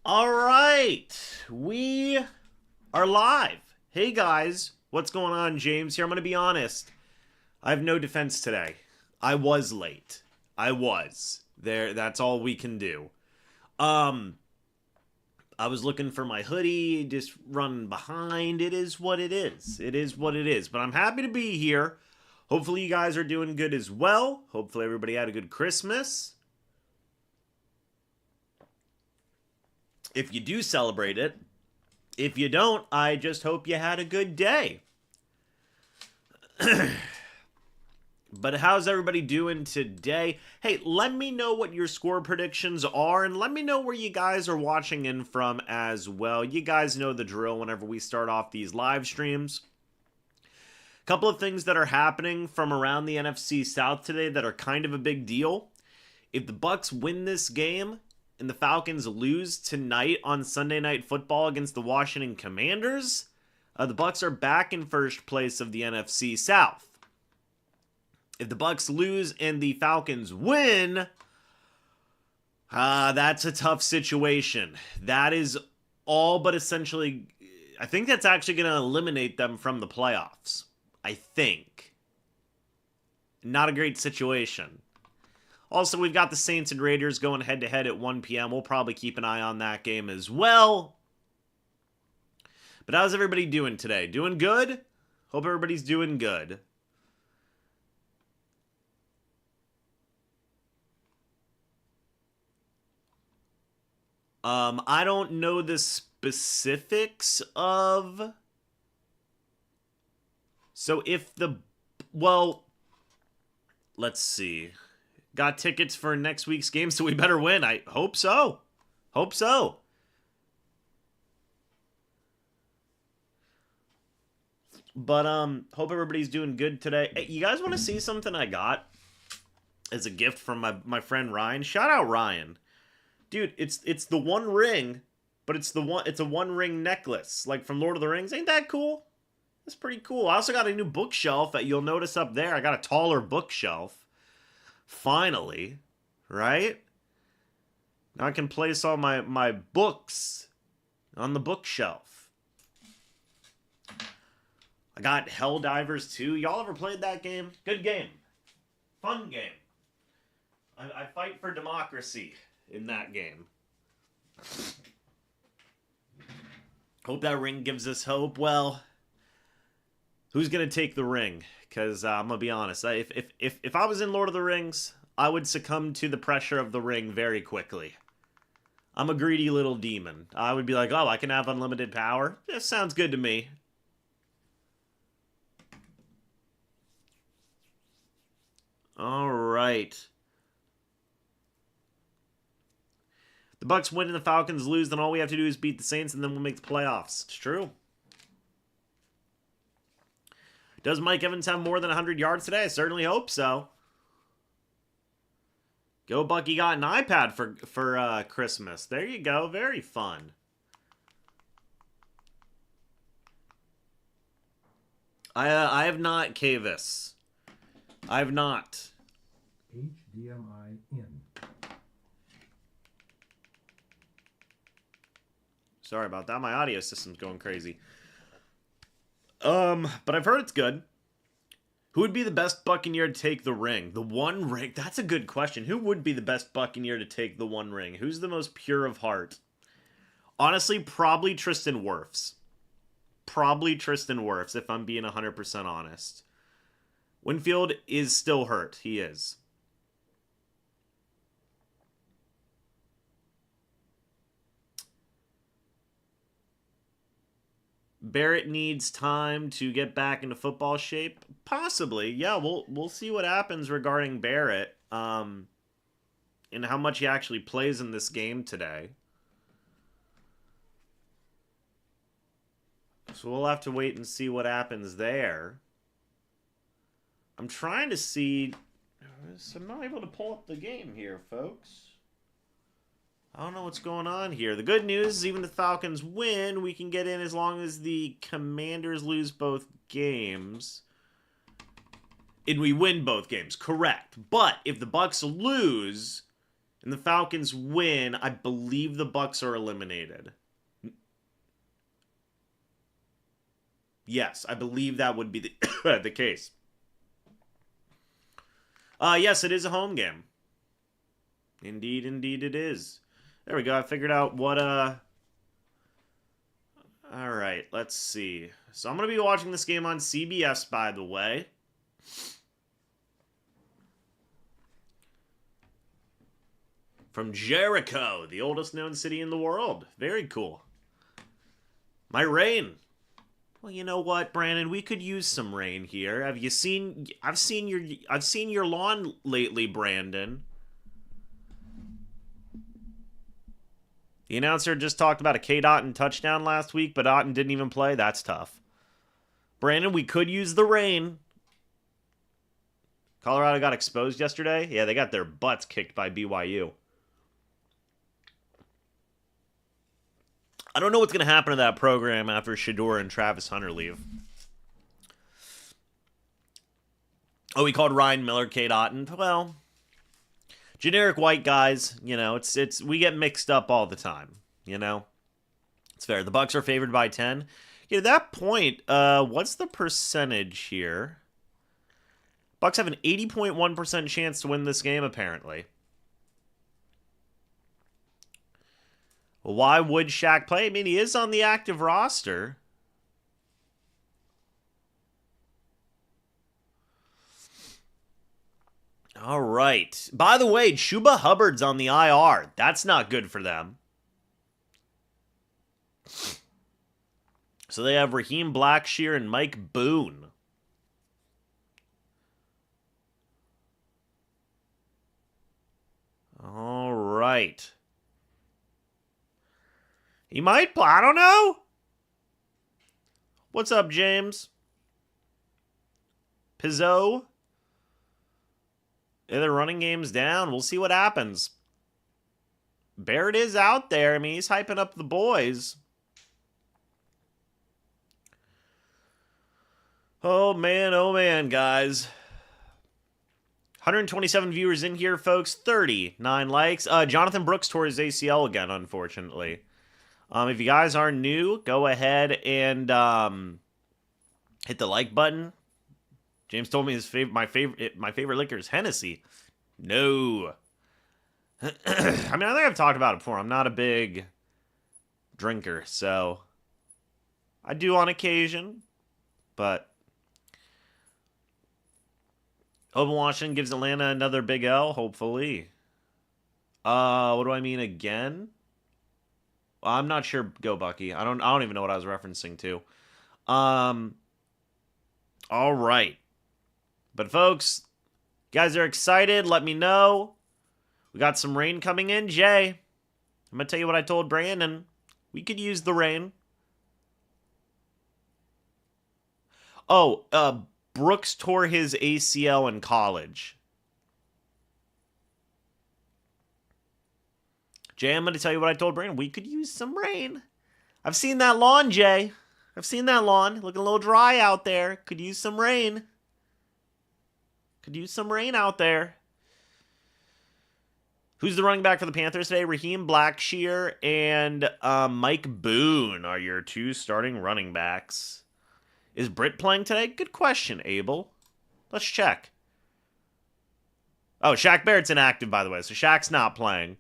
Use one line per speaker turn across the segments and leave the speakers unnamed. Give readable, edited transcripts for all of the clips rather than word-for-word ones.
All right, we are live. Hey guys, what's going on? James here. I'm going to be honest. I have no defense today. I was late. I was. There, that's all we can do. Um I was looking for my hoodie, just running behind. It is what it is. It is what it is. But I'm happy to be here. Hopefully you guys are doing good as well. Hopefully everybody had a good Christmas. If you do celebrate it, if you don't, I just hope you had a good day. But how's everybody doing today? Hey, let me know what your score predictions are, and let me know where you guys are watching in from as well. You guys know the drill whenever we start off these live streams. A couple of things that are happening from around the NFC South today that are kind of a big deal. If the Bucs win this game and the Falcons lose tonight on Sunday Night Football against the Washington Commanders, the Bucs are back in first place of the NFC South. If the Bucs lose and the Falcons win, that's a tough situation. That is all but essentially, I think that's actually going to eliminate them from the playoffs. I think. Not a great situation. Also, we've got the Saints and Raiders going head-to-head at 1 p.m. We'll probably keep an eye on that game as well. But how's everybody doing today? Doing good? Hope everybody's doing good. I don't know the specifics of... So if the... Well, let's see. Got tickets for next week's game, so we better win. I hope so. Hope so. But, hope everybody's doing good today. Hey, you guys want to see something I got as a gift from my friend Ryan? Shout out Ryan. Dude, it's the One Ring, but it's a One Ring necklace, like from Lord of the Rings. Ain't that cool? That's pretty cool. I also got a new bookshelf that you'll notice up there. I got a taller bookshelf. Finally, right? Now I can place all my books on the bookshelf. I got Helldivers 2. Y'all ever played that game? Good game. Fun game. I fight for democracy in that game. Hope that ring gives us hope. Well, who's gonna take the ring? Because I'm gonna be honest, if I was in Lord of the Rings, I would succumb to the pressure of the ring very quickly. I'm a greedy little demon. I would be like, oh, I can have unlimited power. This sounds good to me. All right. The Bucs win and the Falcons lose, then all we have to do is beat the Saints, and then we'll make the playoffs. It's true. Does Mike Evans have more than 100 yards today? I certainly hope so. Go Bucky got an iPad for Christmas. There you go. Very fun. I have not, Cavis. I have not.
HDMI in.
Sorry about that. My audio system's going crazy. But I've heard it's good. Who would be the best Buccaneer to take the ring? The One Ring? That's a good question. Who would be the best Buccaneer to take the One Ring? Who's the most pure of heart? Honestly, probably Tristan Wirfs. Probably Tristan Wirfs, if I'm being 100% honest. Winfield is still hurt. He is. Barrett needs time to get back into football shape. Possibly, yeah. We'll see what happens regarding Barrett, and how much he actually plays in this game today. So we'll have to wait and see what happens there. I'm trying to see. So I'm not able to pull up the game here, folks. I don't know what's going on here. The good news is even if the Falcons win, we can get in as long as the Commanders lose both games. And we win both games, correct. But if the Bucs lose and the Falcons win, I believe the Bucs are eliminated. Yes, I believe that would be the, the case. Yes, it is a home game. Indeed, indeed it is. There we go. I figured out what, Alright, let's see. So I'm going to be watching this game on CBS, by the way. From Jericho, the oldest known city in the world. Very cool. My rain. Well, you know what, Brandon? We could use some rain here. Have you seen? I've seen your lawn lately, Brandon. The announcer just talked about a K. Otten touchdown last week, but Otten didn't even play. That's tough. Brandon, we could use the rain. Colorado got exposed yesterday. Yeah, they got their butts kicked by BYU. I don't know what's going to happen to that program after Shedeur and Travis Hunter leave. Oh, we called Ryan Miller Kate Otten. Well, generic white guys, you know, it's we get mixed up all the time, you know. It's fair. The Bucs are favored by 10. Yeah, at that point, what's the percentage here? Bucs have an 80.1% chance to win this game, apparently. Well, why would Shaq play? I mean, he is on the active roster. All right. By the way, Chuba Hubbard's on the IR. That's not good for them. So they have Raheem Blackshear and Mike Boone. All right. He might play. I don't know. What's up, James? Pizzo? Yeah, the running game's down. We'll see what happens. Barrett is out there. I mean, he's hyping up the boys. Oh, man, guys. 127 viewers in here, folks. 39 likes. Jonathan Brooks tore his ACL again, unfortunately. If you guys are new, go ahead and hit the like button. James told me my favorite liquor is Hennessy. No. I mean, I think I've talked about it before. I'm not a big drinker, so I do on occasion, but Open Washington gives Atlanta another big L, hopefully. What do I mean again? I'm not sure. Go Bucky. I don't even know what I was referencing to. All right. But folks, you guys are excited. Let me know. We got some rain coming in. Jay, I'm going to tell you what I told Brandon. We could use the rain. Oh, Brooks tore his ACL in college. Jay, I'm going to tell you what I told Brandon. We could use some rain. I've seen that lawn, Jay. I've seen that lawn. Looking a little dry out there. Could use some rain. Could use some rain out there. Who's the running back for the Panthers today? Raheem Blackshear and Mike Boone are your two starting running backs. Is Britt playing today? Good question, Abel. Let's check. Oh, Shaq Barrett's inactive, by the way. So Shaq's not playing.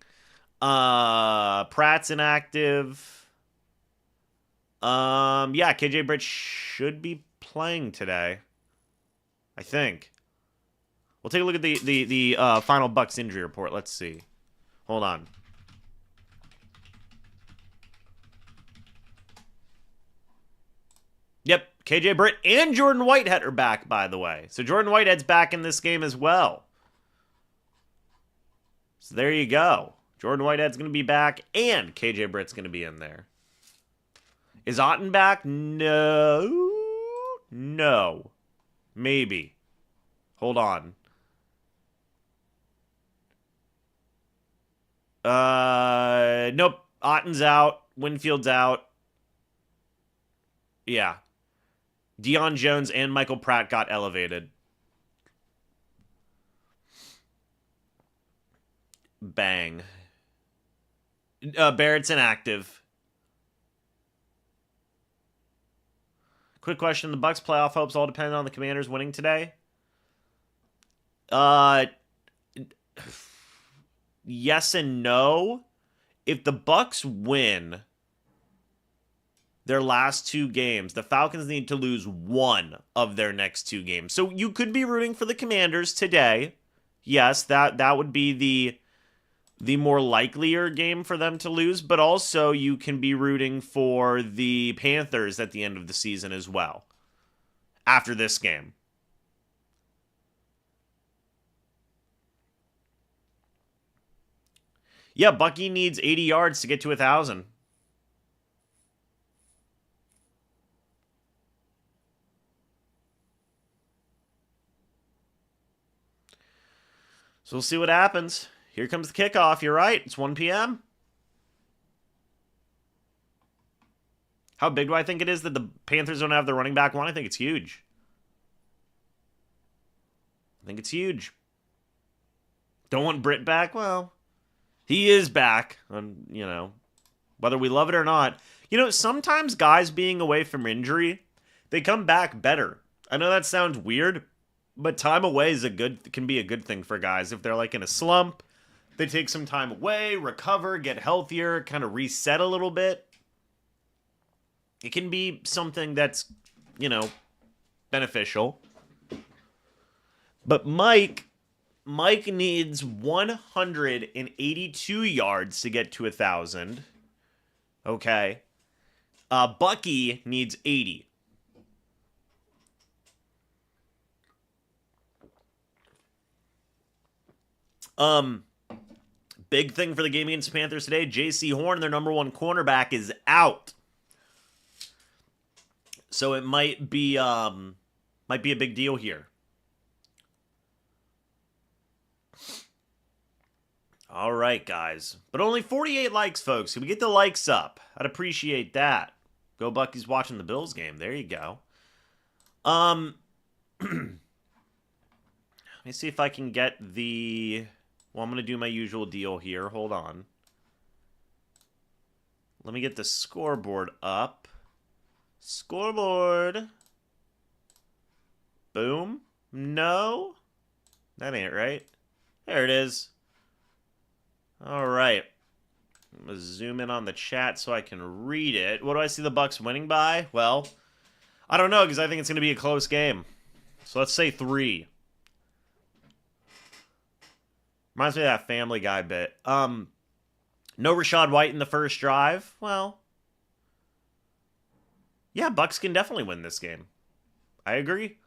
Pratt's inactive. Yeah, KJ Britt should be playing today. I think. We'll take a look at the final Bucs injury report. Let's see. Hold on. Yep, KJ Britt and Jordan Whitehead are back, by the way. So Jordan Whitehead's back in this game as well. So there you go. Jordan Whitehead's going to be back, and KJ Britt's going to be in there. Is Otten back? No. No. Maybe. Hold on. Nope. Otten's out. Winfield's out. Yeah. Deion Jones and Michael Pratt got elevated. Bang. Barrett's inactive. Quick question. The Bucs playoff hopes all depend on the Commanders winning today? Yes and no. If the Bucs win their last 2 games, the Falcons need to lose 1 of their next 2 games. So you could be rooting for the Commanders today. Yes, that would be the more likelier game for them to lose, but also you can be rooting for the Panthers at the end of the season as well, after this game. Yeah, Bucky needs 80 yards to get to 1,000. So we'll see what happens. Here comes the kickoff. You're right. It's 1 p.m. How big do I think it is that the Panthers don't have their running back one? I think it's huge. I think it's huge. Don't want Britt back? Well, he is back. Whether we love it or not. Sometimes guys being away from injury, they come back better. I know that sounds weird, but time away can be a good thing for guys. If they're like in a slump, they take some time away, recover, get healthier, kind of reset a little bit. It can be something that's, beneficial. But Mike needs 182 yards to get to 1,000. Okay. Bucky needs 80. Big thing for the game against the Panthers today. J.C. Horn, their number 1 cornerback, is out. So it might be a big deal here. All right, guys. But only 48 likes, folks. Can we get the likes up? I'd appreciate that. Go Bucky's watching the Bills game. There you go. Let me see if I can get the... Well, I'm going to do my usual deal here. Hold on. Let me get the scoreboard up. Scoreboard. Boom. No. That ain't right. There it is. All right. I'm going to zoom in on the chat so I can read it. What do I see the Bucs winning by? Well, I don't know because I think it's going to be a close game. So let's say 3. Reminds me of that Family Guy bit. No Rachaad White in the first drive. Well, yeah, Bucs can definitely win this game. I agree.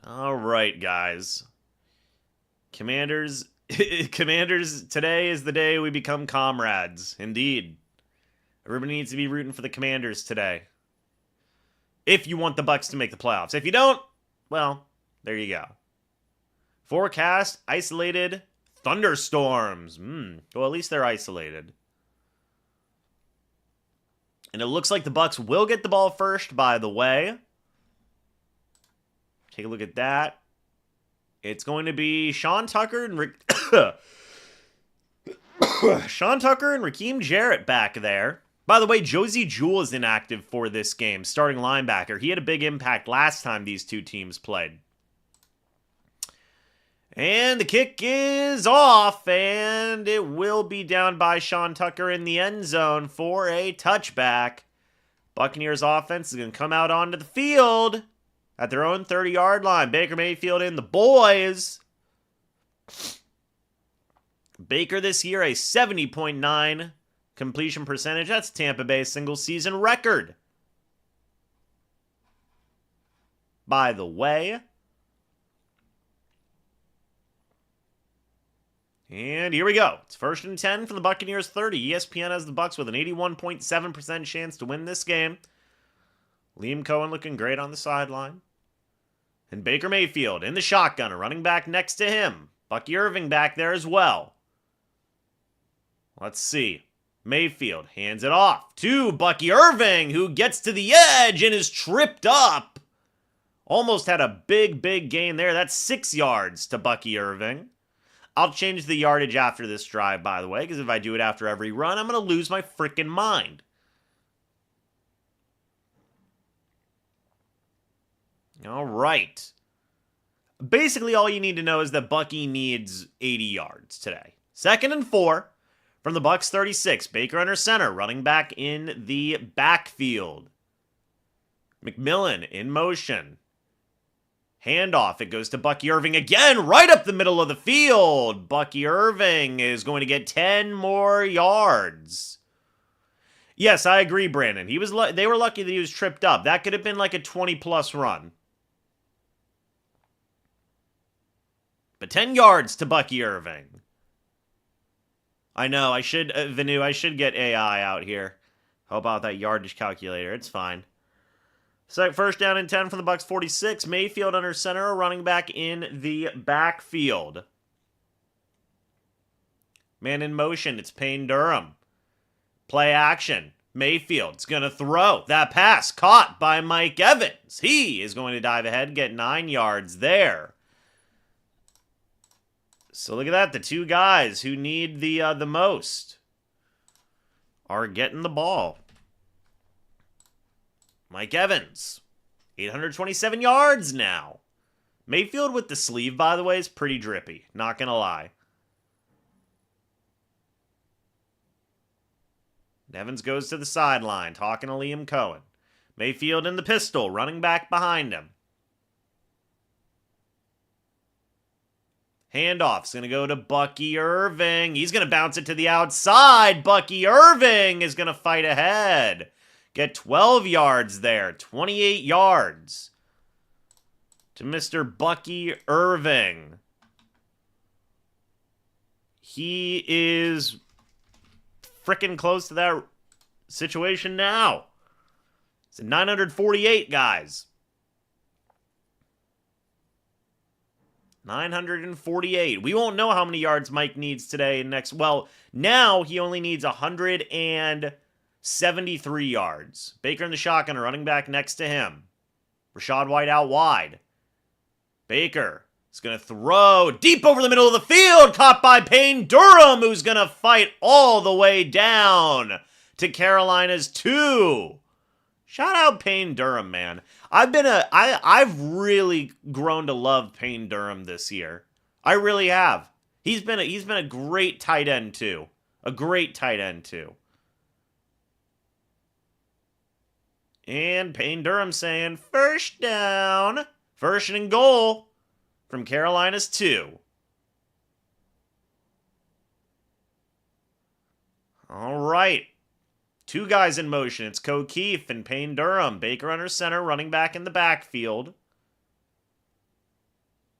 All right, guys. Commanders, today is the day we become comrades. Indeed. Everybody needs to be rooting for the Commanders today. If you want the Bucs to make the playoffs. If you don't, well, there you go. Forecast, isolated thunderstorms. Well, at least they're isolated. And it looks like the Bucs will get the ball first, by the way. Take a look at that. It's going to be Sean Tucker and Sean Tucker and Raheem Jarrett back there. By the way, Josie Jewell is inactive for this game, starting linebacker. He had a big impact last time these two teams played. And the kick is off, and it will be down by Sean Tucker in the end zone for a touchback. Buccaneers offense is going to come out onto the field at their own 30-yard line. Baker Mayfield and the boys. Baker this year, a 70.9 completion percentage. That's Tampa Bay's single-season record. By the way. And here we go. It's 1st and 10 from the Buccaneers 30. ESPN has the Bucs with an 81.7% chance to win this game. Liam Cohen looking great on the sideline. And Baker Mayfield in the shotgun, a running back next to him. Bucky Irving back there as well. Let's see. Mayfield hands it off to Bucky Irving, who gets to the edge and is tripped up. Almost had a big, big gain there. That's 6 yards to Bucky Irving. I'll change the yardage after this drive, by the way, because if I do it after every run, I'm going to lose my freaking mind. All right. Basically, all you need to know is that Bucky needs 80 yards today. 2nd and 4 from the Bucs 36. Baker under center, running back in the backfield. McMillan in motion. Handoff. It goes to Bucky Irving again, right up the middle of the field. Bucky Irving is going to get 10 more yards. Yes, I agree, Brandon. They were lucky that he was tripped up. That could have been like a 20-plus run. But 10 yards to Bucky Irving. I know, I should, Vanu, I should get AI out here. How about that yardage calculator? It's fine. So 1st down and 10 from the Bucs 46. Mayfield under center, running back in the backfield. Man in motion, it's Payne Durham. Play action. Mayfield's going to throw. That pass caught by Mike Evans. He is going to dive ahead, get 9 yards there. So look at that. The two guys who need the most are getting the ball. Mike Evans, 827 yards now. Mayfield with the sleeve, by the way, is pretty drippy. Not going to lie. Evans goes to the sideline, talking to Liam Cohen. Mayfield in the pistol, running back behind him. Handoff's going to go to Bucky Irving. He's going to bounce it to the outside. Bucky Irving is going to fight ahead. Get 12 yards there. 28 yards to Mr. Bucky Irving. He is freaking close to that situation now. It's 948, guys. 948. We won't know how many yards Mike needs today and next. Well, now he only needs 173 yards. Baker in the shotgun, running back next to him. Rachaad White out wide. Baker is going to throw deep over the middle of the field. Caught by Payne Durham, who's going to fight all the way down to Carolina's 2. Shout out Payne Durham, man. I've really grown to love Payne Durham this year. I really have. He's been a great tight end too. A great tight end too. And Payne Durham saying, 1st down. 1st and goal from Carolina's 2. All right. 2 guys in motion. It's O'Keefe and Payne Durham. Baker under center, running back in the backfield.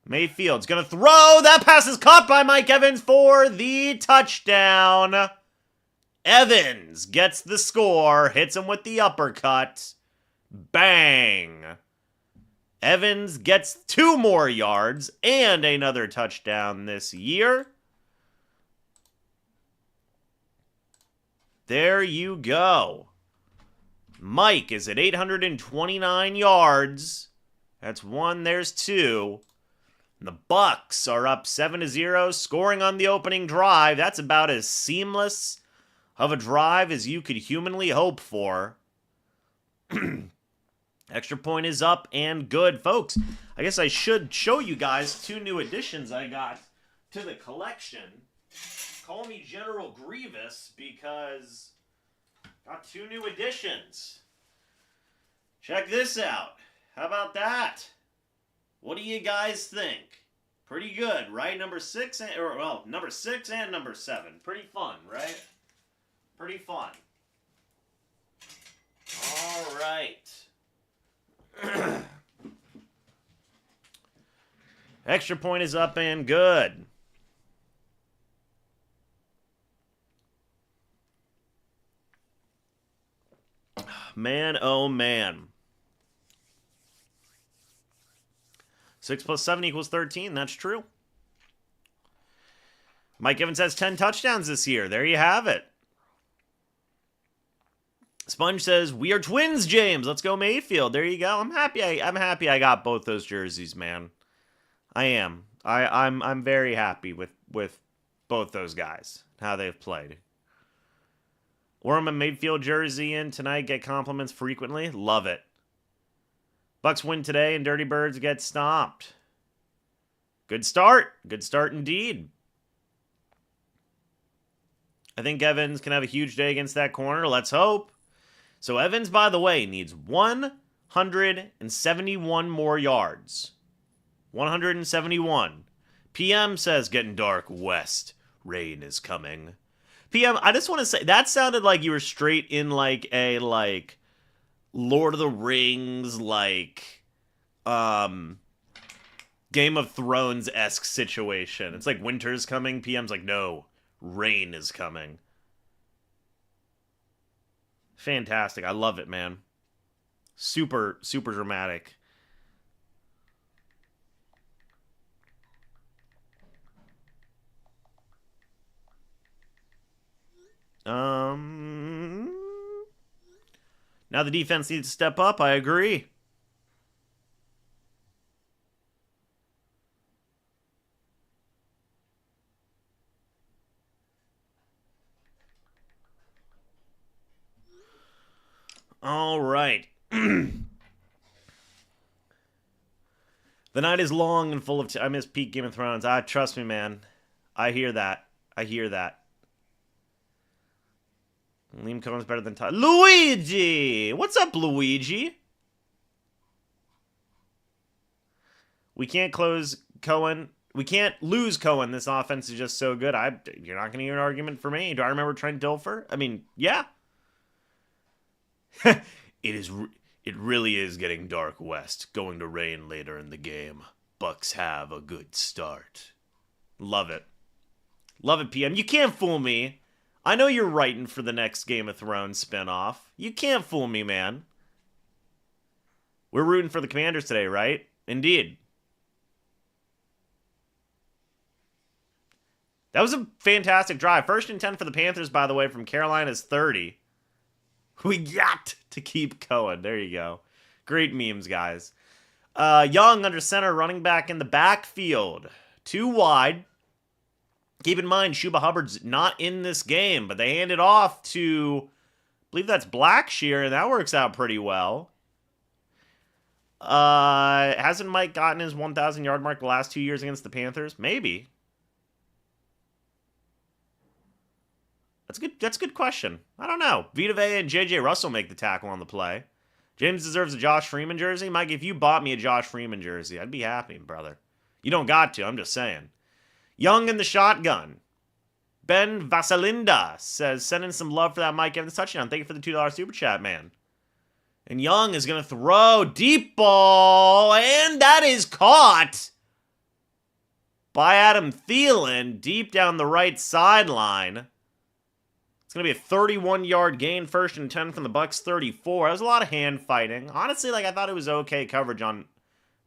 Mayfield's going to throw. That pass is caught by Mike Evans for the touchdown. Evans gets the score, hits him with the uppercut. Bang. Evans gets 2 more yards and another touchdown this year. There you go. Mike is at 829 yards. That's 1, there's 2. And the Bucs are up 7-0, scoring on the opening drive. That's about as seamless of a drive as you could humanly hope for. Extra point is up and good. Folks, I guess I should show you guys 2 new additions I got to the collection. Call me General Grievous because got 2 new additions. Check this out. How about that? What do you guys think? Pretty good, right? Number 6 and number 6 and number 7. Pretty fun, right? Pretty fun. All right. Extra point is up and good. Man, oh man. 6 plus 7 equals 13. That's true. Mike Evans has 10 touchdowns this year. There you have it. Sponge says, "We are twins, James. Let's go Mayfield." There you go. I'm happy I got both those jerseys, man. I am. I'm very happy with both those guys, how they've played. Wore my Mayfield jersey in tonight, get compliments frequently. Love it. Bucs win today and Dirty Birds get stomped. Good start. Good start indeed. I think Evans can have a huge day against that corner. Let's hope. So Evans, by the way, needs 171 more yards. 171. PM says, "Getting dark west. Rain is coming." PM, I just want to say, that sounded like you were straight in like a, like, Lord of the Rings, like, Game of Thrones-esque situation. It's like winter's coming. PM's like, no, rain is coming. Fantastic. I love it, man. Super, super dramatic. Now the defense needs to step up. I agree. All right. The night is long and full of... I miss peak Game of Thrones. Trust me, man. I hear that. I hear that. Liam Cohen's better than Todd. Luigi! What's up, Luigi? We can't close Cohen. We can't lose Cohen. This offense is just so good. You're not going to hear an argument for me. Do I remember Trent Dilfer? I mean, yeah. It really is getting dark west. Going to rain later in the game. Bucs have a good start. Love it. Love it, PM. You can't fool me. I know you're writing for the next Game of Thrones spinoff. You can't fool me, man. We're rooting for the Commanders today, right? Indeed. That was a fantastic drive. 1st and 10 for the Panthers, by the way, from Carolina's 30. We got to keep going. There you go. Great memes, guys. Young under center, running back in the backfield. 2 wide. Keep in mind, Chuba Hubbard's not in this game, but they hand it off to, I believe that's Blackshear, and that works out pretty well. Hasn't Mike gotten his 1,000-yard mark the last 2 years against the Panthers? Maybe. That's a good question. I don't know. Vita Vea and J.J. Russell make the tackle on the play. James deserves a Josh Freeman jersey. Mike, if you bought me a Josh Freeman jersey, I'd be happy, brother. You don't got to. I'm just saying. Young in the shotgun. Ben Vasalinda says, sending some love for that Mike Evans touchdown. Thank you for the $2 super chat, man. And Young is going to throw deep ball, and that is caught by Adam Thielen deep down the right sideline. It's going to be a 31-yard gain, 1st and 10 from the Bucs 34. That was a lot of hand fighting. Honestly, I thought it was okay coverage on...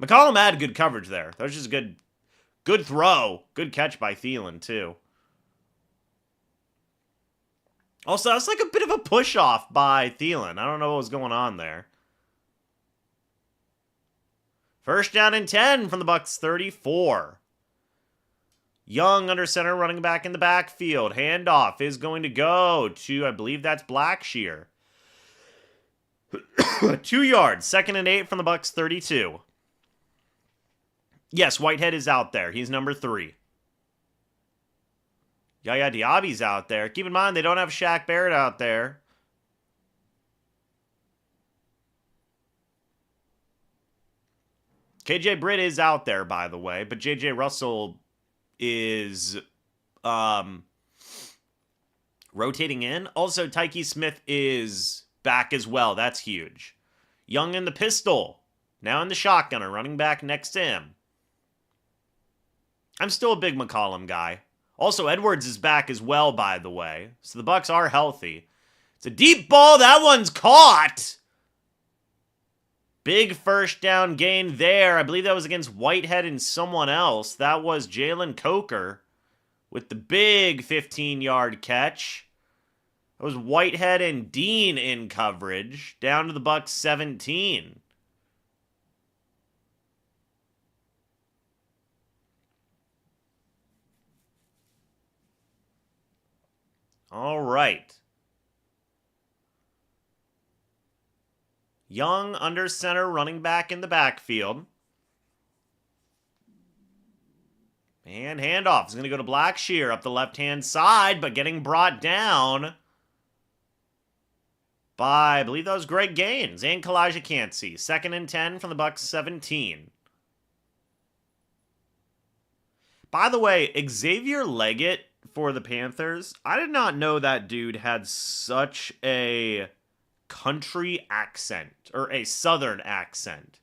McCollum had good coverage there. That was just good throw. Good catch by Thielen, too. Also, that's like a bit of a push-off by Thielen. I don't know what was going on there. 1st down and 10 from the Bucs 34. Young under center, running back in the backfield. Handoff is going to go to, I believe that's Blackshear. 2 yards. 2nd and 8 from the Bucs 32. Yes, Whitehead is out there. He's number 3. Yaya Diaby's out there. Keep in mind, they don't have Shaq Barrett out there. KJ Britt is out there, by the way, but JJ Russell is rotating in. Also, Tyke Smith is back as well. That's huge. Young in the pistol. Now in the shotgunner, running back next to him. I'm still a big McCollum guy. Also, Edwards is back as well, by the way. So the Bucs are healthy. It's a deep ball. That one's caught. Big 1st down gain there. I believe that was against Whitehead and someone else. That was Jalen Coker with the big 15-yard catch. That was Whitehead and Dean in coverage. Down to the Bucs 17. All right. Young under center, running back in the backfield. And handoff is going to go to Blackshear up the left-hand side, but getting brought down by, I believe that was Greg Gaines and Kalijah Cansey. 2nd and 10 from the Bucs 17. By the way, Xavier Leggett for the Panthers, I did not know that dude had such a country accent, or a southern accent.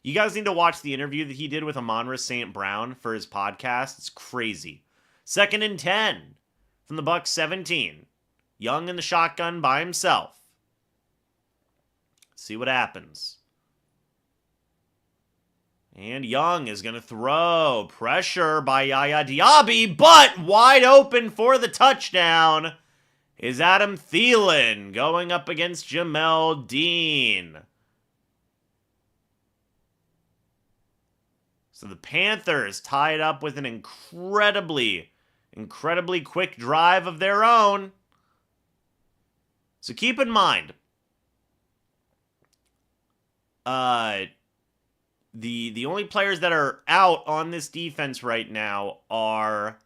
You guys need to watch the interview that he did with Amon-Ra St. Brown for his podcast. It's crazy. 2nd and 10 from the Bucs 17. Young in the shotgun by himself. See what happens. And Young is going to throw. Pressure by Yaya Diaby, but wide open for the touchdown is Adam Thielen going up against Jamel Dean. So the Panthers tie it up with an incredibly quick drive of their own. So keep in mind, the only players that are out on this defense right now are,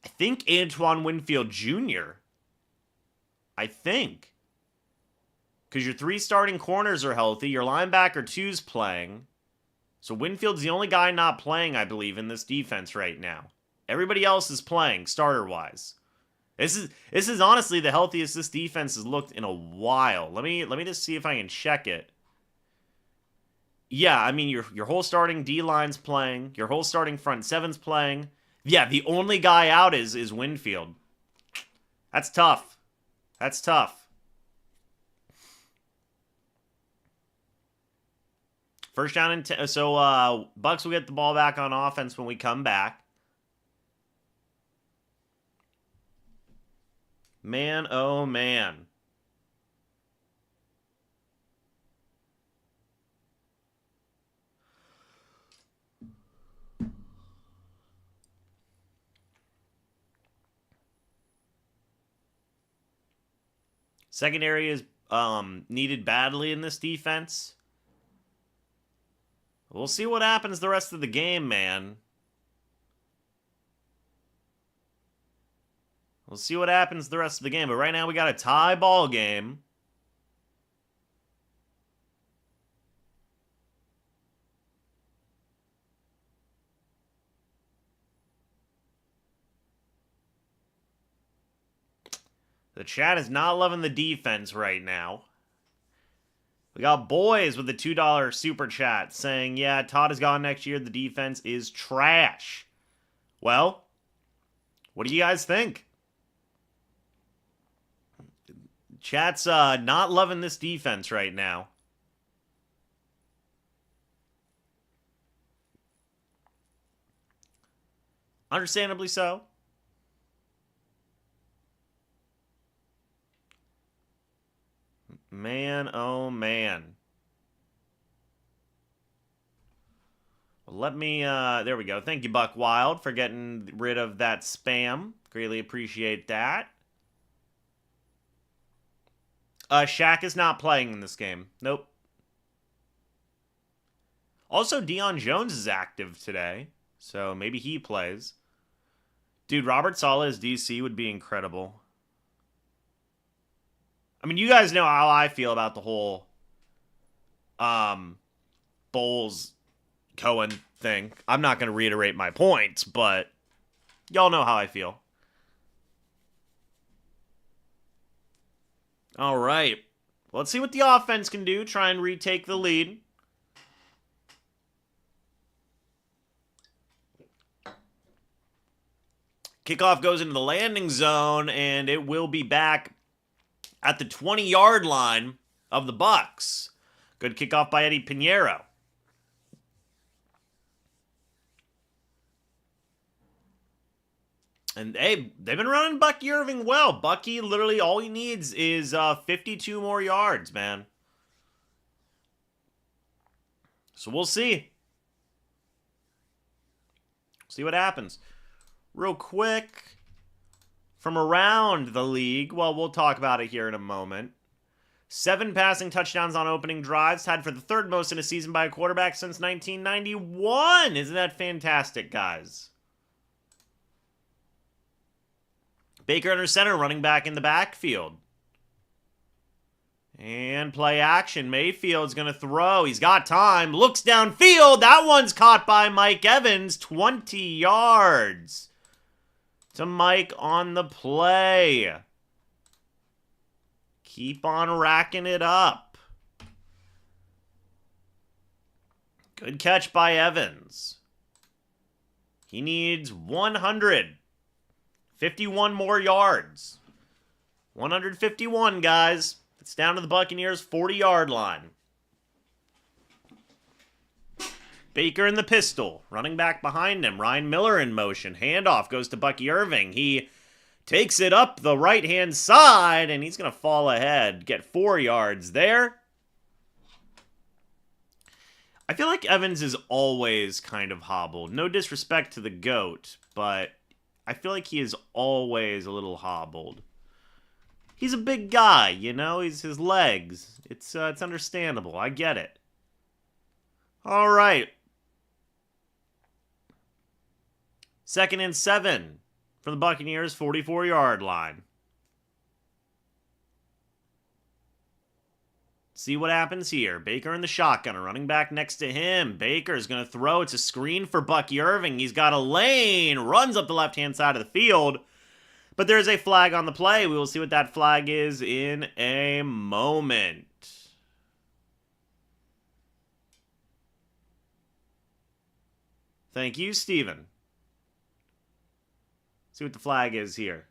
I think, Antoine Winfield Jr. I think. Because your 3 starting corners are healthy. Your linebacker 2's playing. So Winfield's the only guy not playing, I believe, in this defense right now. Everybody else is playing, starter-wise. This is honestly the healthiest this defense has looked in a while. Let me just see if I can check it. Yeah, I mean, your whole starting D-line's playing. Your whole starting front 7's playing. Yeah, the only guy out is Winfield. That's tough. That's tough. First down and so Bucs will get the ball back on offense when we come back. Man, oh man. Secondary is needed badly in this defense. We'll see what happens the rest of the game, man. We'll see what happens the rest of the game. But right now we got a tie ball game. The chat is not loving the defense right now. We got Boys with the $2 super chat saying, yeah, Todd is gone next year. The defense is trash. Well, what do you guys think? Chat's not loving this defense right now. Understandably so. Man, oh man. Well, let me, there we go. Thank you, Buck Wild, for getting rid of that spam. Greatly appreciate that. Shaq is not playing in this game. Nope. Also, Deion Jones is active today, so maybe he plays. Dude, Robert Saleh as DC would be incredible. I mean, you guys know how I feel about the whole Bowles Cohen thing. I'm not going to reiterate my points, but y'all know how I feel. All right. Let's see what the offense can do. Try and retake the lead. Kickoff goes into the landing zone, and it will be back at the 20-yard line of the Bucs. Good kickoff by Eddie Pinheiro. And hey, they've been running Bucky Irving well. Bucky, literally all he needs is 52 more yards, man. So we'll see. See what happens. Real quick, from around the league, well, we'll talk about it here in a moment. 7 passing touchdowns on opening drives, tied for the 3rd most in a season by a quarterback since 1991. Isn't that fantastic, guys? Baker under center, running back in the backfield. And play action. Mayfield's going to throw. He's got time. Looks downfield. That one's caught by Mike Evans. 20 yards to Mike on the play. Keep on racking it up. Good catch by Evans. He needs 151 more yards. 151, guys. It's down to the Buccaneers' 40-yard line. Baker in the pistol. Running back behind him. Ryan Miller in motion. Handoff goes to Bucky Irving. He takes it up the right-hand side, and he's going to fall ahead. Get 4 yards there. I feel like Evans is always kind of hobbled. No disrespect to the GOAT, but I feel like he is always a little hobbled. He's a big guy, you know? He's his legs. It's understandable. I get it. All right. 2nd and 7 from the Buccaneers' 44-yard line. See what happens here. Baker in the shotgun, a running back next to him. Baker's going to throw. It's a screen for Bucky Irving. He's got a lane. Runs up the left-hand side of the field. But there's a flag on the play. We will see what that flag is in a moment. Thank you, Steven. See what the flag is here.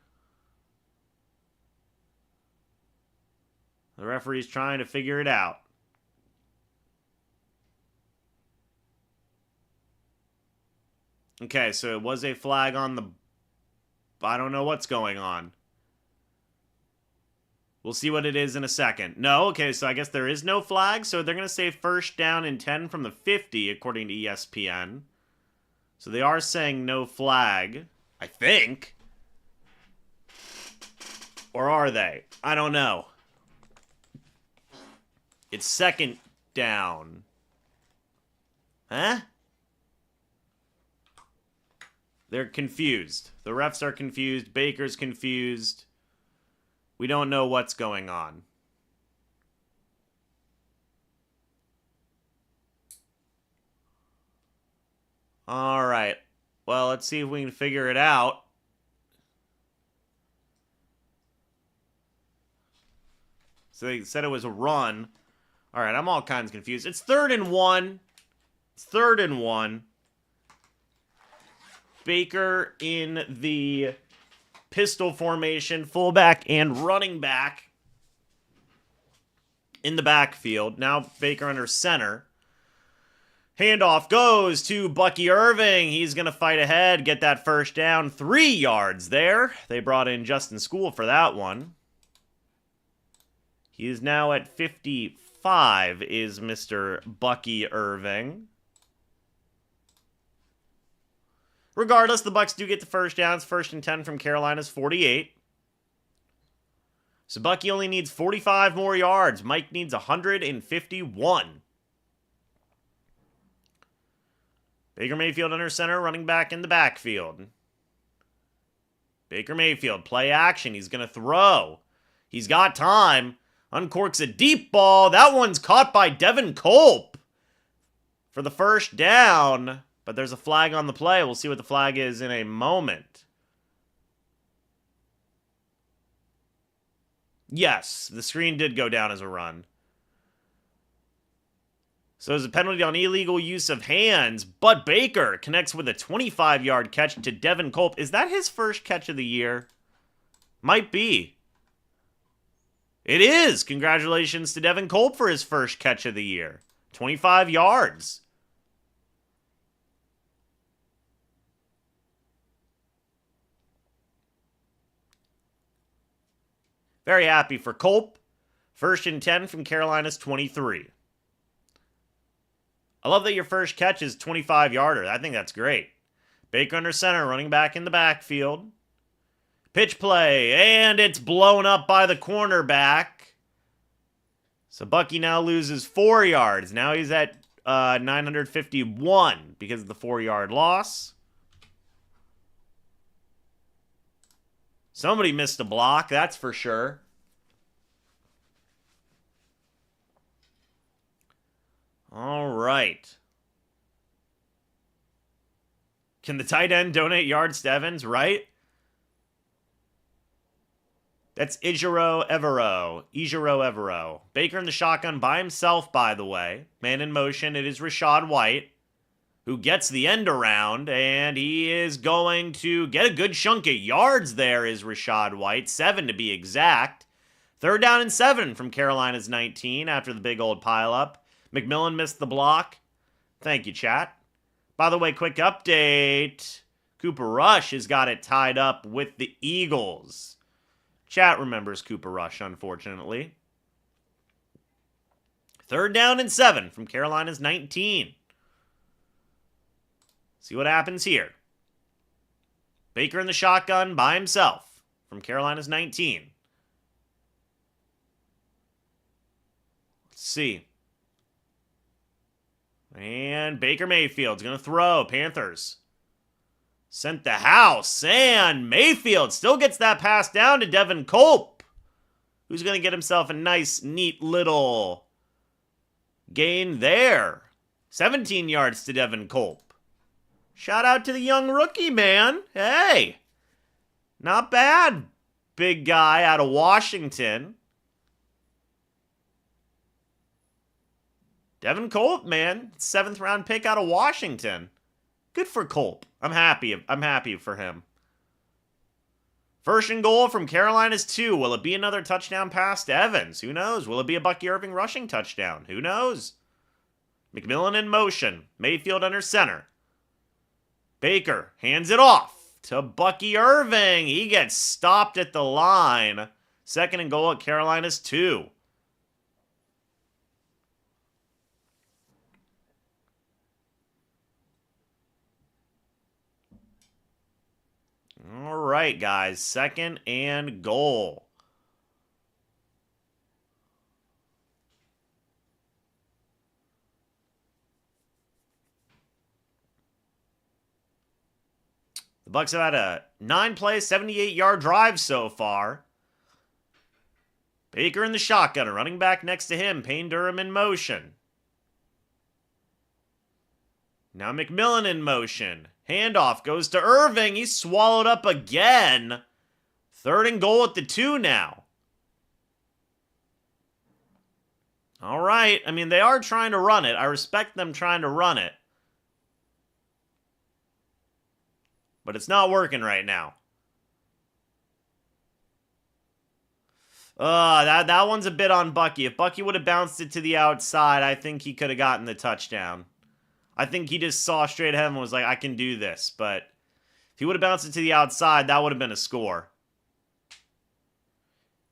The referee's trying to figure it out. Okay, so it was a flag on the... I don't know what's going on. We'll see what it is in a second. No, okay, so I guess there is no flag. So they're going to say 1st down and 10 from the 50, according to ESPN. So they are saying no flag, I think. Or are they? I don't know. It's 2nd down. Huh? They're confused. The refs are confused. Baker's confused. We don't know what's going on. All right. Well, let's see if we can figure it out. So they said it was a run. All right, I'm all kinds confused. It's 3rd and 1. It's 3rd and 1. Baker in the pistol formation, fullback and running back in the backfield. Now Baker under center. Handoff goes to Bucky Irving. He's going to fight ahead, get that 1st down. 3 yards there. They brought in Justin School for that one. He is now at 55, is Mr. Bucky Irving. Regardless, the Bucs do get the 1st downs. 1st and 10 from Carolina's 48. So Bucky only needs 45 more yards. Mike needs 151. Baker Mayfield under center, running back in the backfield. Baker Mayfield, play action. He's going to throw. He's got time. Uncorks a deep ball. That one's caught by Devin Culp for the 1st down. But there's a flag on the play. We'll see what the flag is in a moment. Yes, the screen did go down as a run. So there's a penalty on illegal use of hands, but Baker connects with a 25-yard catch to Devin Culp. Is that his 1st catch of the year? Might be. It is! Congratulations to Devin Culp for his 1st catch of the year. 25 yards. Very happy for Culp. 1st and 10 from Carolina's 23. I love that your first catch is 25-yarder. I think that's great. Baker under center, running back in the backfield. Pitch play, and it's blown up by the cornerback. So Bucky now loses 4 yards. Now he's at 951 because of the 4-yard loss. Somebody missed a block, that's for sure. All right. Can the tight end donate yards to Evans, right? That's Ijiro Evero. Baker in the shotgun by himself, by the way. Man in motion, it is Rachaad White, who gets the end around, and he is going to get a good chunk of yards there, is Rachaad White. 7 to be exact. 3rd down and 7 from Carolina's 19 after the big old pileup. McMillan missed the block. Thank you, chat. By the way, quick update. Cooper Rush has got it tied up with the Eagles. Chat remembers Cooper Rush, unfortunately. 3rd down and 7 from Carolina's 19. See what happens here. Baker in the shotgun by himself from Carolina's 19. Let's see. And Baker Mayfield's going to throw. Panthers sent the house. And Mayfield still gets that pass down to Devin Culp, who's going to get himself a nice, neat little gain there. 17 yards to Devin Culp. Shout out to the young rookie, man. Hey, not bad. Big guy out of Washington. Devin Culp, man. 7th round pick out of Washington. Good for Culp. I'm happy for him. 1st and goal from Carolina's 2. Will it be another touchdown pass to Evans? Who knows? Will it be a Bucky Irving rushing touchdown? Who knows? McMillan in motion. Mayfield under center. Baker hands it off to Bucky Irving. He gets stopped at the line. 2nd and goal at Carolina's 2. All right, guys. 2nd and goal. The Bucs have had a 9-play, 78-yard drive so far. Baker in the shotgun, a running back next to him. Payne Durham in motion. Now McMillan in motion. Handoff goes to Irving. He's swallowed up again. 3rd and goal at the 2 now. All right. I mean, they are trying to run it. I respect them trying to run it. But it's not working right now. That one's a bit on Bucky. If Bucky would have bounced it to the outside, I think he could have gotten the touchdown. I think he just saw straight ahead and was like, I can do this. But if he would have bounced it to the outside, that would have been a score.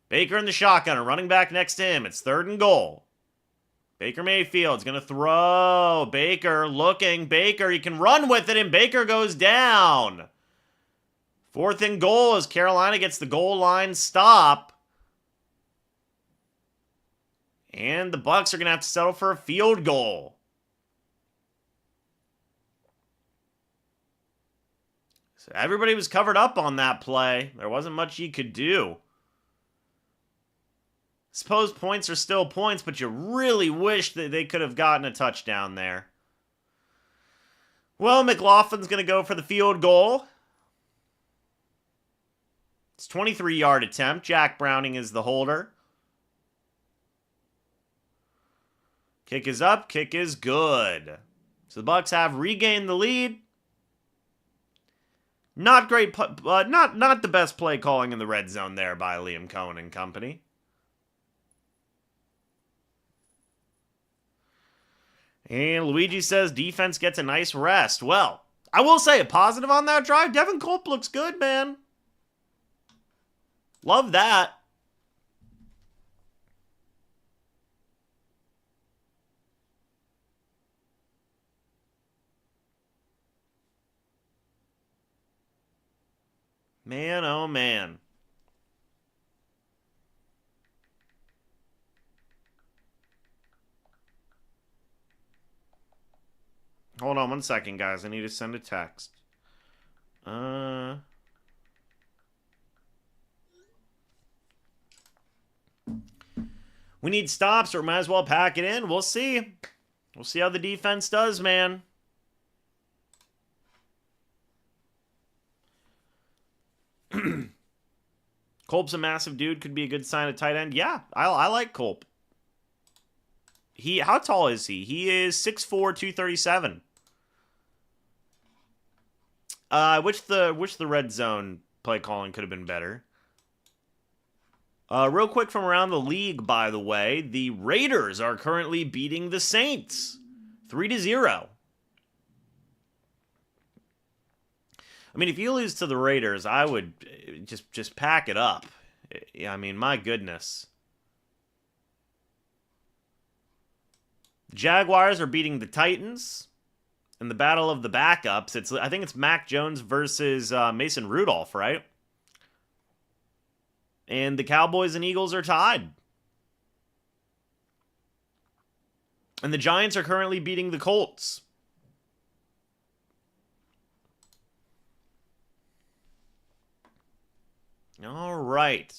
Baker in the shotgun, a running back next to him. It's 3rd and goal. Baker Mayfield's going to throw. Baker looking. Baker, he can run with it, and Baker goes down. 4th and goal as Carolina gets the goal line stop. And the Bucs are going to have to settle for a field goal. So everybody was covered up on that play. There wasn't much you could do. Suppose points are still points, but you really wish that they could have gotten a touchdown there. Well, McLaughlin's going to go for the field goal. It's a 23-yard attempt. Jack Browning is the holder. Kick is up. Kick is good. So the Bucs have regained the lead. Not great, not the best play calling in the red zone there by Liam Cohen and company. And Luigi says defense gets a nice rest. Well, I will say a positive on that drive. Devin Culp looks good, man. Love that. Man, oh man. Hold on one second, guys. I need to send a text. We need stops, or might as well pack it in. We'll see. We'll see how the defense does, man. Culp's a massive dude. Could be a good sign of tight end. Yeah, I like Culp. How tall is he? He is 6'4", 237. Wish the red zone play calling could have been better. Real quick from around the league, by the way, the Raiders are currently beating the Saints 3-0. I mean, if you lose to the Raiders, I would just pack it up. I mean, my goodness. The Jaguars are beating the Titans in the battle of the backups. I think it's Mac Jones versus Mason Rudolph, right? And the Cowboys and Eagles are tied. And the Giants are currently beating the Colts. All right.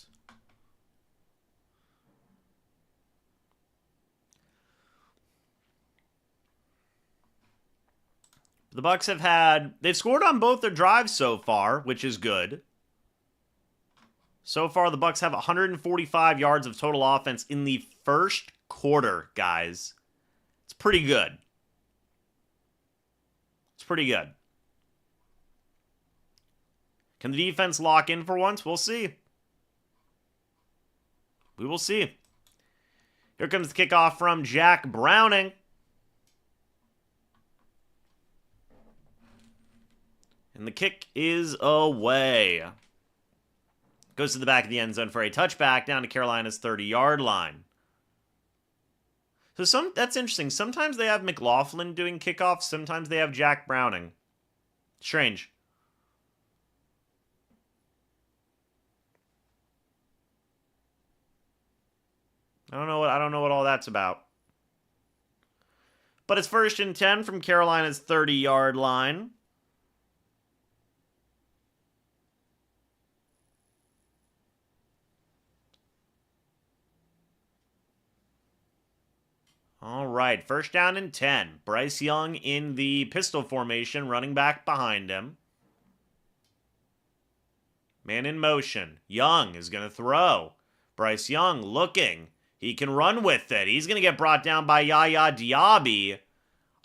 The Bucs they've scored on both their drives so far, which is good. So far, the Bucs have 145 yards of total offense in the first quarter, guys. It's pretty good. It's pretty good. Can the defense lock in for once? We'll see. We will see. Here comes the kickoff from Jack Browning. And the kick is away. Goes to the back of the end zone for a touchback down to Carolina's 30-yard line. So that's interesting. Sometimes they have McLaughlin doing kickoffs. Sometimes they have Jack Browning. Strange. I don't know what all that's about. But it's 1st and 10 from Carolina's 30-yard line. All right, 1st down and 10. Bryce Young in the pistol formation, running back behind him. Man in motion. Young is going to throw. Bryce Young looking. He can run with it. He's going to get brought down by Yaya Diaby.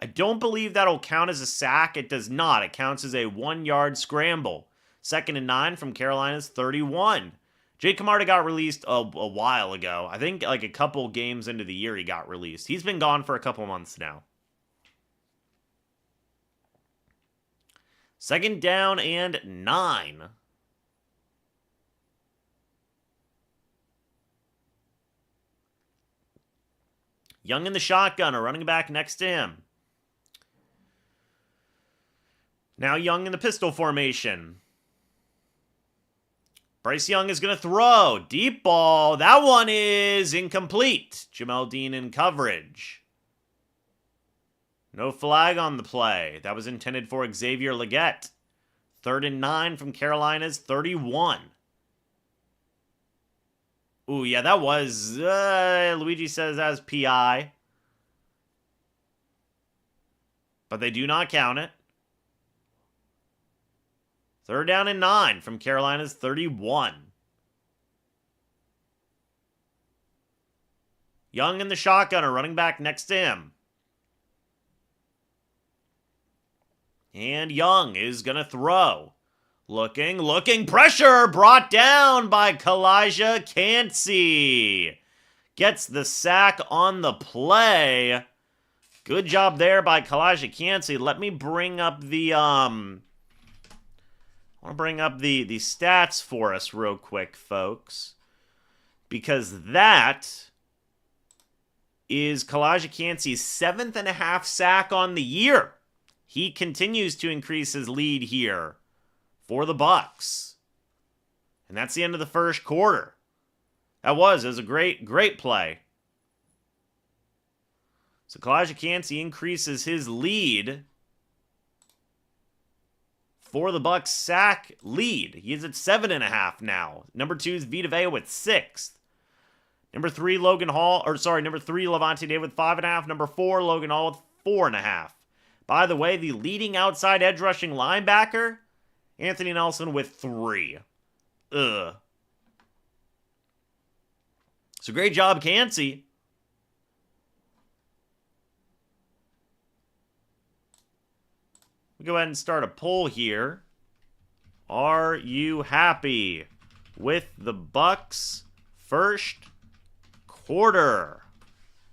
I don't believe that'll count as a sack. It does not. It counts as a 1-yard scramble. 2nd and 9 from Carolina's 31. Jake Camarda got released a while ago. I think like a couple games into the year he got released. He's been gone for a couple months now. 2nd down and 9. Young in the shotgun, a running back next to him. Now Young in the pistol formation. Bryce Young is going to throw. Deep ball. That one is incomplete. Jamel Dean in coverage. No flag on the play. That was intended for Xavier Legette. 3rd and 9 from Carolina's 31. Ooh, yeah, that was... Luigi says that was PI. But they do not count it. 3rd down and 9 from Carolina's 31. Young in the shotgun, a running back next to him. And Young is going to throw. Looking, pressure brought down by Kalijah Cansey. Gets the sack on the play. Good job there by Kalijah Cansey. Let me bring up the the stats for us real quick, folks. Because that is Kalijah Cansey's 7.5 sack on the year. He continues to increase his lead here for the Bucs. And that's the end of the first quarter. It was a great play. So Kalijah Kancey increases his lead for the Bucs sack lead. He is at 7.5 now. Number 2 is Vita Vea with 6. Number 3, Number 3, Levante David with 5.5. Number 4, Logan Hall with 4.5. By the way, the leading outside edge rushing linebacker, Anthony Nelson with 3. Ugh. So great job, Kancey. We'll go ahead and start a poll here. Are you happy with the Bucs first quarter?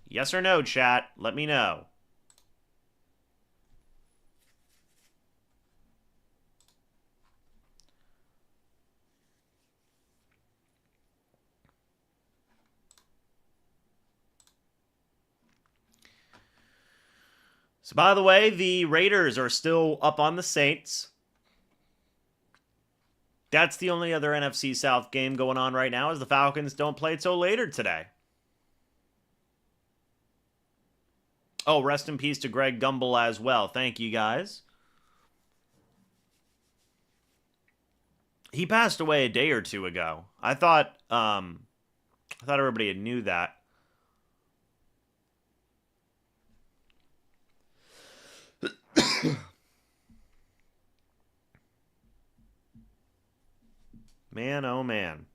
Yes or no, chat? Let me know. So, by the way, the Raiders are still up on the Saints. That's the only other NFC South game going on right now, as the Falcons don't play till later today. Oh, rest in peace to Greg Gumbel as well. Thank you, guys. He passed away a day or two ago. I thought everybody had knew that. Man, oh man.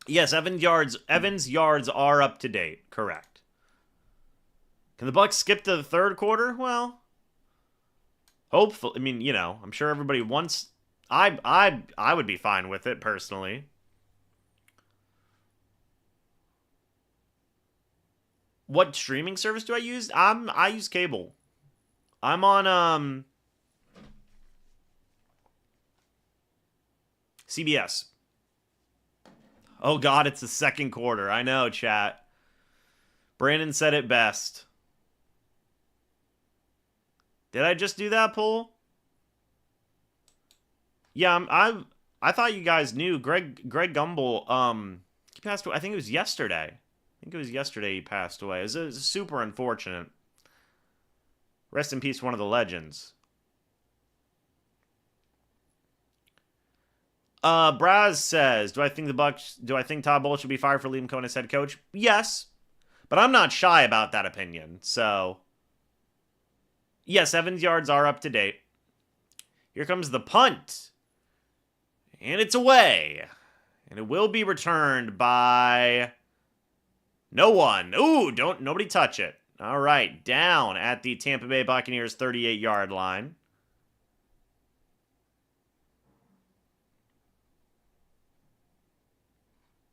Yes, Evans' yards are up to date. Correct. Can the Bucs skip to the third quarter? Well, hopefully. I mean, I'm sure everybody wants. I would be fine with it personally. What streaming service do I use? I use cable. I'm on CBS. Oh God, it's the second quarter. I know, chat. Brandon said it best. Did I just do that poll? Yeah, I thought you guys knew. Greg Gumbel, he passed away. I think it was yesterday. He passed away. It was super unfortunate. Rest in peace, one of the legends. Braz says, do I think Todd Bowles should be fired for leaving Cohen as head coach? Yes. But I'm not shy about that opinion. So, yes, Evans' yards are up to date. Here comes the punt. And it's away. And it will be returned by no one. Ooh, nobody touch it. All right, down at the Tampa Bay Buccaneers 38-yard line.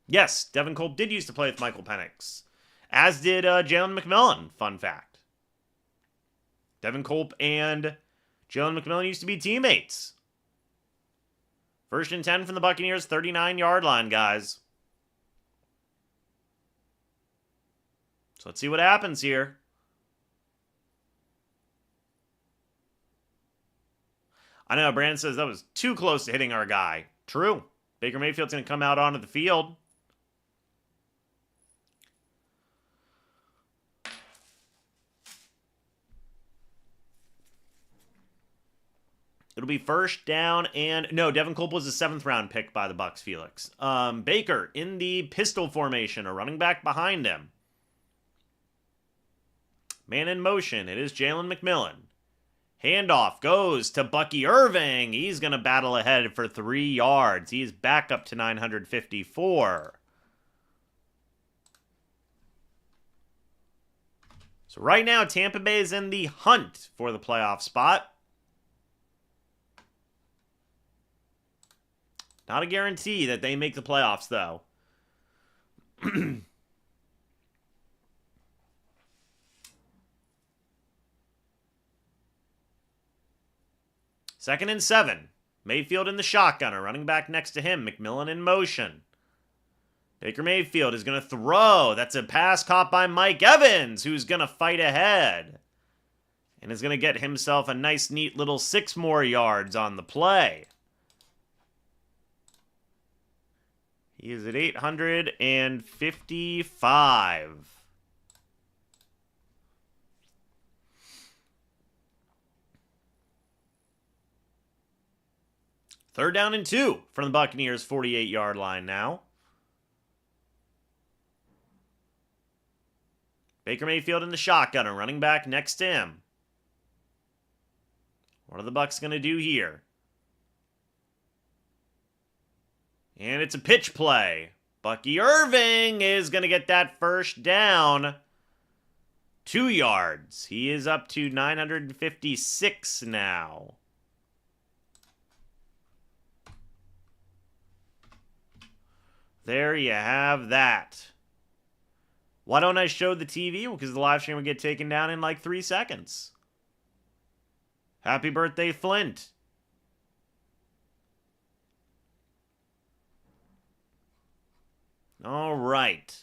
Yes, Devin Culp did used to play with Michael Penix. As did Jalen McMillan, fun fact. Devin Culp and Jalen McMillan used to be teammates. 1st and 10 from the Buccaneers, 39-yard line, guys. So let's see what happens here. I know, Brandon says that was too close to hitting our guy. True. Baker Mayfield's going to come out onto the field. It'll be first down and... No, Devin Culp was a 7th-round pick by the Bucs, Felix. Baker in the pistol formation, a running back behind him. Man in motion. It is Jalen McMillan. Handoff goes to Bucky Irving. He's going to battle ahead for 3 yards. He's back up to 954. So right now, Tampa Bay is in the hunt for the playoff spot. Not a guarantee that they make the playoffs, though. 2nd and 7. Mayfield in the shotgun, a running back next to him. McMillan in motion. Baker Mayfield is going to throw. That's a pass caught by Mike Evans, who's going to fight ahead. And is going to get himself a nice, neat little 6 more yards on the play. He is at 855. Third down and 2 from the Buccaneers' 48-yard line now. Baker Mayfield in the shotgun, a running back next to him. What are the Bucs going to do here? And it's a pitch play. Bucky Irving is going to get that first down. 2 yards. He is up to 956 now. There you have that. Why don't I show the TV? Well, because the live stream would get taken down in like 3 seconds. Happy birthday, Flint. All right.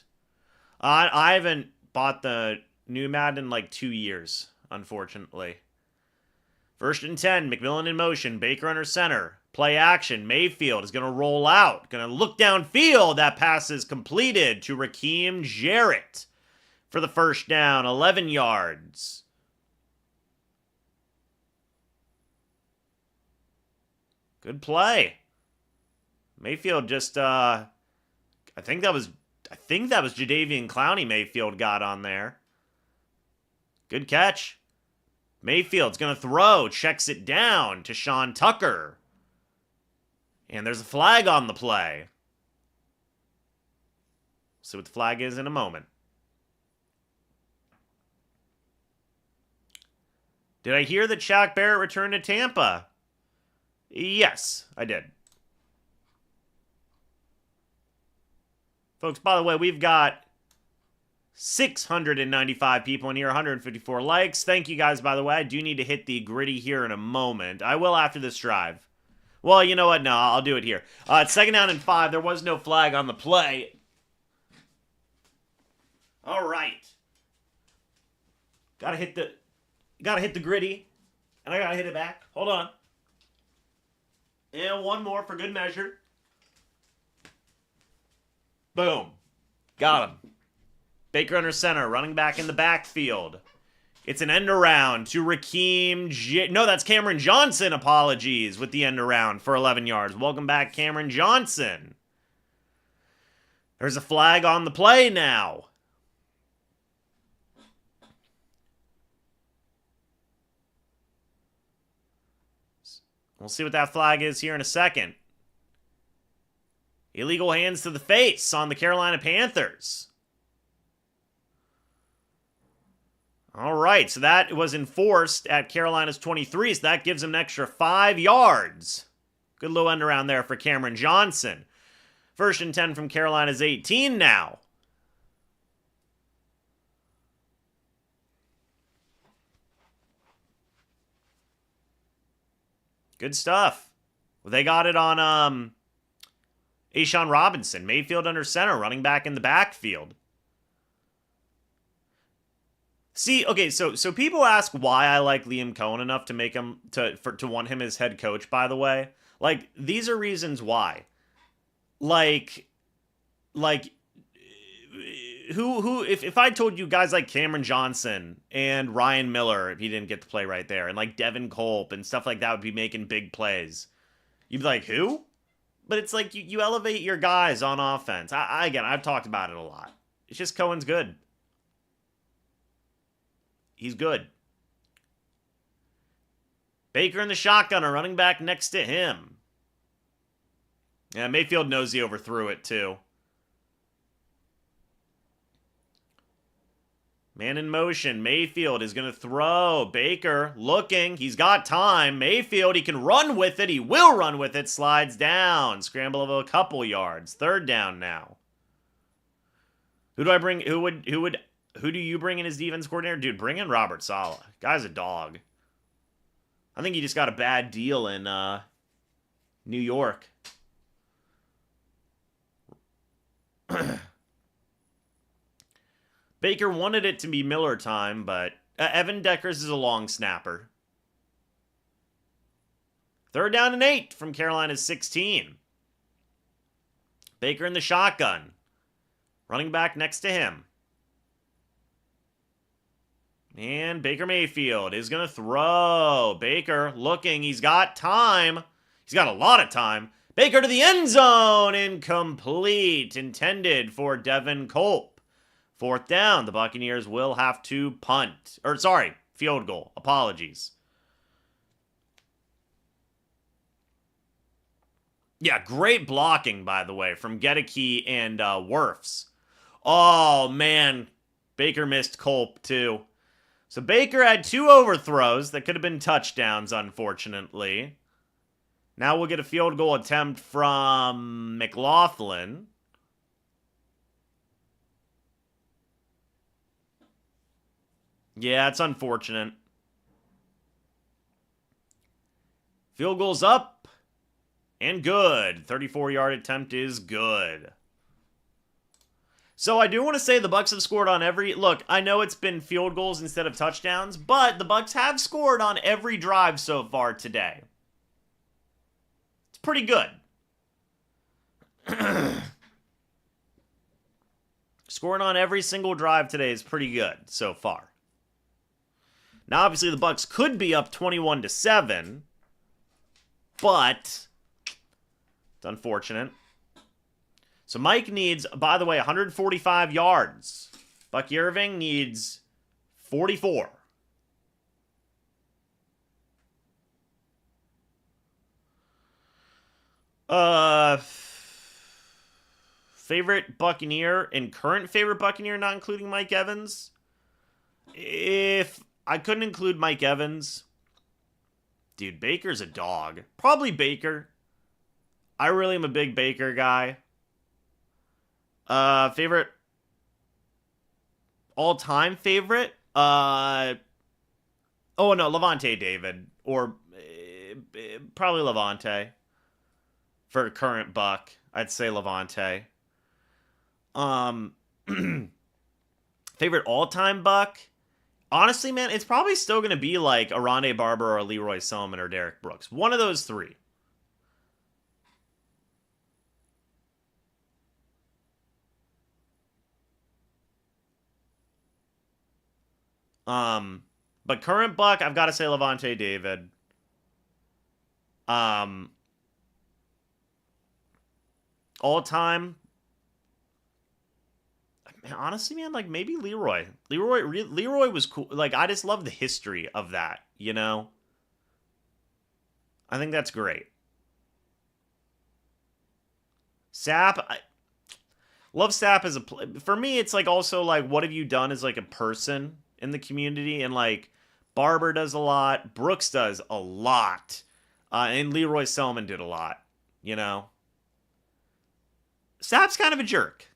I haven't bought the new Madden in like 2 years, unfortunately. 1st and 10, McMillan in motion, Baker under center. Play action, Mayfield is going to roll out. Going to look downfield. That pass is completed to Raheem Jarrett for the first down, 11 yards. Good play. Mayfield just, I think that was Jadeveon Clowney Mayfield got on there. Good catch. Mayfield's going to throw, checks it down to Sean Tucker. And there's a flag on the play. See what the flag is in a moment. Did I hear that Shaq Barrett returned to Tampa? Yes, I did. Folks, by the way, we've got 695 people in here, 154 likes. Thank you guys, by the way. I do need to hit the gritty here in a moment. I will after this drive. Well, you know what? No, I'll do it here. It's 2nd down and 5. There was no flag on the play. All right. Gotta hit the gritty. And I gotta hit it back. Hold on. And one more for good measure. Boom. Got him. Baker under center, running back in the backfield. It's an end around to Raheem No, that's Cameron Johnson, apologies, with the end around for 11 yards. Welcome back, Cameron Johnson. There's a flag on the play now. We'll see what that flag is here in a second. Illegal hands to the face on the Carolina Panthers. All right, so that was enforced at Carolina's 23, so that gives him an extra 5 yards. Good little end around there for Cameron Johnson. 1st and 10 from Carolina's 18 now. Good stuff. Well, they got it on A'Shawn Robinson. Mayfield under center, running back in the backfield. See, okay, so people ask why I like Liam Cohen enough to make him to want him as head coach, by the way. Like, these are reasons why. Like who if I told you guys like Cameron Johnson and Ryan Miller, if he didn't get to play right there, and like Devin Culp and stuff like that would be making big plays, you'd be like, who? But it's like you elevate your guys on offense. Again, I've talked about it a lot. It's just Cohen's good. He's good. Baker in the shotgun, a running back next to him. Yeah, Mayfield knows he overthrew it too. Man in motion. Mayfield is going to throw. Baker looking. He's got time. Mayfield, he can run with it. He will run with it. Slides down. Scramble of a couple yards. 3rd down now. Who do I bring? Who do you bring in as defense coordinator? Dude, bring in Robert Saleh. Guy's a dog. I think he just got a bad deal in New York. Baker wanted it to be Miller time, but Evan Deckers is a long snapper. 3rd down and 8 from Carolina's 16. Baker in the shotgun. Running back next to him. And Baker Mayfield is going to throw. Baker looking. He's got time. He's got a lot of time. Baker to the end zone. Incomplete. Intended for Devin Culp. 4th down. The Buccaneers will have to punt. Field goal. Apologies. Yeah, great blocking, by the way, from Gedeke and Wirfs. Oh, man. Baker missed Culp, too. So Baker had 2 overthrows that could have been touchdowns, unfortunately. Now we'll get a field goal attempt from McLaughlin. Yeah, it's unfortunate. Field goal's up. And good. 34-yard attempt is good. So I do want to say the Bucs have scored on every... Look, I know it's been field goals instead of touchdowns, but the Bucs have scored on every drive so far today. It's pretty good. Scoring on every single drive today is pretty good so far. Now, obviously, the Bucs could be up 21-7, but... it's unfortunate. So Mike needs, by the way, 145 yards. Bucky Irving needs 44. Favorite Buccaneer and current favorite Buccaneer, not including Mike Evans. If I couldn't include Mike Evans, dude, Baker's a dog. Probably Baker. I really am a big Baker guy. Favorite? All-time favorite? Oh, no, Levante David. Or probably Levante. For a current Buck, I'd say Levante. Favorite all-time Buck? Honestly, man, it's probably still going to be like Arande Barber or Leroy Selman or Derek Brooks. One of those 3. But current Buck, I've got to say Levante David. All time, man, honestly, man, like maybe Leroy. Leroy was cool. Like I just love the history of that. You know, I think that's great. Sapp, I love Sapp as a. For me, it's like also like what have you done as like a person in the community, and like Barber does a lot, Brooks does a lot, and Leroy Selman did a lot. You know, Sapp's kind of a jerk.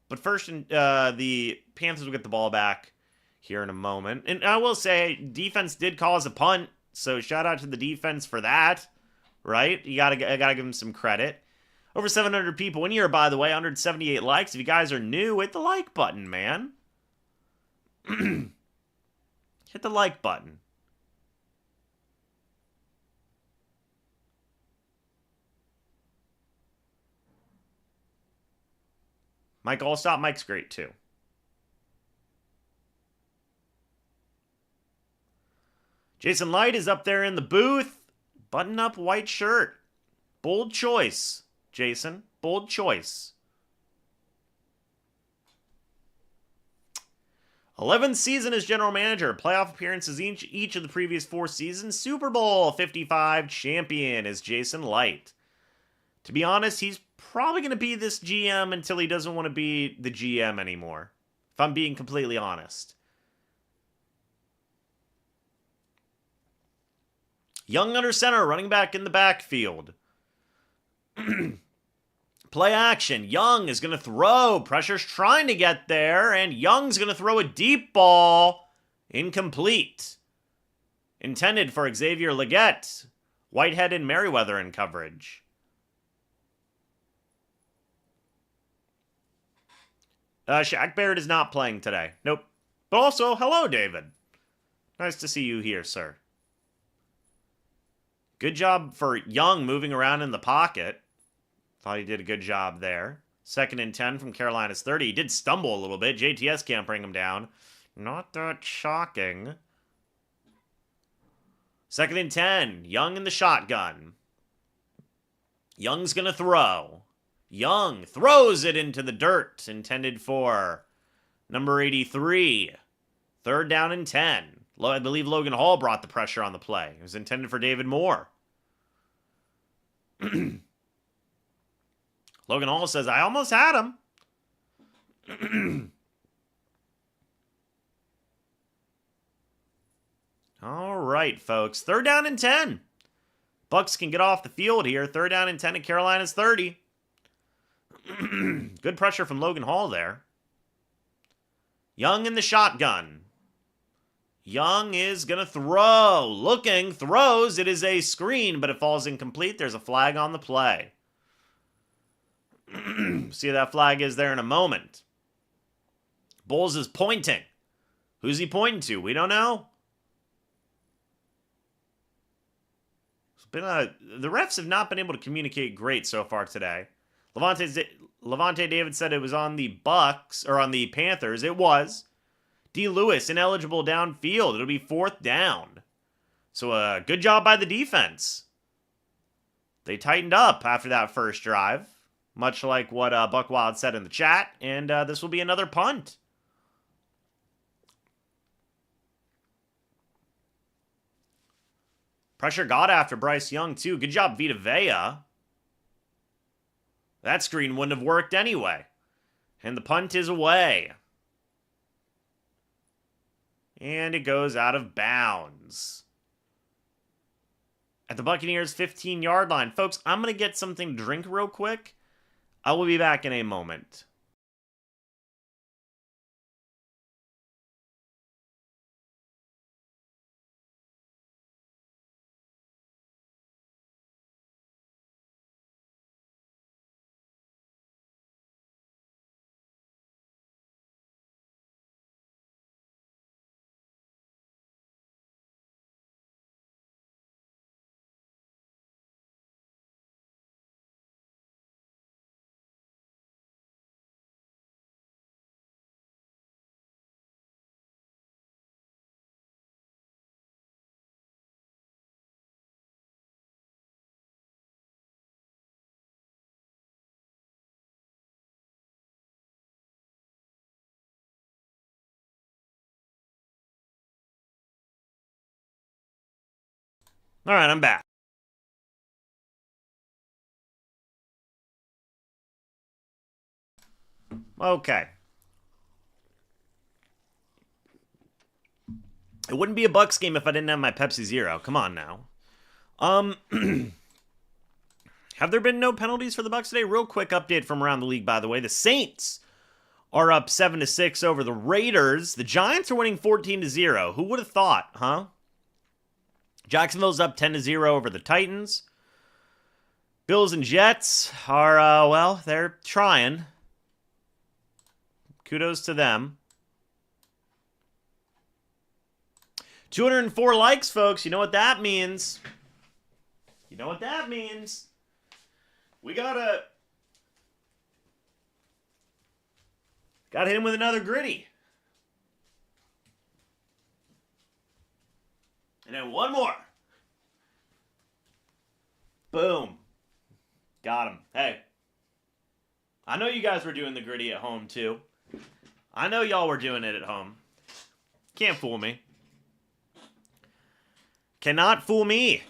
But first, the Panthers will get the ball back here in a moment. And I will say, defense did cause a punt, so shout out to the defense for that, right? I gotta give them some credit. Over 700 people in here, by the way, 178 likes. If you guys are new, hit the like button, man. Hit the like button. Mike Allstott, Mike's great too. Jason Light is up there in the booth. Button up white shirt. Bold choice, Jason. Bold choice. 11th season as general manager. Playoff appearances each of the previous 4 seasons. Super Bowl 55 champion is Jason Light. To be honest, he's probably going to be this GM until he doesn't want to be the GM anymore. If I'm being completely honest. Young under center, running back in the backfield. Play action. Young is going to throw. Pressure's trying to get there, and Young's going to throw a deep ball. Incomplete. Intended for Xavier Legette. Whitehead and Merriweather in coverage. Shaq Barrett is not playing today. Nope. But also, hello, David. Nice to see you here, sir. Good job for Young moving around in the pocket. Thought he did a good job there. 2nd and 10 from Carolina's 30. He did stumble a little bit. JTS can't bring him down. Not that shocking. 2nd and 10. Young in the shotgun. Young's going to throw. Young throws it into the dirt. Intended for number 83. 3rd down and 10. I believe Logan Hall brought the pressure on the play. It was intended for David Moore. Logan Hall says, I almost had him. All right, folks. 3rd down and 10. Bucs can get off the field here. 3rd down and 10 at Carolina's 30. Good pressure from Logan Hall there. Young in the shotgun. Young is going to throw. Looking, throws. It is a screen, but it falls incomplete. There's a flag on the play. See that flag is there in a moment. Bowles is pointing. Who's he pointing to? We don't know. The refs have not been able to communicate great so far today. Levante David said it was on the Bucs, or on the Panthers. It was. D. Lewis, ineligible downfield. It'll be 4th down. So, good job by the defense. They tightened up after that first drive, much like what Buckwild said in the chat, and this will be another punt. Pressure got after Bryce Young, too. Good job, Vita Vea. That screen wouldn't have worked anyway. And the punt is away. And it goes out of bounds. At the Buccaneers' 15-yard line. Folks, I'm going to get something to drink real quick. I will be back in a moment. All right, I'm back. Okay. It wouldn't be a Bucs game if I didn't have my Pepsi Zero. Come on now. Have there been no penalties for the Bucs today? Real quick update from around the league, by the way. The Saints are up 7-6 over the Raiders. The Giants are winning 14-0. Who would have thought, huh? Jacksonville's up 10-0 over the Titans. Bills and Jets are, well, they're trying. Kudos to them. 204 likes, folks. You know what that means. You know what that means. We gotta hit him with another gritty. And then one more. Boom. Got him. Hey. I know you guys were doing the gritty at home, too. I know y'all were doing it at home. Can't fool me. Cannot fool me.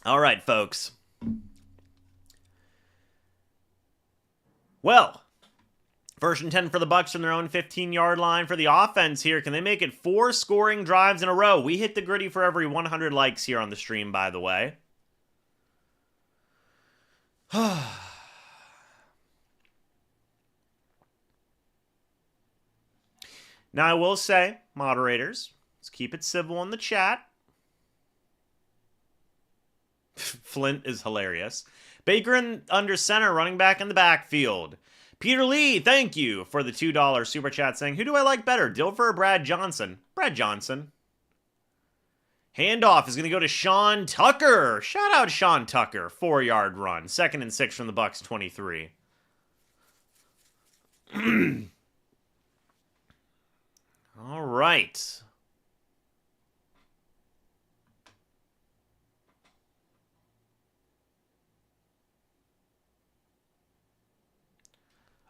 All right, folks. Well, 1st and 10 for the Bucs from their own 15-yard line for the offense here. Can they make it 4 scoring drives in a row? We hit the gritty for every 100 likes here on the stream, by the way. Now, I will say, moderators, let's keep it civil in the chat. Flint is hilarious. Baker under center, running back in the backfield. Peter Lee, thank you for the $2 super chat saying, who do I like better, Dilfer or Brad Johnson? Brad Johnson. Handoff is going to go to Sean Tucker. Shout out Sean Tucker. 4-yard run. 2nd and 6 from the Bucs 23. All right.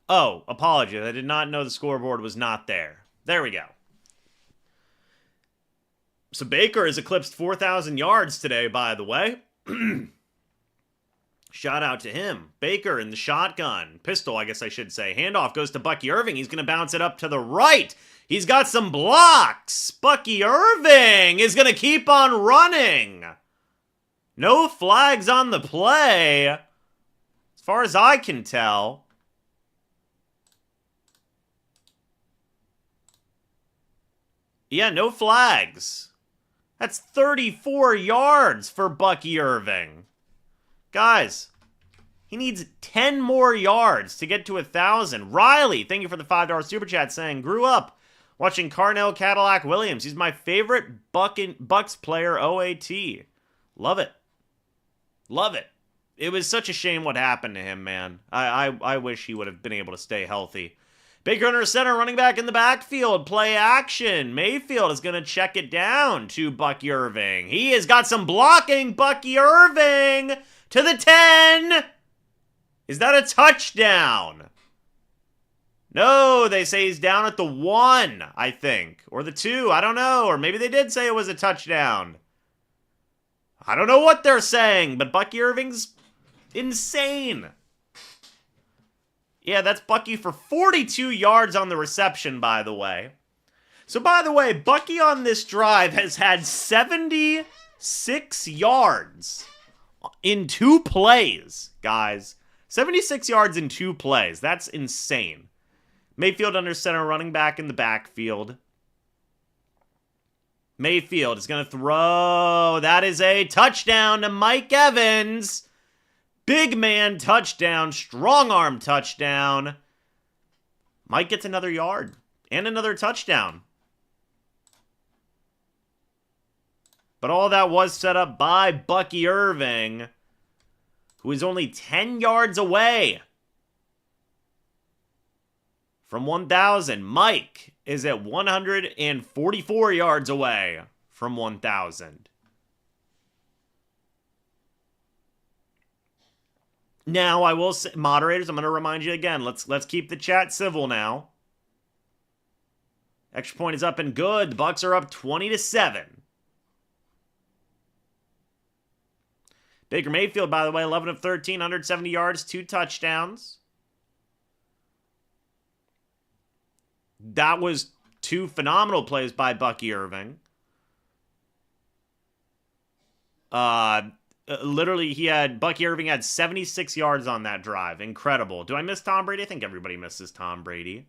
Oh, apologies. I did not know the scoreboard was not there. There we go. So Baker has eclipsed 4,000 yards today, by the way. Shout out to him. Baker in the shotgun. Pistol, I guess I should say. Handoff goes to Bucky Irving. He's going to bounce it up to the right. He's got some blocks. Bucky Irving is going to keep on running. No flags on the play, as far as I can tell. Yeah, no flags. That's 34 yards for Bucky Irving. Guys, he needs 10 more yards to get to 1,000. Riley, thank you for the $5 super chat saying, grew up watching Carnell Cadillac Williams. He's my favorite Bucs player, OAT. Love it. Love it. It was such a shame what happened to him, man. I wish he would have been able to stay healthy. Baker under center, running back in the backfield. Play action. Mayfield is going to check it down to Bucky Irving. He has got some blocking. Bucky Irving to the 10. Is that a touchdown? No, they say he's down at the 1, I think. Or the 2, I don't know. Or maybe they did say it was a touchdown. I don't know what they're saying, but Bucky Irving's insane. Yeah, that's Bucky for 42 yards on the reception, by the way. So, by the way, Bucky on this drive has had 76 yards in 2 plays, guys. 76 yards in 2 plays. That's insane. Mayfield under center, running back in the backfield. Mayfield is going to throw. That is a touchdown to Mike Evans. Big man touchdown, strong arm touchdown. Mike gets another yard and another touchdown. But all that was set up by Bucky Irving, who is only 10 yards away from 1,000. Mike is at 144 yards away from 1,000. Now, I will say, moderators, I'm going to remind you again, let's keep the chat civil now. Extra point is up and good. The Bucs are up 20-7. Baker Mayfield, by the way, 11 of 13, 170 yards, 2 touchdowns. That was 2 phenomenal plays by Bucky Irving. Literally, Bucky Irving had 76 yards on that drive. Incredible. Do I miss Tom Brady? I think everybody misses Tom Brady.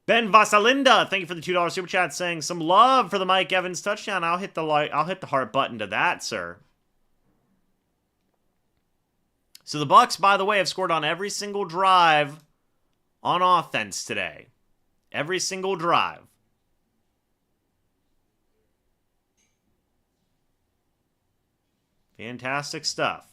Ben Vasalinda, thank you for the $2 super chat saying some love for the Mike Evans touchdown. I'll hit the heart button to that, sir. So the Bucs, by the way, have scored on every single drive on offense today. Every single drive. Fantastic stuff.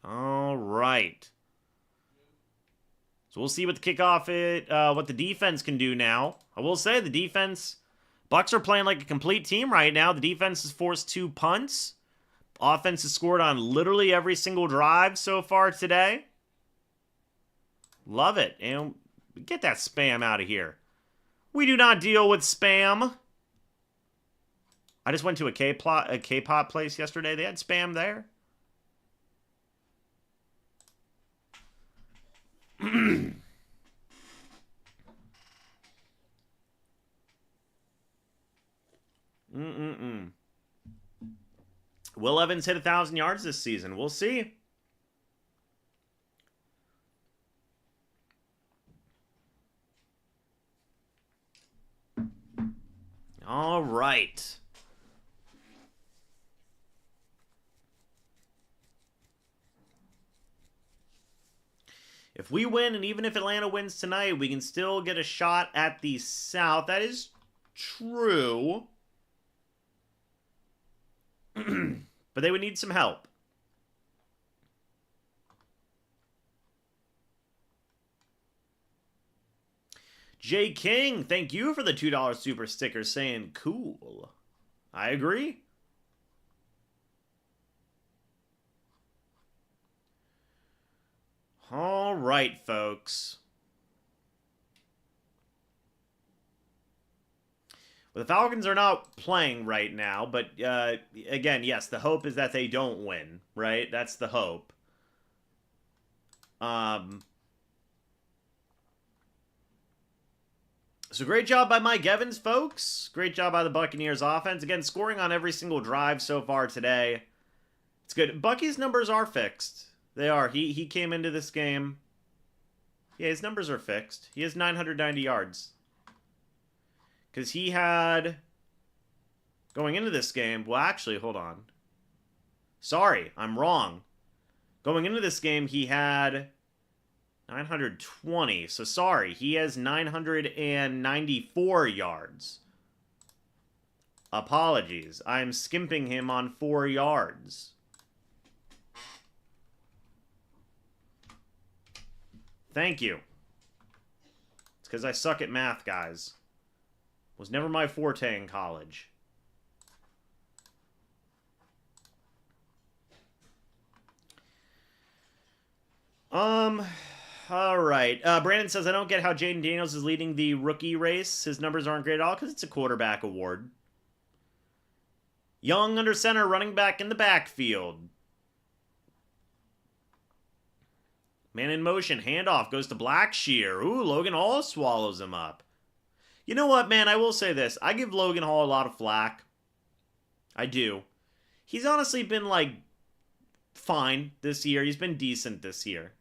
All right. So we'll see what the kickoff what the defense can do now. I will say the defense, Bucs are playing like a complete team right now. The defense has forced 2 punts. Offense has scored on literally every single drive so far today. Love it. And get that spam out of here. We do not deal with spam. I just went to a K-pop place yesterday. They had spam there. Will Evans hit 1,000 yards this season? We'll see. All right. If we win, and even if Atlanta wins tonight, we can still get a shot at the South. That is true. But they would need some help. Jay King, thank you for the $2 super sticker saying cool. I agree. All right, folks. Well, the Falcons are not playing right now, but again, yes, the hope is that they don't win, right? That's the hope. So great job by Mike Evans, folks. Great job by the Buccaneers offense. Again, scoring on every single drive so far today. It's good. Bucky's numbers are fixed. They are. He came into this game. Yeah, his numbers are fixed. He has 990 yards. Because he had... Going into this game... Well, actually, hold on. Sorry, I'm wrong. Going into this game, he had 920. So, sorry, he has 994 yards. Apologies. I'm skimping him on 4 yards. Thank you. It's because I suck at math, guys. Was never my forte in college. All right. Brandon says, I don't get how Jaden Daniels is leading the rookie race. His numbers aren't great at all because it's a quarterback award. Young under center, running back in the backfield. Man in motion, handoff, goes to Blackshear. Ooh, Logan Hall swallows him up. You know what, man? I will say this. I give Logan Hall a lot of flack. I do. He's honestly been, like, fine this year. He's been decent this year.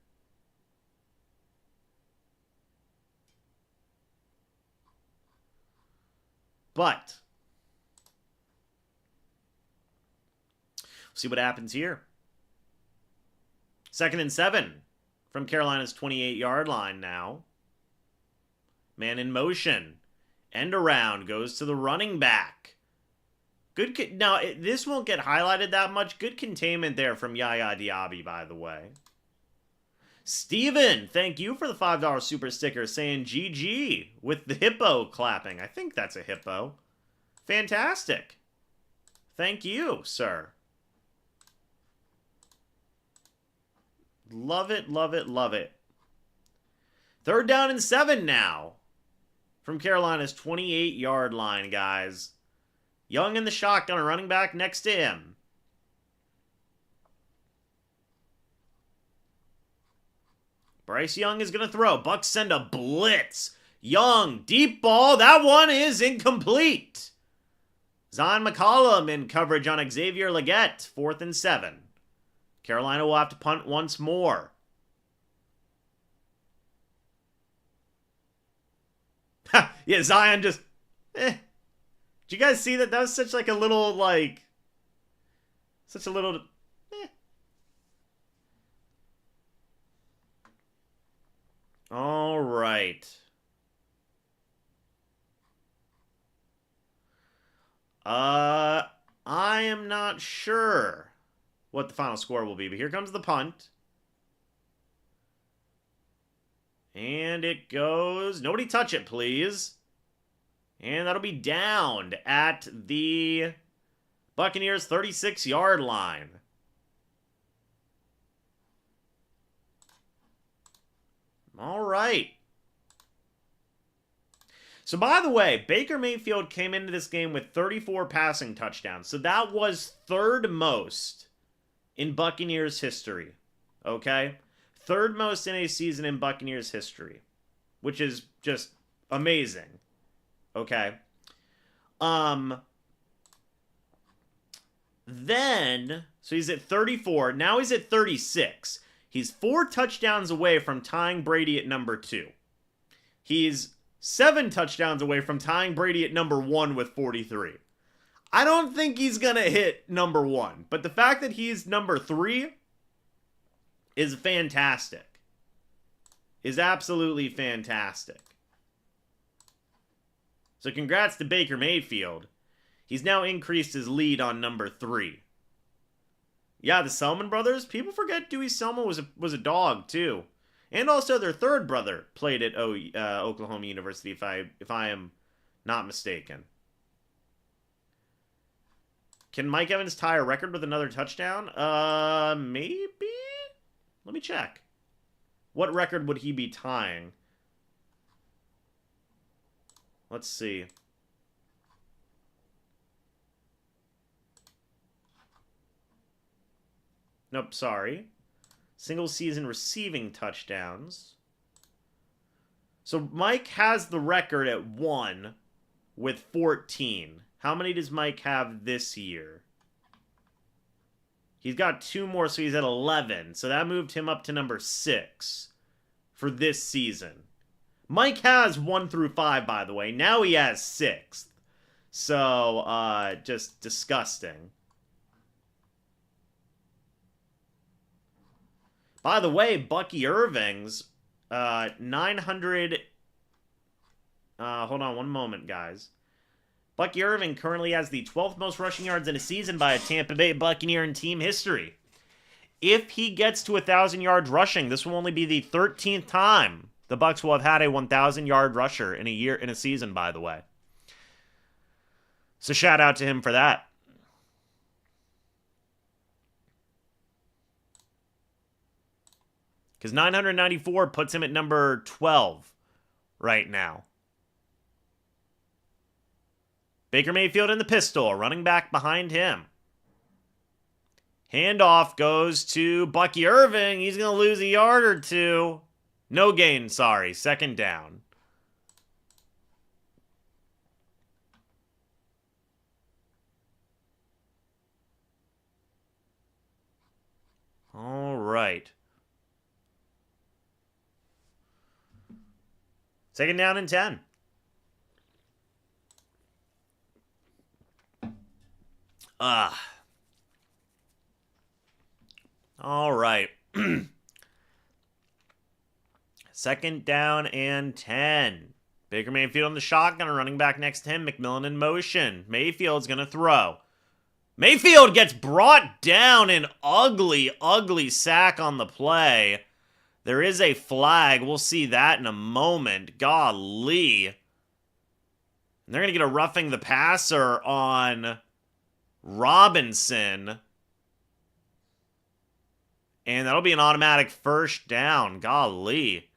But we'll see what happens here. 2nd and 7 from Carolina's 28-yard line now. Man in motion. End around goes to the running back. Good. Now, this won't get highlighted that much. Good containment there from Yaya Diaby, by the way. Steven, thank you for the $5 super sticker saying GG with the hippo clapping. I think that's a hippo. Fantastic. Thank you, sir. Love it, love it, love it. 3rd down and 7 now. From Carolina's 28-yard line, guys. Young in the shotgun, a running back next to him. Bryce Young is going to throw. Bucs send a blitz. Young, deep ball. That one is incomplete. Zion McCollum in coverage on Xavier Legette. 4th and 7. Carolina will have to punt once more. Yeah, Zion just... Did you guys see that? That was such like a little, like... Such a little... All right. I am not sure what the final score will be, but here comes the punt. And it goes... Nobody touch it, please. And that'll be downed at the Buccaneers' 36-yard line. All right. So, by the way, Baker Mayfield came into this game with 34 passing touchdowns. So that was 3rd most in Buccaneers history. Okay? 3rd most in a season in Buccaneers history. Which is just amazing. Okay? Then, so he's at 34. Now he's at 36. He's 4 touchdowns away from tying Brady at number 2. He's 7 touchdowns away from tying Brady at number 1 with 43. I don't think he's going to hit number 1, but the fact that he's number 3 is fantastic. Is absolutely fantastic. So congrats to Baker Mayfield. He's now increased his lead on number 3. Yeah, the Selman brothers. People forget Dewey Selman was a dog too, and also their third brother played at Oklahoma University, if I am not mistaken. Can Mike Evans tie a record with another touchdown? Maybe. Let me check. What record would he be tying? Let's see. Nope, sorry. Single season receiving touchdowns. So Mike has the record at 1 with 14. How many does Mike have this year? He's got 2 more, so he's at 11. So that moved him up to number 6 for this season. Mike has 1 through 5, by the way. Now he has 6th. So, just disgusting. By the way, Bucky Irving's 900... hold on one moment, guys. Bucky Irving currently has the 12th most rushing yards in a season by a Tampa Bay Buccaneer in team history. If he gets to 1,000 yards rushing, this will only be the 13th time the Bucs will have had a 1,000-yard rusher in a season, by the way. So shout out to him for that. Because 994 puts him at number 12 right now. Baker Mayfield in the pistol, running back behind him. Handoff goes to Bucky Irving. He's going to lose a yard or 2. No gain, sorry. 2nd down. All right. 2nd down and 10. All right. 2nd down and 10. Baker Mayfield in the shotgun, running back next to him. McMillan in motion. Mayfield's going to throw. Mayfield gets brought down. An ugly, ugly sack on the play. There is a flag. We'll see that in a moment. Golly. And they're going to get a roughing the passer on Robinson. And that'll be an automatic 1st down. Golly.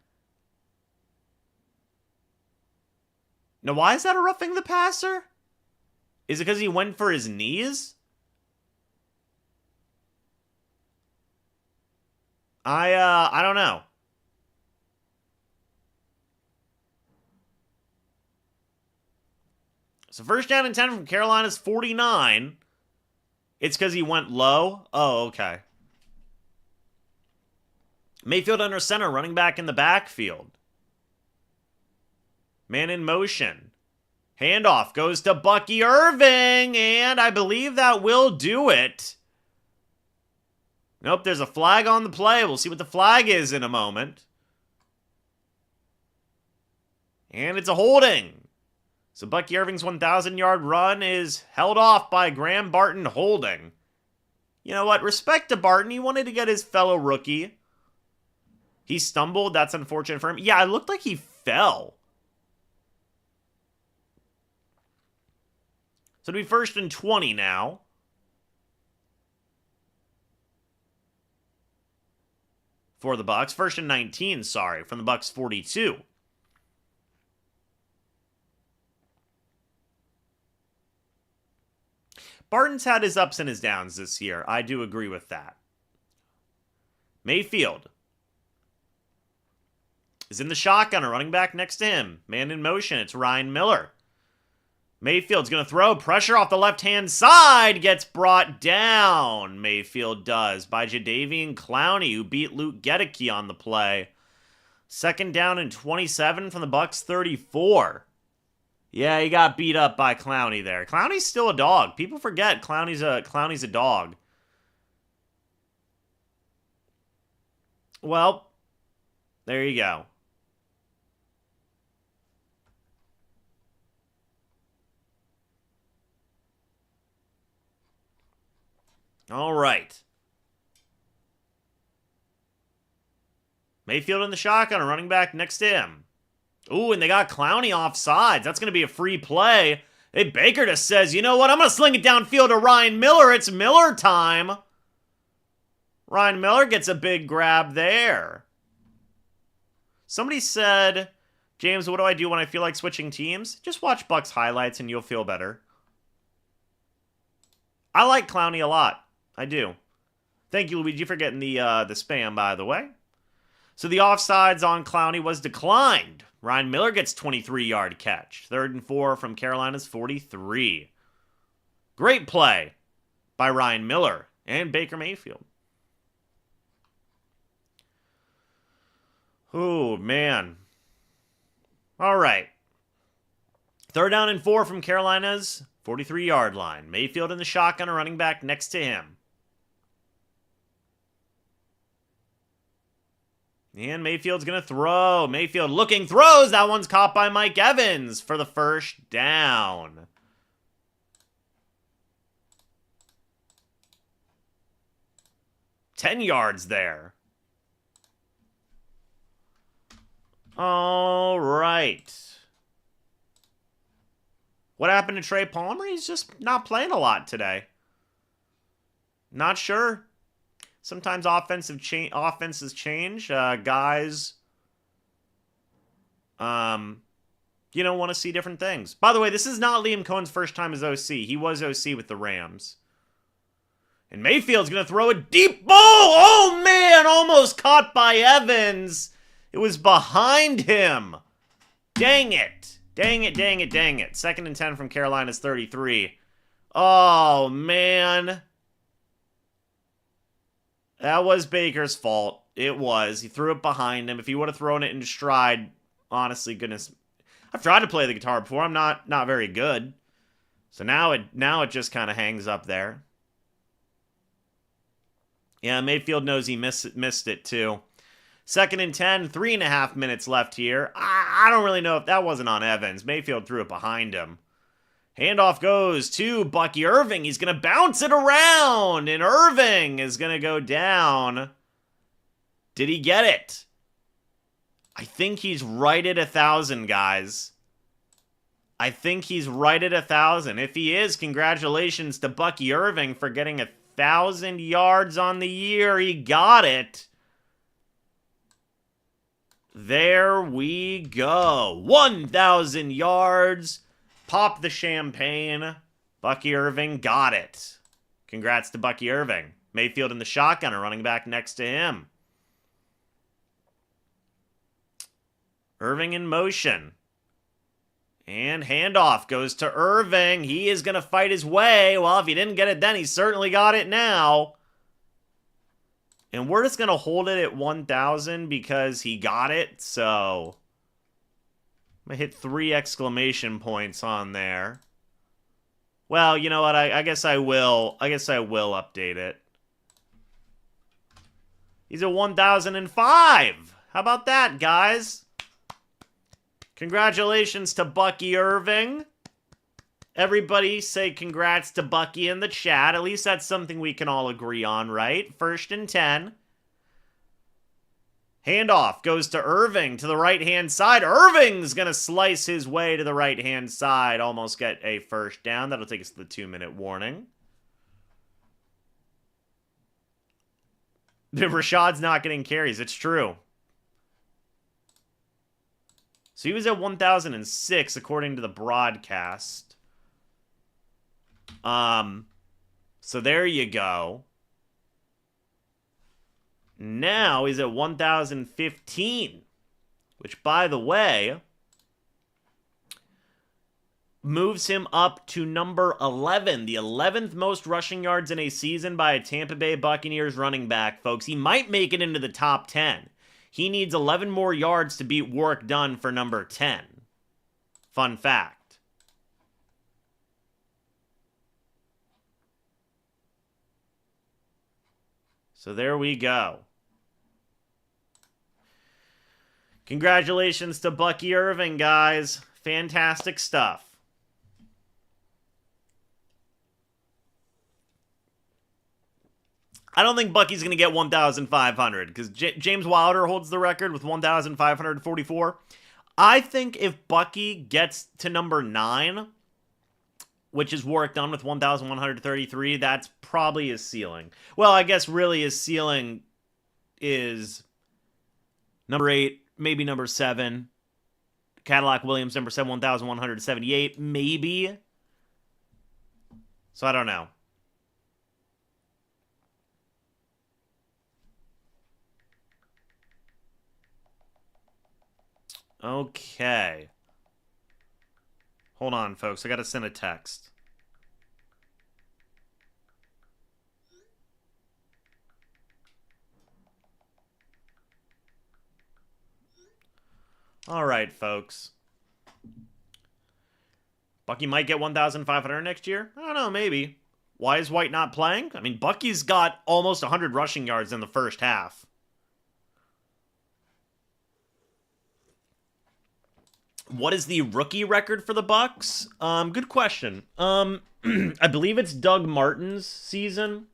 Now, why is that a roughing the passer? Is it because he went for his knees? I don't know. So 1st down and 10 from Carolina's 49. It's because he went low? Oh, okay. Mayfield under center, running back in the backfield. Man in motion. Handoff goes to Bucky Irving, and I believe that will do it. Nope, there's a flag on the play. We'll see what the flag is in a moment. And it's a holding. So Bucky Irving's 1,000-yard run is held off by Graham Barton holding. You know what? Respect to Barton. He wanted to get his fellow rookie. He stumbled. That's unfortunate for him. Yeah, it looked like he fell. So it'll be 1st and 20 now. For the Bucs. 1st and 19, sorry, from the Bucs 42. Barton's had his ups and his downs this year. I do agree with that. Mayfield is in the shotgun, a running back next to him. Man in motion, it's Ryan Miller. Mayfield's going to throw. Pressure off the left-hand side. Gets brought down. Mayfield does by Jadeveon Clowney, who beat Luke Gedeke on the play. 2nd down and 27 from the Bucs 34. Yeah, he got beat up by Clowney there. Clowney's still a dog. People forget Clowney's a dog. Well, there you go. All right. Mayfield in the shotgun, a running back next to him. Ooh, and they got Clowney offsides. That's going to be a free play. Hey, Baker just says, you know what? I'm going to sling it downfield to Ryan Miller. It's Miller time. Ryan Miller gets a big grab there. Somebody said, James, what do I do when I feel like switching teams? Just watch Bucs highlights and you'll feel better. I like Clowney a lot. I do. Thank you, Luigi, for getting the spam, by the way. So the offsides on Clowney was declined. Ryan Miller gets 23-yard catch. 3rd and 4 from Carolina's 43. Great play by Ryan Miller and Baker Mayfield. Oh, man. All right. 3rd down and 4 from Carolina's 43-yard line. Mayfield in the shotgun, a running back next to him. And Mayfield's going to throw. Mayfield looking, throws. That one's caught by Mike Evans for the 1st down. $10 yards there. All right. What happened to Trey Palmer? He's just not playing a lot today. Not sure. Sometimes offenses change. Guys, want to see different things. By the way, this is not Liam Cohen's first time as OC. He was OC with the Rams. And Mayfield's going to throw a deep ball. Oh, man, almost caught by Evans. It was behind him. Dang it. Dang it, dang it, dang it. 2nd and 10 from Carolina's 33. Oh, man. That was Baker's fault. It was. He threw it behind him. If he would have thrown it in stride, honestly, goodness. I've tried to play the guitar before. I'm not very good. So now it just kind of hangs up there. Yeah, Mayfield knows he missed it too. 2nd and 10, 3.5 minutes left here. I don't really know if that wasn't on Evans. Mayfield threw it behind him. Handoff goes to Bucky Irving. He's going to bounce it around, and Irving is going to go down. Did he get it? I think he's right at 1,000, guys. I think he's right at 1,000. If he is, congratulations to Bucky Irving for getting 1,000 yards on the year. He got it. There we go. 1,000 yards. Pop the champagne. Bucky Irving got it. Congrats to Bucky Irving. Mayfield in the shotgun, a running back next to him. Irving in motion. And handoff goes to Irving. He is going to fight his way. Well, if he didn't get it then, he certainly got it now. And we're just going to hold it at 1,000 because he got it. So I'm going to hit 3 exclamation points on there. Well, you know what? I guess I will. I guess I will update it. He's at 1,005. How about that, guys? Congratulations to Bucky Irving. Everybody say congrats to Bucky in the chat. At least that's something we can all agree on, right? 1st and 10. Handoff goes to Irving to the right-hand side. Irving's going to slice his way to the right-hand side. Almost get a 1st down. That'll take us to the 2-minute warning. Rashad's not getting carries. It's true. So he was at 1,006 according to the broadcast. So there you go. Now he's at 1,015. Which, by the way, moves him up to number 11, the 11th most rushing yards in a season by a Tampa Bay Buccaneers running back, folks. He might make it into the top 10. He needs 11 more yards to beat Warwick Dunn for number 10. Fun fact. So there we go. Congratulations to Bucky Irving, guys. Fantastic stuff. I don't think Bucky's going to get 1,500 because James Wilder holds the record with 1,544. I think if Bucky gets to number 9, which is Warwick Dunn with 1,133, that's probably his ceiling. Well, I guess really his ceiling is number 8, maybe number 7. Cadillac Williams, number 7, 1,178, maybe. So I don't know. Okay. Hold on, folks. I gotta send a text. All right, folks. Bucky might get 1,500 next year. I don't know, maybe. Why is White not playing? I mean, Bucky's got almost 100 rushing yards in the first half. What is the rookie record for the Bucs? Good question. I believe it's Doug Martin's season.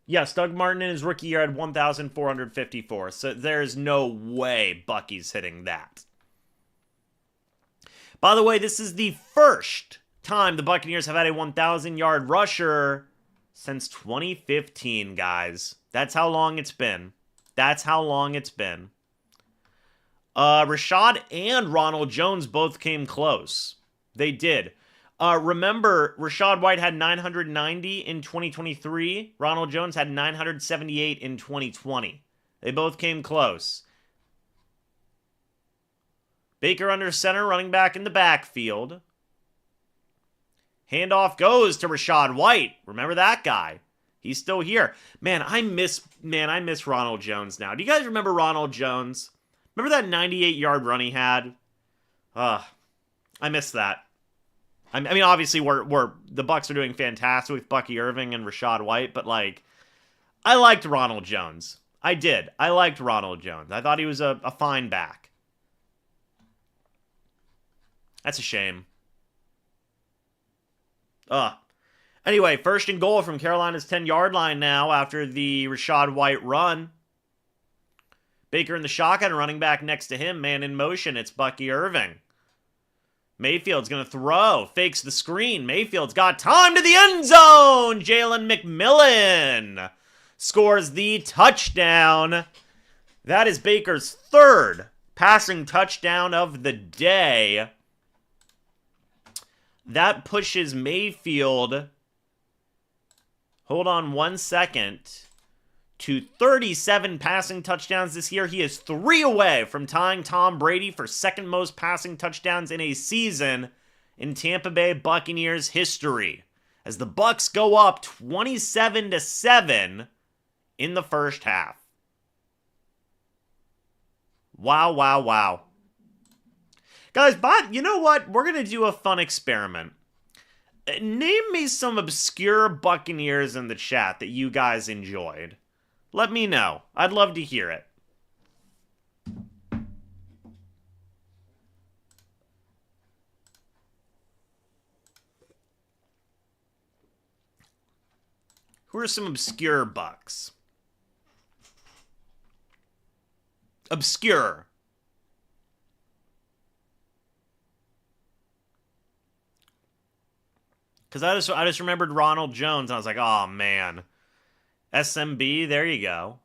Yes, Doug Martin in his rookie year had 1,454. So there's no way Bucky's hitting that. By the way, this is the first time the Buccaneers have had a 1,000-yard rusher since 2015, guys. That's how long it's been. That's how long it's been. Rashad and Ronald Jones both came close. They did. Remember, Rashad White had 990 in 2023. Ronald Jones had 978 in 2020. They both came close. Baker under center, running back in the backfield. Handoff goes to Rashad White. Remember that guy? He's still here. Man, I miss Ronald Jones now. Do you guys remember Ronald Jones? Remember that 98-yard run he had? I miss that. I mean, obviously, the Bucs are doing fantastic with Bucky Irving and Rashad White, but, like, I liked Ronald Jones. I did. I liked Ronald Jones. I thought he was a fine back. That's a shame. Anyway, first and goal from Carolina's 10-yard line now after the Rashad White run. Baker in the shotgun, running back next to him, man in motion. It's Bucky Irving. Mayfield's going to throw. Fakes the screen. Mayfield's got time to the end zone. Jalen McMillan scores the touchdown. That is Baker's third passing touchdown of the day. That pushes Mayfield, hold on 1 second, to 37 passing touchdowns this year. He is 3 away from tying Tom Brady for second most passing touchdowns in a season in Tampa Bay Buccaneers history, as the Bucs go up 27-7 in the first half. Wow, wow, wow. Guys, but you know what? We're going to do a fun experiment. Name me some obscure Buccaneers in the chat that you guys enjoyed. Let me know. I'd love to hear it. Who are some obscure Bucs? Obscure. Because I just remembered Ronald Jones, and I was like, oh, man. SMB, there you go.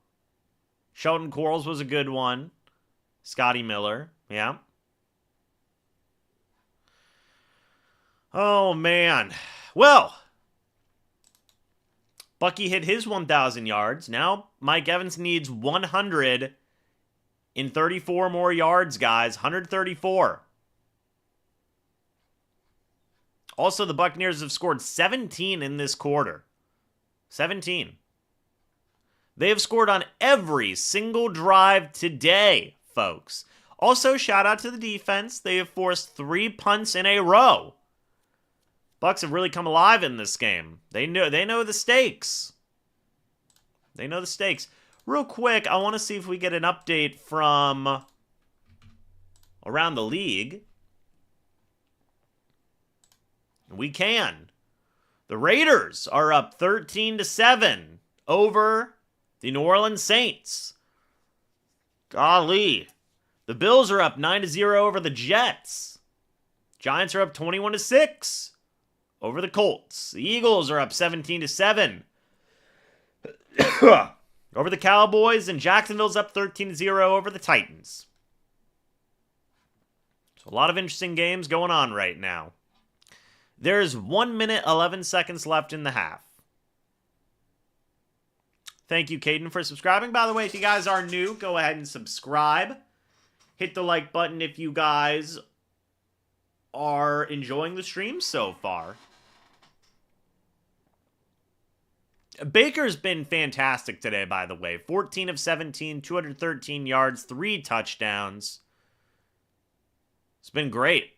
Sheldon Quarles was a good one. Scotty Miller, yeah. Oh, man. Well, Bucky hit his 1,000 yards. Now Mike Evans needs 134 more yards, guys. 134. Also, the Buccaneers have scored 17 in this quarter. 17. They have scored on every single drive today, folks. Also, shout out to the defense. They have forced 3 punts in a row. Bucs have really come alive in this game. They know the stakes. They know the stakes. Real quick, I want to see if we get an update from around the league. We can. The Raiders are up 13-7 over the New Orleans Saints. Golly. The Bills are up 9-0 over the Jets. Giants are up 21-6 over the Colts. The Eagles are up 17-7 over the Cowboys, and Jacksonville's up 13-0 over the Titans. So a lot of interesting games going on right now. There's 1 minute, 11 seconds left in the half. Thank you, Caden, for subscribing. By the way, if you guys are new, go ahead and subscribe. Hit the like button if you guys are enjoying the stream so far. Baker's been fantastic today, by the way. 14 of 17, 213 yards, 3 touchdowns. It's been great.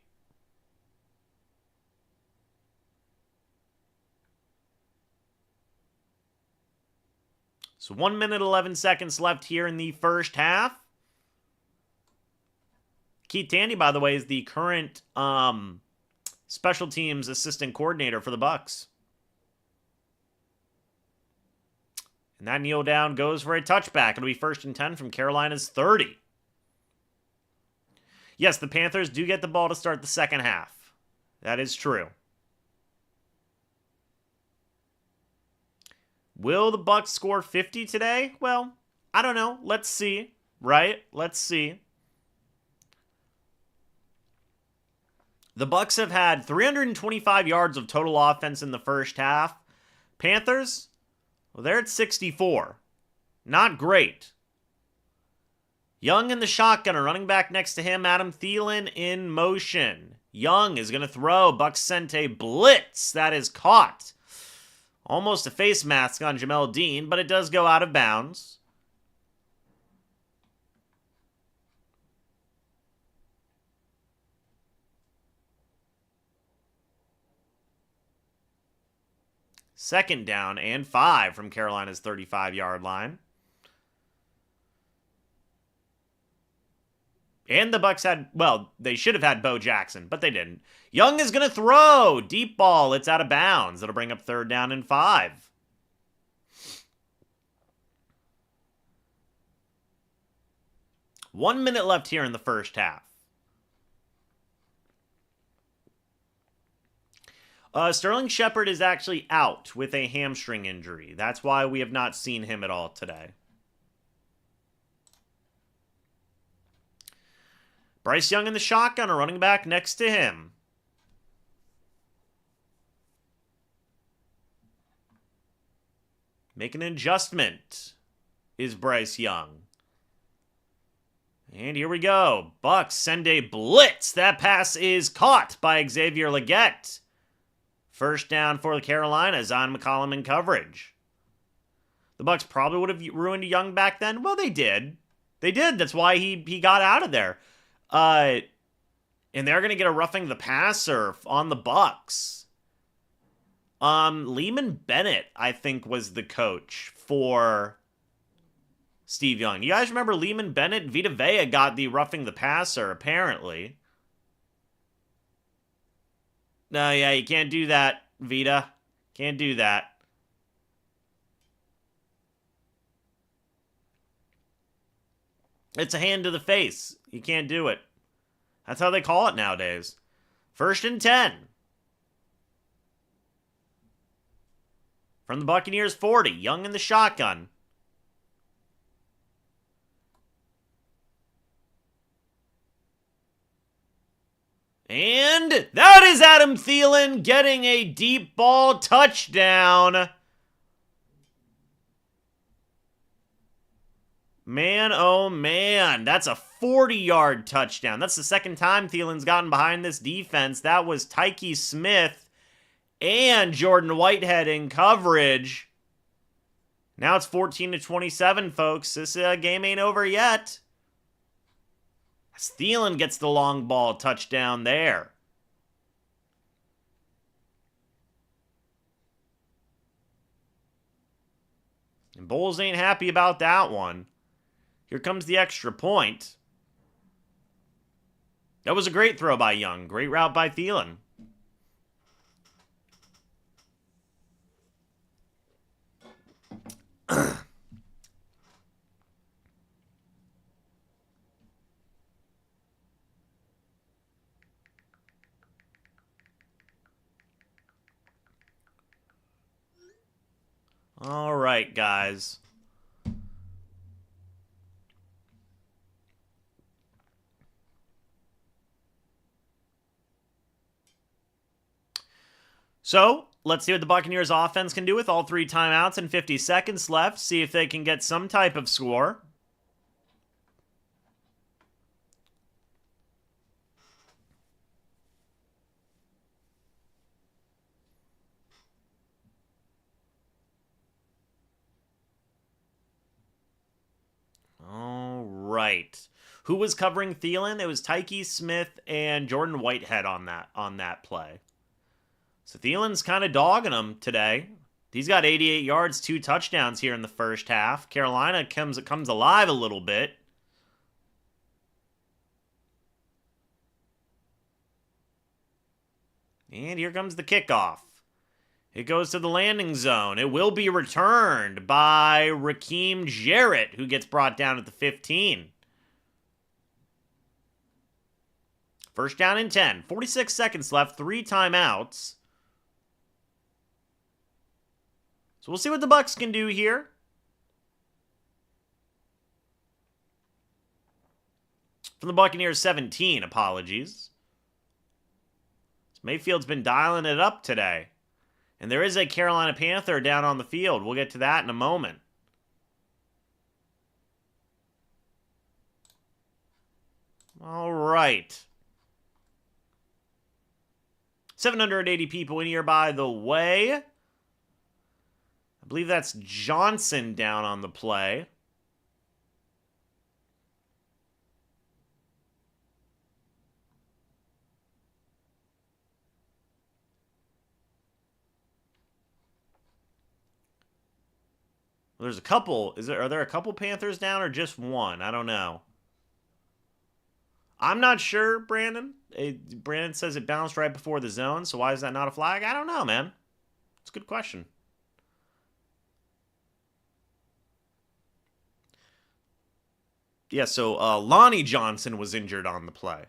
So 1 minute, 11 seconds left here in the first half. Keith Tandy, by the way, is the current special teams assistant coordinator for the Bucs. And that kneel down goes for a touchback. It'll be 1st and 10 from Carolina's 30. Yes, the Panthers do get the ball to start the second half. That is true. Will the Bucs score 50 today? Well, I don't know. Let's see, right? Let's see. The Bucs have had 325 yards of total offense in the first half. Panthers, well, they're at 64. Not great. Young in the shotgun, a running back next to him, Adam Thielen in motion. Young is going to throw. Bucs sent a blitz. That is caught. Almost a face mask on Jamel Dean, but it does go out of bounds. Second down and 5 from Carolina's 35-yard line. And the Bucs had, well, they should have had Bo Jackson, but they didn't. Young is going to throw. Deep ball. It's out of bounds. It'll bring up 3rd down and 5. One minute left here in the first half. Sterling Shepard is actually out with a hamstring injury. That's why we have not seen him at all today. Bryce Young in the shotgun, a running back next to him. Make an adjustment is Bryce Young. And here we go. Bucs send a blitz. That pass is caught by Xavier Legette. 1st down for the Carolina. Zion McCollum in coverage. The Bucs probably would have ruined Young back then. Well, they did. They did. That's why he got out of there. And they're going to get a roughing the passer on the Bucs. Lehman Bennett, I think, was the coach for Steve Young. You guys remember Lehman Bennett? Vita Vea got the roughing the passer, apparently. No, yeah, you can't do that, Vita. Can't do that. It's a hand to the face. You can't do it. That's how they call it nowadays. 1st and 10. From the Buccaneers 40. Young in the shotgun. And that is Adam Thielen getting a deep ball touchdown. Man, oh man, that's a 40-yard touchdown. That's the second time Thielen's gotten behind this defense. That was Tyke Smith And Jordan Whitehead in coverage. Now it's 14-27, folks. This game ain't over yet. Thielen gets the long ball touchdown there. And Bowles ain't happy about that one. Here comes the extra point. That was a great throw by Young. Great route by Thielen. All right, guys. So, let's see what the Buccaneers offense can do with all 3 timeouts and 50 seconds left. See if they can get some type of score. All right. Who was covering Thielen? It was Tyke Smith and Jordan Whitehead on that play. So Thielen's kind of dogging him today. He's got 88 yards, 2 touchdowns here in the first half. Carolina comes alive a little bit. And here comes the kickoff. It goes to the landing zone. It will be returned by Raheem Jarrett, who gets brought down at the 15. First down and 10. 46 seconds left. 3 timeouts. So we'll see what the Bucs can do here. From the Buccaneers 17, apologies. Mayfield's been dialing it up today. And there is a Carolina Panther down on the field. We'll get to that in a moment. All right. 780 people in here, by the way. I believe that's Johnson down on the play. Well, there's a couple. Are there a couple Panthers down or just one? I don't know. I'm not sure, Brandon. Brandon says it bounced right before the zone, so why is that not a flag? I don't know, man. It's a good question. Yeah, so Lonnie Johnson was injured on the play.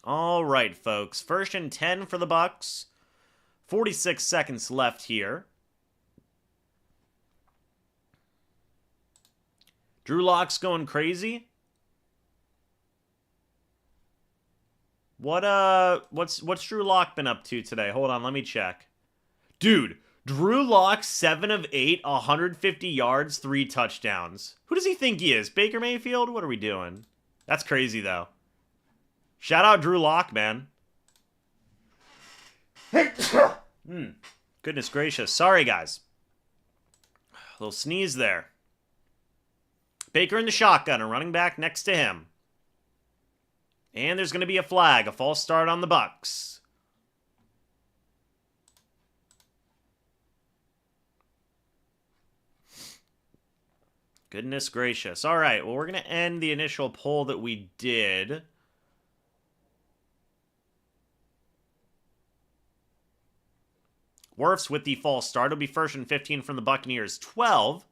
All right, folks. First and 10 for the Bucs. 46 seconds left here. Drew Lock's going crazy. What's Drew Lock been up to today? Hold on, let me check. Dude, Drew Lock 7 of 8, 150 yards, 3 touchdowns. Who does he think he is? Baker Mayfield? What are we doing? That's crazy though. Shout out Drew Lock, man. Goodness gracious. Sorry, guys. A little sneeze there. Baker in the shotgun, a running back next to him. And there's going to be a flag, a false start on the Bucs. Goodness gracious. All right, well, we're going to end the initial poll that we did. Wirfs with the false start. It'll be first and 15 from the Buccaneers 12.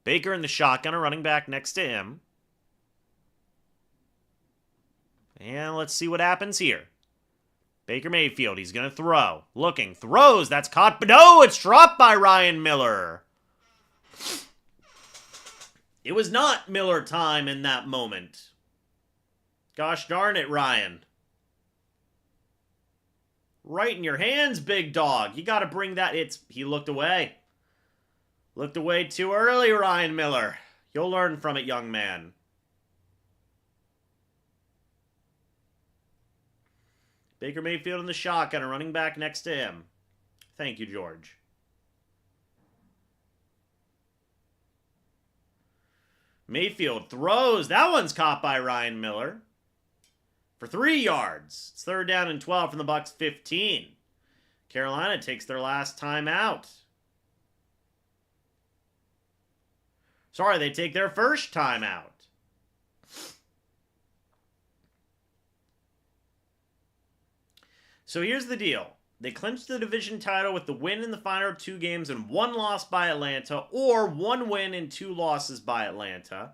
Baker in the shotgun, a running back next to him. And let's see what happens here. Baker Mayfield, he's going to throw. Looking, throws, that's caught, but no, it's dropped by Ryan Miller. It was not Miller time in that moment. Gosh darn it, Ryan. Right in your hands, big dog. You got to bring that. He looked away. Looked away too early, Ryan Miller. You'll learn from it, young man. Baker Mayfield in the shotgun, a running back next to him. Thank you, George. Mayfield throws. That one's caught by Ryan Miller for 3 yards. It's 3rd down and 12 from the Bucs 15. Carolina takes their last time out. Sorry, they take their first time out. So here's the deal. They clinched the division title with the win in the final 2 games and 1 loss by Atlanta, or 1 win and 2 losses by Atlanta.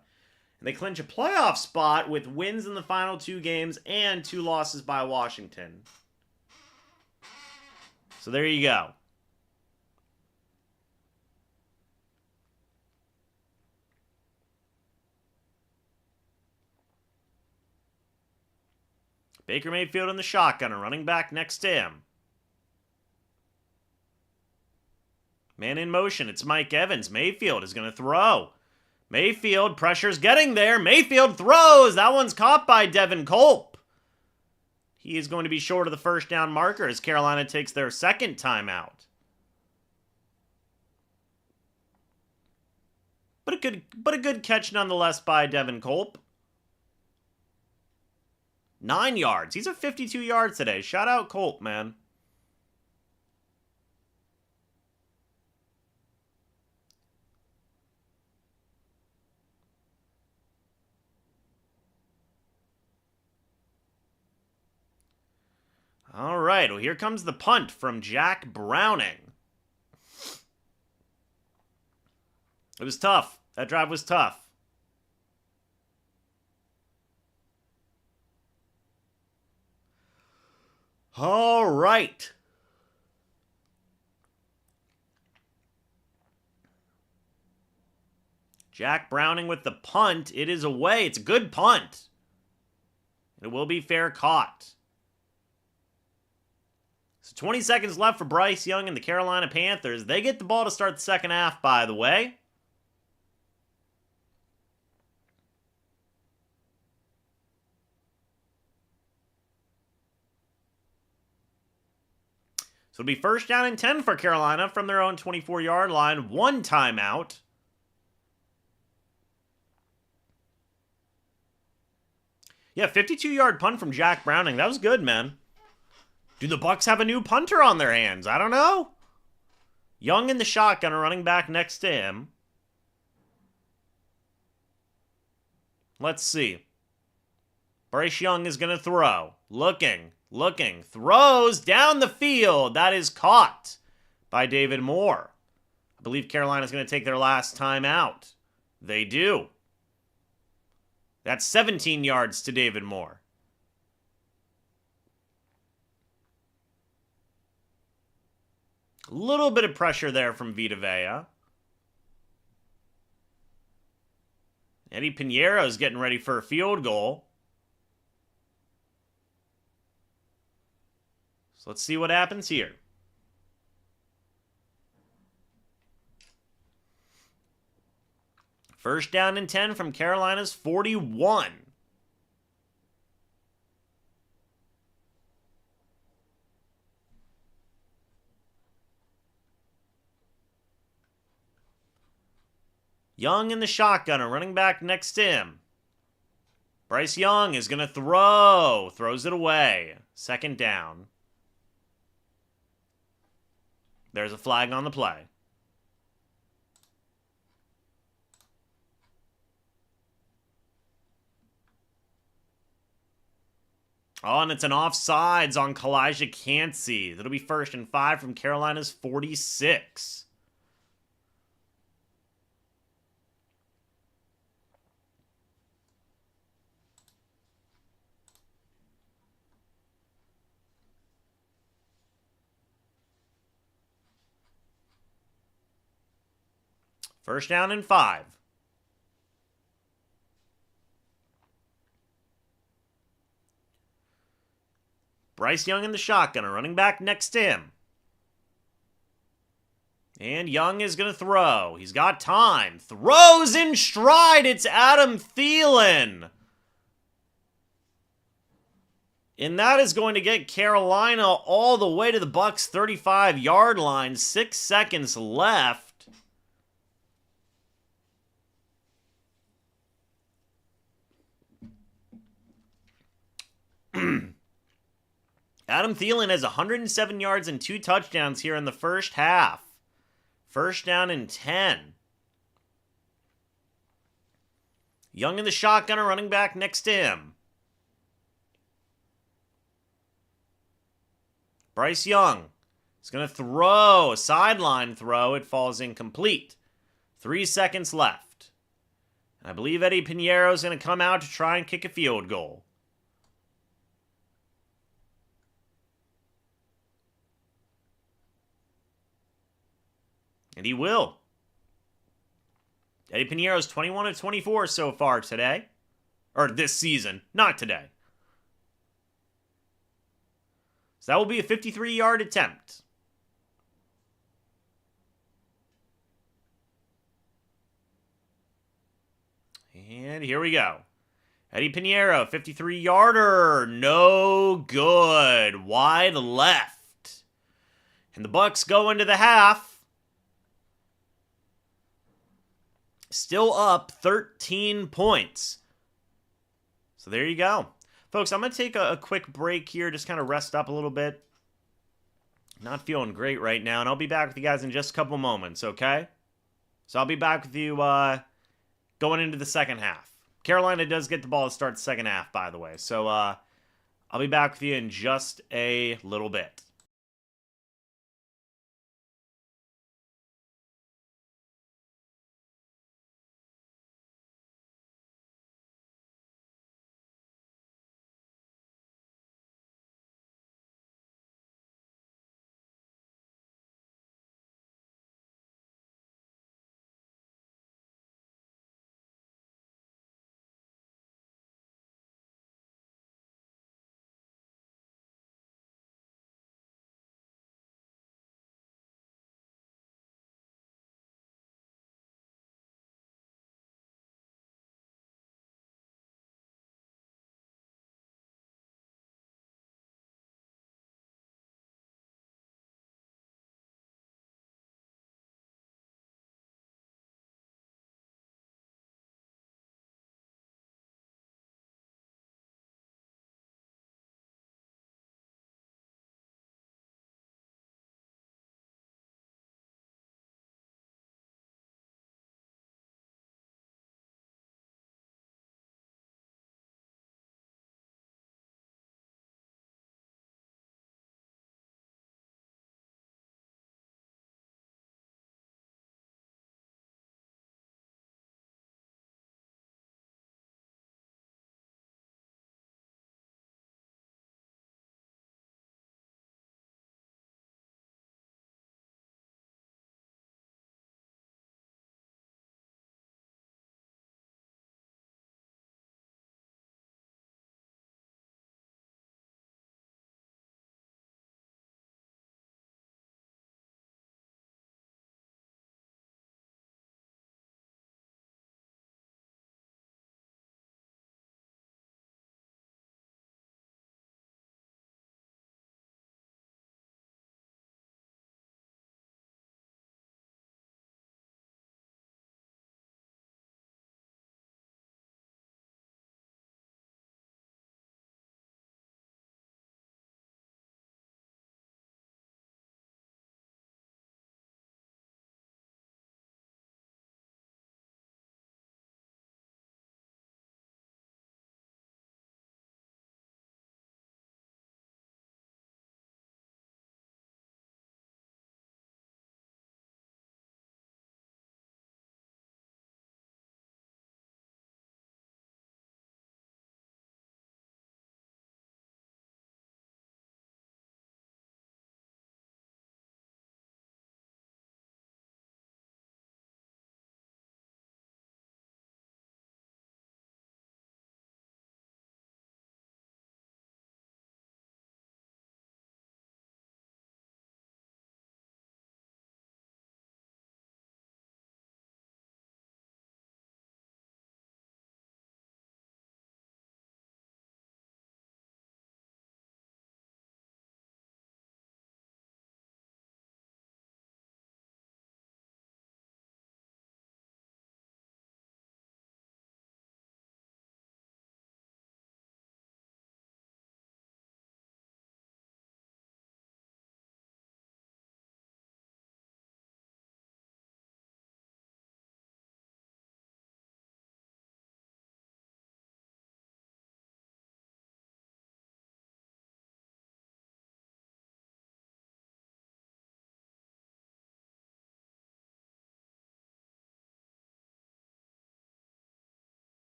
And they clinch a playoff spot with wins in the final 2 games and 2 losses by Washington. So there you go. Baker Mayfield in the shotgun, a running back next to him. Man in motion, it's Mike Evans. Mayfield is going to throw. Mayfield, pressure's getting there. Mayfield throws. That one's caught by Devin Culp. He is going to be short of the first down marker as Carolina takes their second timeout. But a good catch nonetheless by Devin Culp. 9 yards. He's at 52 yards today. Shout out Colt, man. All right. Well, here comes the punt from Jack Browning. It was tough. That drive was tough. All right. Jack Browning with the punt. It is away. It's a good punt. It will be fair caught. So 20 seconds left for Bryce Young and the Carolina Panthers. They get the ball to start the second half, by the way. So it'll be 1st down and 10 for Carolina from their own 24-yard line. 1 timeout. Yeah, 52-yard punt from Jack Browning. That was good, man. Do the Bucs have a new punter on their hands? I don't know. Young in the shotgun, a running back next to him. Let's see. Bryce Young is going to throw. Looking, throws down the field. That is caught by David Moore. I believe Carolina's going to take their last time out. They do. That's 17 yards to David Moore. A little bit of pressure there from Vita Vea. Eddie Pinheiro is getting ready for a field goal. So let's see what happens here. First down and 10 from Carolina's 41. Young in the shotgun, a running back next to him. Bryce Young is going to throw. Throws it away. 2nd down. There's a flag on the play. Oh, and it's an offsides on Kalijah Cansey. That'll be 1st and 5 from Carolina's 46. First down and 5. Bryce Young in the shotgun, a running back next to him. And Young is going to throw. He's got time. Throws in stride. It's Adam Thielen. And that is going to get Carolina all the way to the Bucs' 35-yard line. 6 seconds left. Adam Thielen has 107 yards and 2 touchdowns here in the first half. First down and 10. Young in the shotgun, a running back next to him. Bryce Young is going to throw, a sideline throw. It falls incomplete. 3 seconds left. And I believe Eddie Pinheiro is going to come out to try and kick a field goal. And he will. Eddie Pinheiro's 21 of 24 so far today. Or this season, not today. So that will be a 53-yard attempt. And here we go. Eddie Pinheiro, 53-yarder. No good. Wide left. And the Bucs go into the half. Still up 13 points. So there you go. Folks, I'm going to take a quick break here, just kind of rest up a little bit. Not feeling great right now, and I'll be back with you guys in just a couple moments, okay? So I'll be back with you going into the second half. Carolina does get the ball to start the second half, by the way. So I'll be back with you in just a little bit.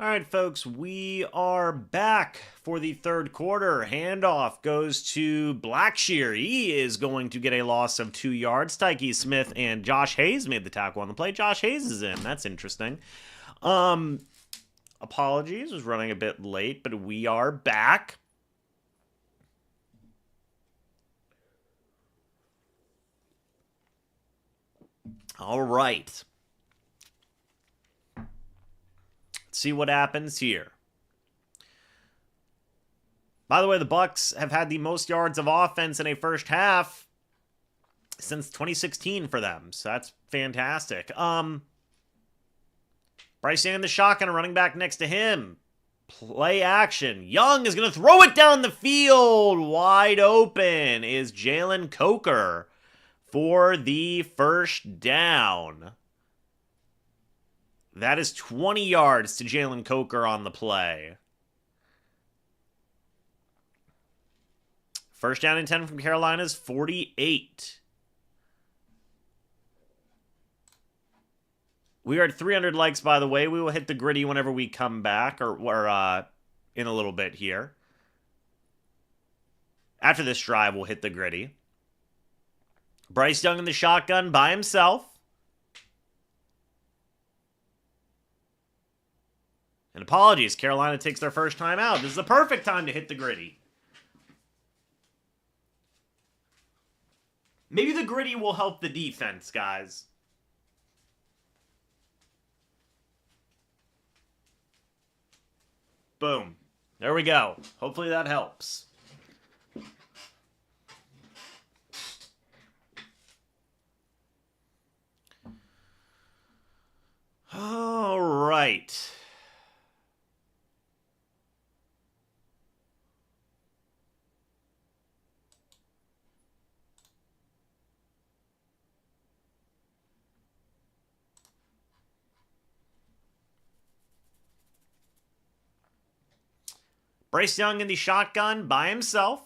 All right, folks, we are back for the third quarter. Handoff goes to Blackshear. He is going to get a loss of 2 yards. Tyke Smith and Josh Hayes made the tackle on the play. Josh Hayes is in. That's interesting. Apologies, was running a bit late, but we are back. All right. See what happens here. By the way, the Bucs have had the most yards of offense in a first half since 2016 for them, so that's fantastic. Bryce Young in the shotgun, a running back next to him. Play action. Young is going to throw it down the field. Wide open is Jalen Coker for the first down. That is 20 yards to Jalen Coker on the play. First down and 10 from Carolina's 48. We are at 300 likes, by the way. We will hit the gritty whenever we come back, or in a little bit here. After this drive, we'll hit the gritty. Bryce Young in the shotgun by himself. And apologies, Carolina takes their first time out. This is the perfect time to hit the gritty. Maybe the gritty will help the defense, guys. Boom. There we go. Hopefully that helps. All right. Bryce Young in the shotgun by himself.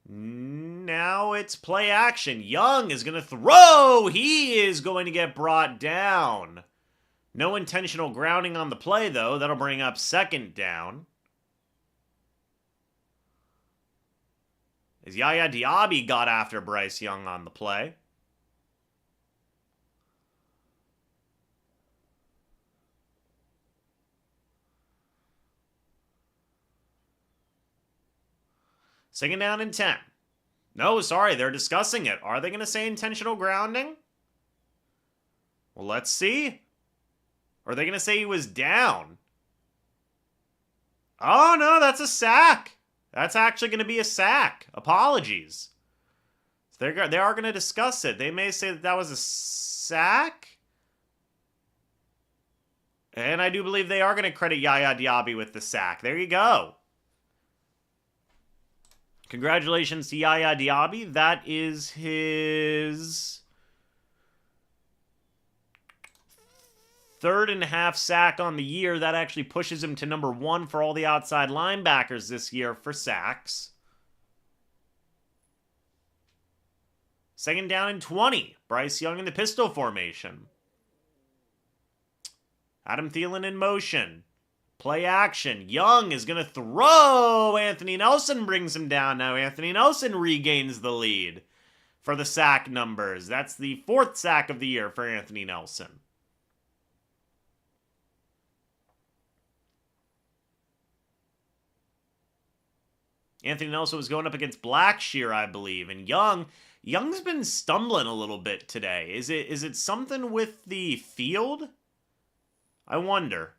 Now it's play action. Young is going to throw. He is going to get brought down. No intentional grounding on the play, though. That'll bring up second down. As Yaya Diaby got after Bryce Young on the play. Second down and 10. No, sorry, they're discussing it. Are they going to say intentional grounding? Well, let's see. Or are they going to say he was down? Oh, no, that's a sack. That's actually going to be a sack. Apologies. They are going to discuss it. They may say that was a sack. And I do believe they are going to credit Yaya Diaby with the sack. There you go. Congratulations to Yaya Diaby. That is his third and a half sack on the year. That actually pushes him to number 1 for all the outside linebackers this year for sacks. Second down and 20. Bryce Young in the pistol formation. Adam Thielen in motion. Play action. Young is going to throw. Anthony Nelson brings him down. Now Anthony Nelson regains the lead for the sack numbers. That's the 4th sack of the year for Anthony Nelson. Anthony Nelson was going up against Blackshear, I believe. And Young's been stumbling a little bit today. Is it something with the field? I wonder.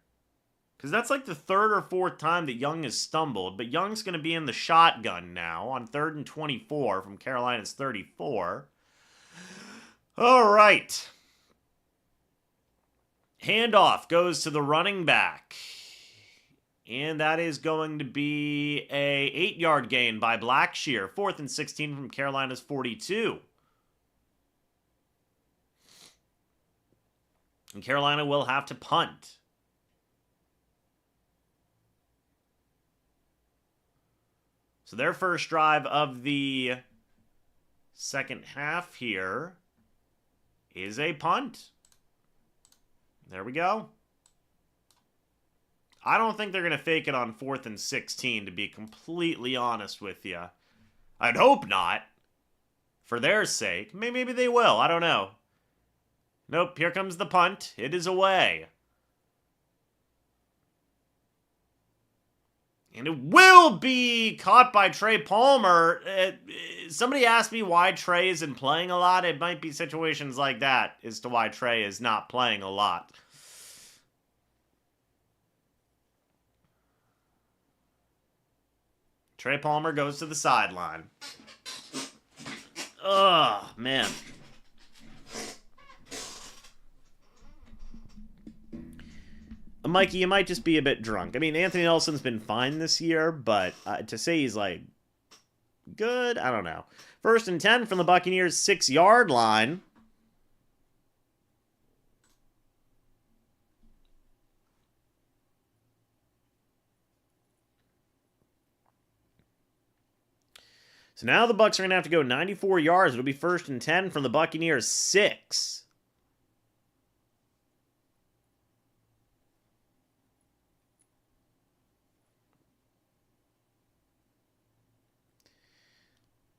Because that's like the 3rd or 4th time that Young has stumbled. But Young's going to be in the shotgun now on 3rd and 24 from Carolina's 34. All right. Handoff goes to the running back. And that is going to be a 8-yard gain by Blackshear. 4th and 16 from Carolina's 42. And Carolina will have to punt. So their first drive of the second half here is a punt. There we go. I don't think they're going to fake it on 4th and 16, to be completely honest with you. I'd hope not. For their sake. Maybe they will. I don't know. Nope, here comes the punt. It is away. And it will be caught by Trey Palmer. Somebody asked me why Trey isn't playing a lot. It might be situations like that as to why Trey is not playing a lot. Trey Palmer goes to the sideline. Oh, man. Mikey, you might just be a bit drunk. I mean, Anthony Nelson's been fine this year, but to say he's, like, good, I don't know. 1st and 10 from the Buccaneers' 6-yard line. So now the Bucs are going to have to go 94 yards. It'll be 1st and 10 from the Buccaneers' 6.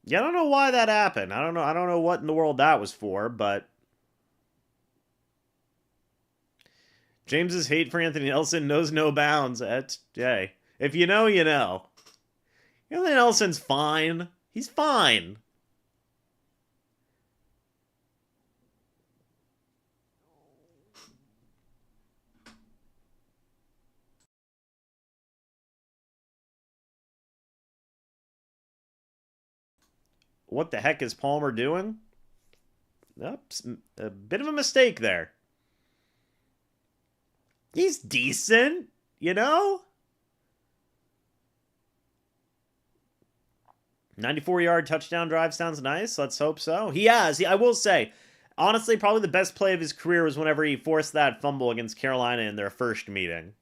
Yeah, I don't know why that happened. I don't know what in the world that was for, but James's hate for Anthony Nelson knows no bounds. Hey, if you know, you know. Anthony Nelson's fine. He's fine. What the heck is Palmer doing? Oops, a bit of a mistake there. He's decent, you know? 94-yard touchdown drive sounds nice. Let's hope so. He has. I will say, honestly, probably the best play of his career was whenever he forced that fumble against Carolina in their first meeting.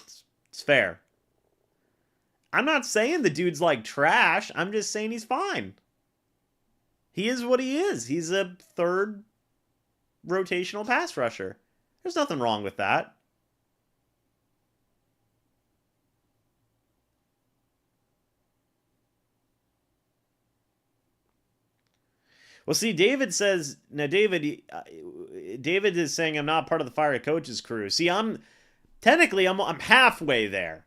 It's fair. I'm not saying the dude's like trash. I'm just saying he's fine. He is what he is. He's a 3rd rotational pass rusher. There's nothing wrong with that. Well, see, David says, now David is saying I'm not part of the fire coaches crew. See, I'm halfway there.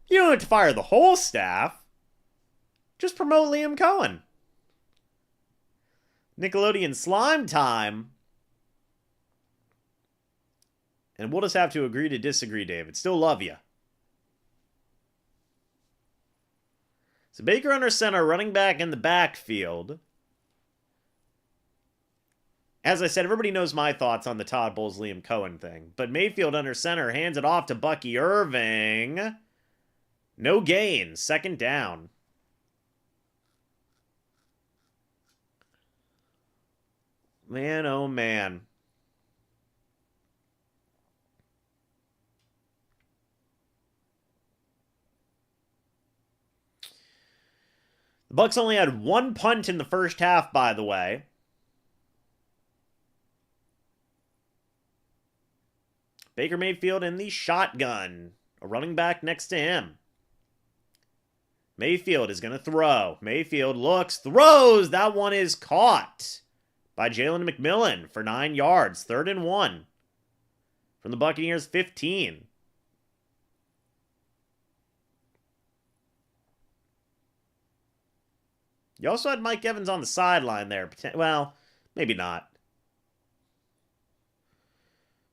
You don't have to fire the whole staff. Just promote Liam Cohen. Nickelodeon slime time. And we'll just have to agree to disagree, David. Still love you. So Baker under center, running back in the backfield. As I said, everybody knows my thoughts on the Todd Bowles, Liam Cohen thing. But Mayfield under center hands it off to Bucky Irving. No gain. 2nd down. Man, oh man. The Bucs only had 1 punt in the first half, by the way. Baker Mayfield in the shotgun. A running back next to him. Mayfield is going to throw. Mayfield looks, throws. That one is caught by Jalen McMillan for 9 yards. 3rd and 1 from the Buccaneers' 15. You also had Mike Evans on the sideline there. Well, maybe not.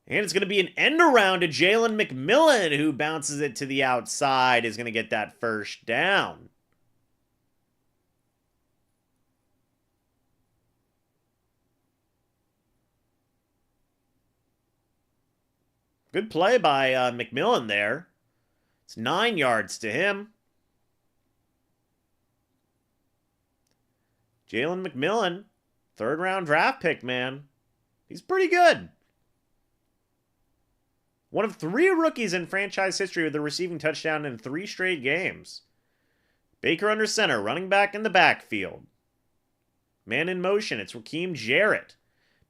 And it's going to be an end around to Jalen McMillan, who bounces it to the outside, is going to get that 1st down. Good play by McMillan there. It's 9 yards to him. Jalen McMillan, 3rd round draft pick, man. He's pretty good. One of 3 rookies in franchise history with a receiving touchdown in 3 straight games. Baker under center, running back in the backfield. Man in motion, it's Raheem Jarrett.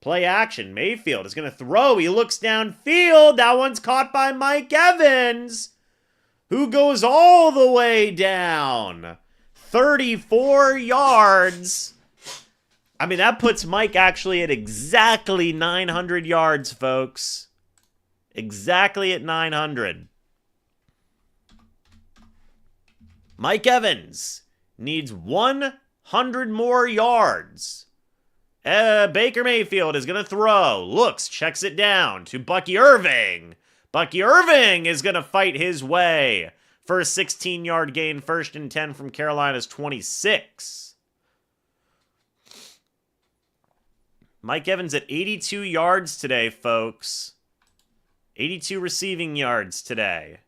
Play action. Mayfield is going to throw. He looks downfield. That one's caught by Mike Evans, who goes all the way down. 34 yards. I mean, that puts Mike actually at exactly 900 yards, folks. Exactly at 900. Mike Evans needs 100 more yards. Baker Mayfield is going to throw. Looks, checks it down to Bucky Irving. Bucky Irving is going to fight his way for a 16-yard gain, 1st and 10 from Carolina's 26. Mike Evans at 82 yards today, folks. 82 receiving yards today.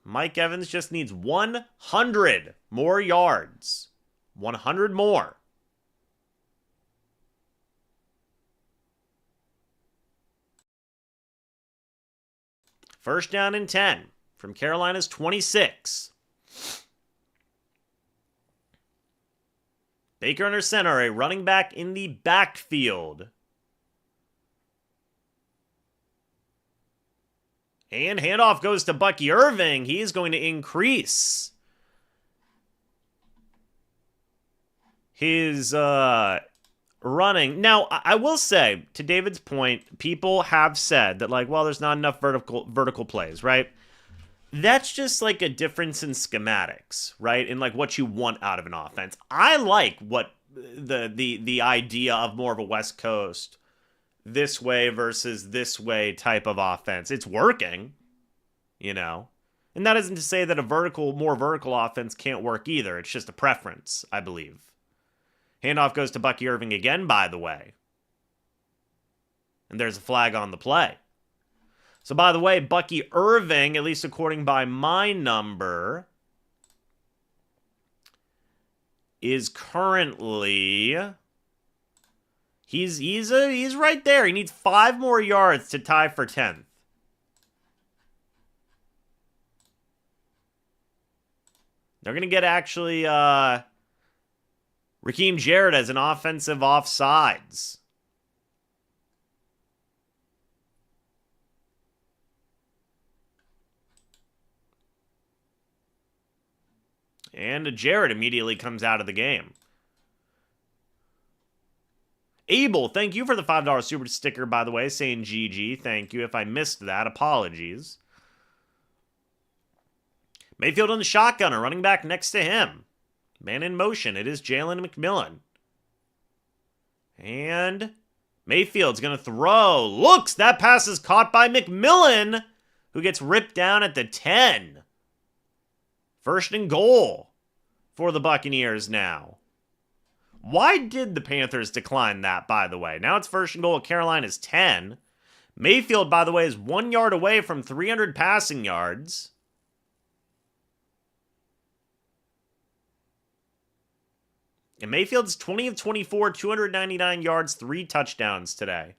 Mike Evans just needs 100 more yards. 100 more. First down and 10 from Carolina's 26. Baker under center, a running back in the backfield. And handoff goes to Bucky Irving. He is going to increase his running. Now, I will say, to David's point, people have said that, like, well, there's not enough vertical plays, right? That's just like a difference in schematics, right? And like what you want out of an offense. I like what the idea of more of a West Coast this way versus this way type of offense. It's working, you know. And that isn't to say that a more vertical offense can't work either. It's just a preference, I believe. Handoff goes to Bucky Irving again, by the way. And there's a flag on the play. So, by the way, Bucky Irving, at least according by my number, is currently... He's right there. He needs 5 more yards to tie for 10th. They're going to get actually Raheem Jarrett as an offensive offsides. And Jarrett immediately comes out of the game. Abel, thank you for the $5 super sticker, by the way, saying GG. Thank you. If I missed that, apologies. Mayfield on the shotgunner, running back next to him. Man in motion. It is Jalen McMillan. And Mayfield's going to throw. Looks, that pass is caught by McMillan, who gets ripped down at the 10. 1st and goal for the Buccaneers now. Why did the Panthers decline that, by the way? Now it's 1st and goal at Carolina's 10. Mayfield, by the way, is 1 yard away from 300 passing yards. And Mayfield's 20 of 24, 299 yards, 3 touchdowns today.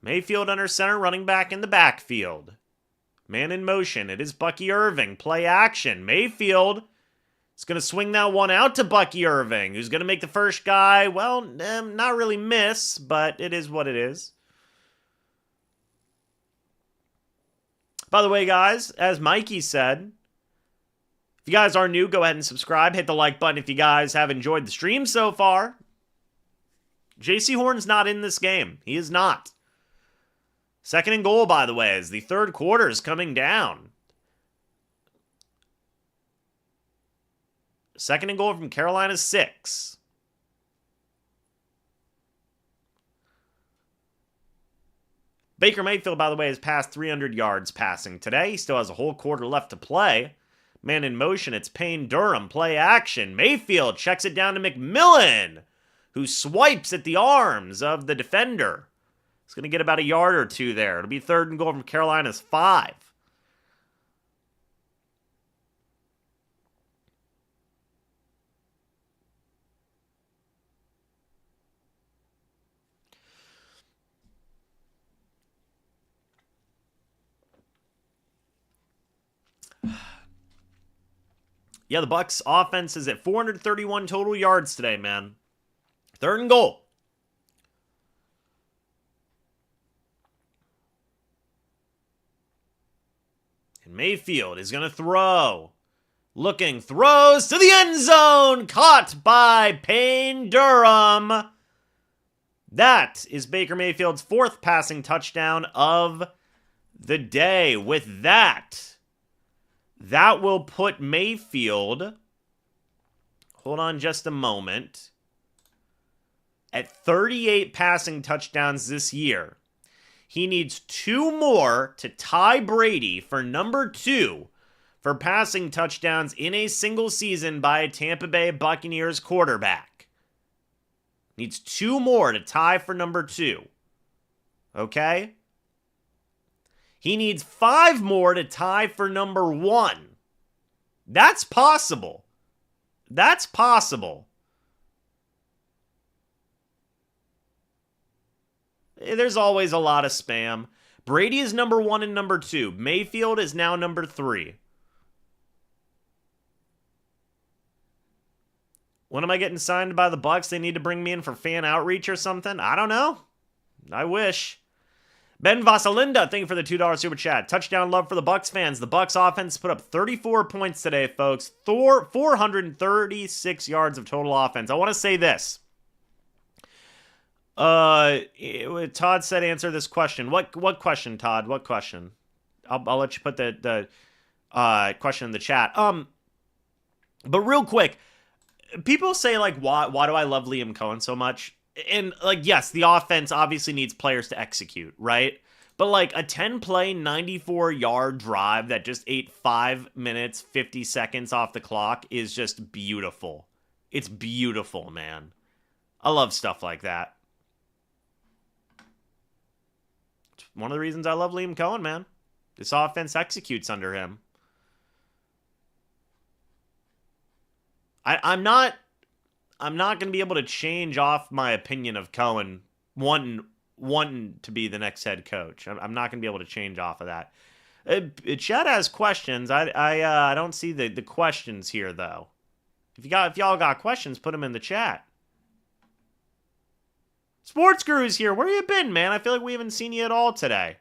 Mayfield under center, running back in the backfield. Man in motion. It is Bucky Irving. Play action. Mayfield is going to swing that one out to Bucky Irving, who's going to make the first guy, well, not really miss, but it is what it is. By the way, guys, as Mikey said, if you guys are new, go ahead and subscribe. Hit the like button if you guys have enjoyed the stream so far. JC Horn's not in this game. He is not. 2nd and goal, by the way, as the 3rd quarter is coming down. 2nd and goal from Carolina's 6. Baker Mayfield, by the way, has passed 300 yards passing today. He still has a whole quarter left to play. Man in motion, it's Payne Durham. Play action. Mayfield checks it down to McMillan, who swipes at the arms of the defender. He's going to get about a yard or 2 there. It'll be 3rd and goal from Carolina's 5. Yeah, the Bucs offense is at 431 total yards today, man. 3rd and goal. And Mayfield is going to throw. Looking, throws to the end zone. Caught by Payne Durham. That is Baker Mayfield's 4th passing touchdown of the day. With that will put Mayfield, hold on just a moment, at 38 passing touchdowns this year. He needs 2 more to tie Brady for number 2 for passing touchdowns in a single season by a Tampa Bay Buccaneers quarterback. Needs 2 more to tie for number 2. Okay? He needs 5 more to tie for number 1. That's possible. That's possible. There's always a lot of spam. Brady is number 1 and number 2. Mayfield is now number 3. When am I getting signed by the Bucs? They need to bring me in for fan outreach or something? I don't know. I wish. Ben Vasalinda, thank you for the $2 super chat. Touchdown love for the Bucs fans. The Bucs offense put up 34 points today, folks. 436 yards of total offense. I want to say this. Todd said answer this question. What question, Todd? What question? I'll let you put the question in the chat. But real quick, people say, like, why do I love Liam Cohen so much? And, like, yes, the offense obviously needs players to execute, right? But, like, a 10-play, 94-yard drive that just ate 5 minutes, 50 seconds off the clock is just beautiful. It's beautiful, man. I love stuff like that. It's one of the reasons I love Liam Cohen, man. This offense executes under him. I'm not going to be able to change off my opinion of Cohen wanting to be the next head coach. I'm not going to be able to change off of that. Chad has questions. I don't see the questions here though. If y'all got questions, put them in the chat. Sports Guru's here. Where you been, man? I feel like we haven't seen you at all today.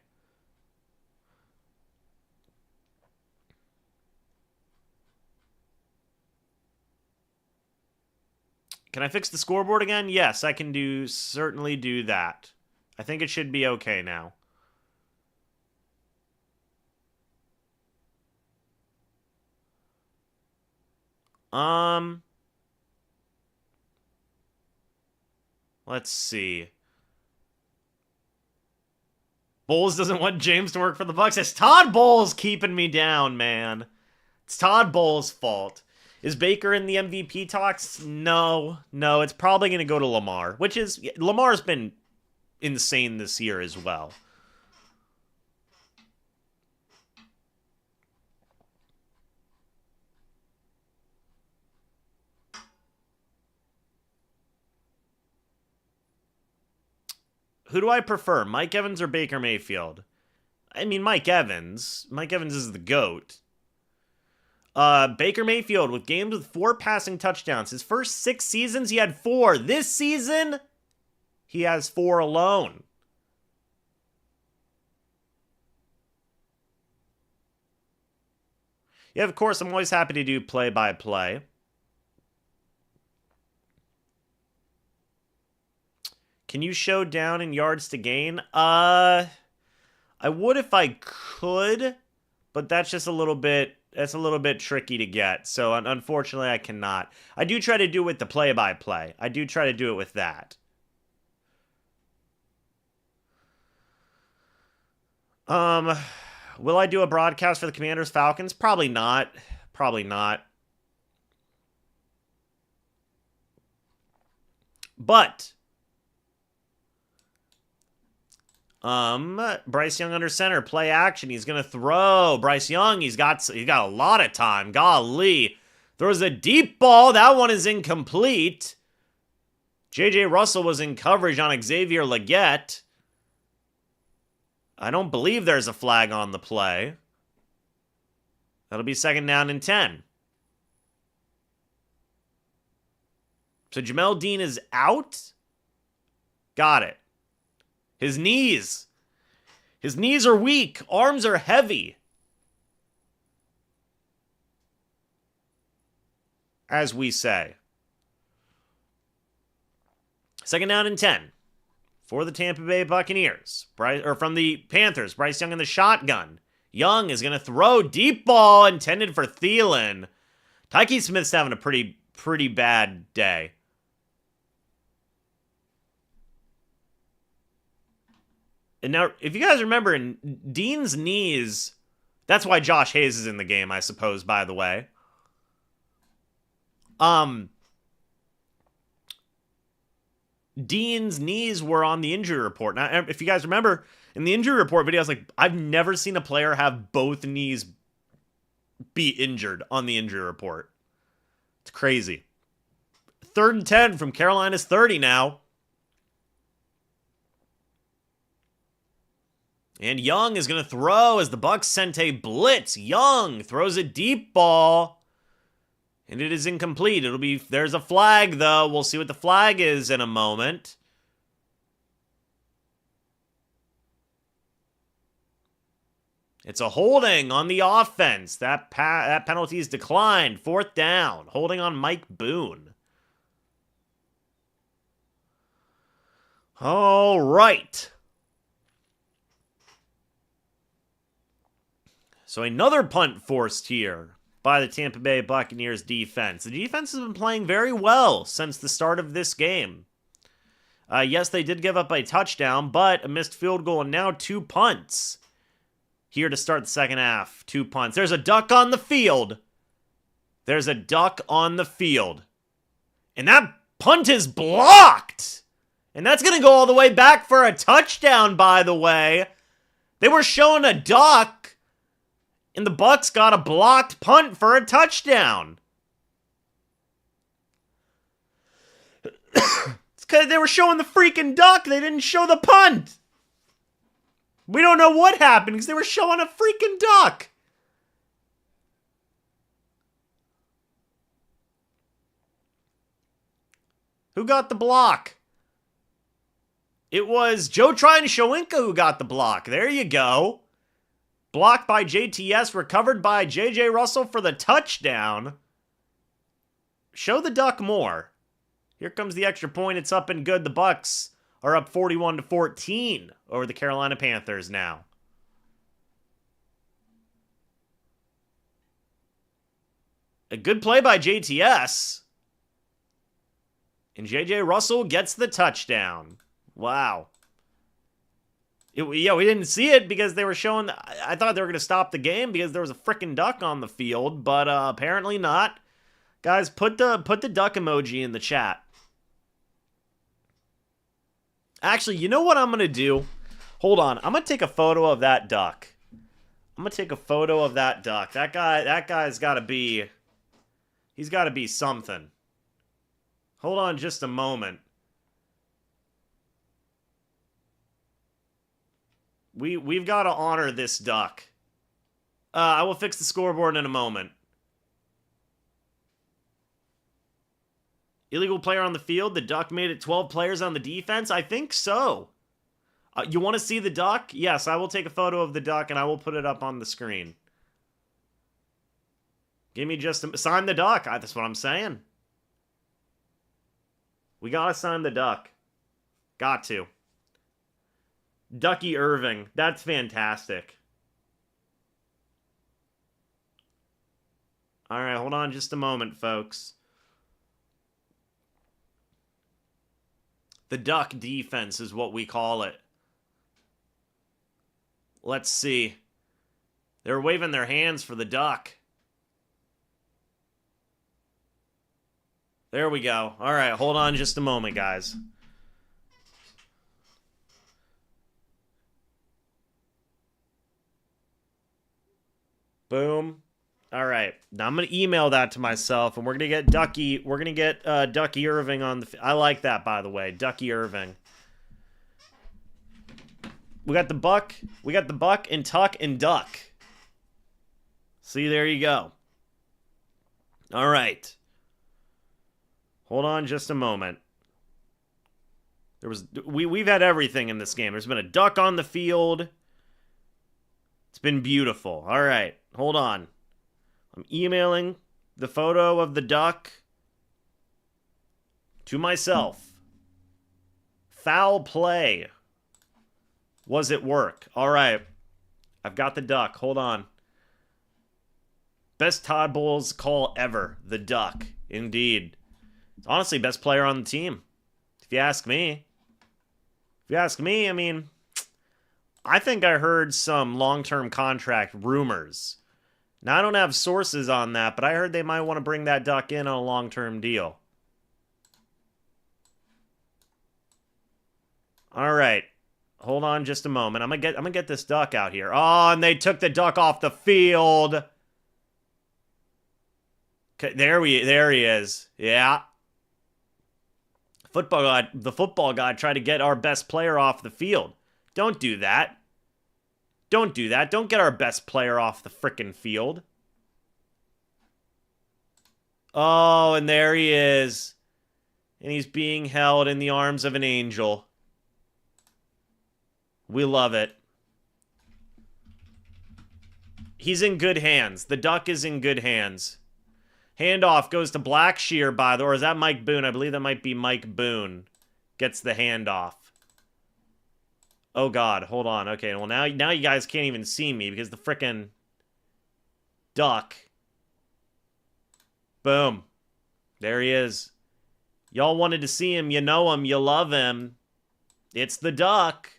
Can I fix the scoreboard again? Yes, I can certainly do that. I think it should be okay now. Let's see. Bowles doesn't want James to work for the Bucs. It's Todd Bowles keeping me down, man. It's Todd Bowles' fault. Is Baker in the MVP talks? No, it's probably going to go to Lamar, Lamar's been insane this year as well. Who do I prefer, Mike Evans or Baker Mayfield? I mean, Mike Evans. Mike Evans is the GOAT. Baker Mayfield with games with 4 passing touchdowns. His first 6 seasons, he had 4. This season, he has 4 alone. Yeah, of course, I'm always happy to do play-by-play. Can you show down in yards to gain? I would if I could, but that's just a little bit tricky to get. So unfortunately, I cannot. I do try to do it with the play-by-play. I do try to do it with that. Will I do a broadcast for the Commanders Falcons? Probably not. Probably not. But Bryce Young under center, play action. He's gonna throw. Bryce Young, he's got a lot of time. Golly. Throws a deep ball. That one is incomplete. J.J. Russell was in coverage on Xavier Legette. I don't believe there's a flag on the play. That'll be 2nd down and 10. So Jamel Dean is out? Got it. His knees. His knees are weak. Arms are heavy. As we say. 2nd down and 10 for the Tampa Bay Buccaneers. From the Panthers. Bryce Young in the shotgun. Young is going to throw deep ball intended for Thielen. Tyke Smith's having a pretty bad day. And now, if you guys remember, in Dean's knees, that's why Josh Hayes is in the game, I suppose, by the way. Dean's knees were on the injury report. Now, if you guys remember, in the injury report video, I was like, I've never seen a player have both knees be injured on the injury report. It's crazy. 3rd and 10 from Carolina's 30 now. And Young is going to throw as the Bucs sent a blitz. Young throws a deep ball. And it is incomplete. There's a flag, though. We'll see what the flag is in a moment. It's a holding on the offense. That penalty is declined. 4th down. Holding on Mike Boone. All right. So another punt forced here by the Tampa Bay Buccaneers defense. The defense has been playing very well since the start of this game. Yes, they did give up a touchdown, but a missed field goal and now 2 punts. Here to start the second half. 2 punts. There's a duck on the field. There's a duck on the field. And that punt is blocked. And that's going to go all the way back for a touchdown, by the way. They were showing a duck. And the Bucs got a blocked punt for a touchdown. It's because they were showing the freaking duck. They didn't show the punt. We don't know what happened because they were showing a freaking duck. Who got the block? It was Joe Trine-Showinka who got the block. There you go. Blocked by JTS, recovered by JJ Russell for the touchdown. Show the duck more. Here comes the extra point. It's up and good. The Bucs are up 41-14 over the Carolina Panthers now. A good play by JTS. And JJ Russell gets the touchdown. Wow. We didn't see it because they were showing... I thought they were going to stop the game because there was a freaking duck on the field, but apparently not. Guys, put the duck emoji in the chat. Actually, you know what I'm going to do? Hold on. I'm going to take a photo of that duck. I'm going to take a photo of that duck. That guy's got to be... He's got to be something. Hold on just a moment. We've got to honor this duck. I will fix the scoreboard in a moment. Illegal player on the field. The duck made it 12 players on the defense. I think so. You want to see the duck? Yes, I will take a photo of the duck and I will put it up on the screen. Give me just a... Sign the duck. That's what I'm saying. We got to sign the duck. Got to. Ducky Irving. That's fantastic. All right, hold on just a moment, folks. The duck defense is what we call it. Let's see. They're waving their hands for the duck. There we go. All right, hold on just a moment, guys. Boom. All right. Now I'm going to email that to myself, and we're going to get Ducky. We're going to get Ducky Irving on the... I like that, by the way. Ducky Irving. We got the Buck. We got the Buck and Tuck and Duck. See, there you go. All right. Hold on just a moment. We've had everything in this game. There's been a duck on the field. It's been beautiful. All right, hold on. I'm emailing the photo of the duck to myself. Foul play. Was it work? All right. I've got the duck. Hold on. Best Todd Bowles call ever. The duck. Indeed. Honestly, best player on the team. If you ask me. If you ask me, I mean, I think I heard some long-term contract rumors. Now, I don't have sources on that, but I heard they might want to bring that duck in on a long-term deal. All right. Hold on just a moment. I'm gonna get this duck out here. Oh, and they took the duck off the field. Okay, there he is. Yeah. The football god tried to get our best player off the field. Don't do that. Don't do that. Don't get our best player off the frickin' field. Oh, and there he is. And he's being held in the arms of an angel. We love it. He's in good hands. The duck is in good hands. Handoff goes to Blackshear, by the way. Or is that Mike Boone? I believe that might be Mike Boone. Gets the handoff. Oh, God. Hold on. Okay, well, now you guys can't even see me because the frickin' duck. Boom. There he is. Y'all wanted to see him. You know him. You love him. It's the duck.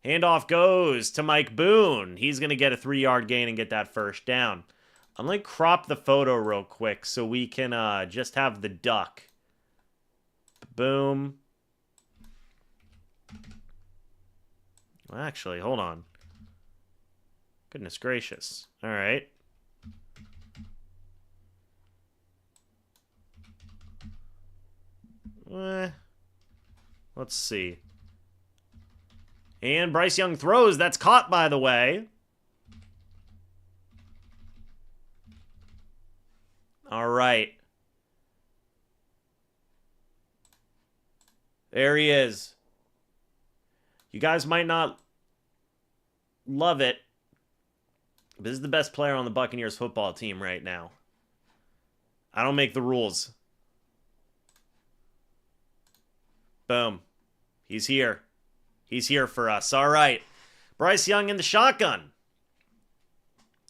Handoff goes to Mike Boone. He's going to get a 3-yard gain and get that first down. I'm going to crop the photo real quick so we can just have the duck. Boom. Well, actually, hold on. Goodness gracious. All right. Let's see. And Bryce Young throws. That's caught, by the way. All right. There he is. You guys might not love it, but this is the best player on the Buccaneers football team right now. I don't make the rules. Boom. He's here. He's here for us. All right. Bryce Young in the shotgun.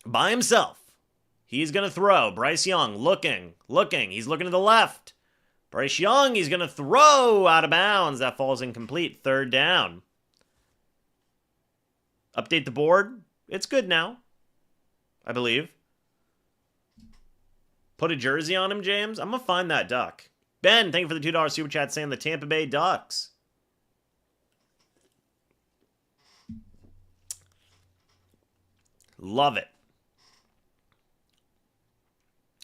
By himself. He's going to throw. Bryce Young looking. He's looking to the left. Bryce Young, he's going to throw out of bounds. That falls incomplete. Third down. Update the board. It's good now, I believe. Put a jersey on him, James. I'm going to find that duck. Ben, thank you for the $2 super chat saying the Tampa Bay Ducks. Love it.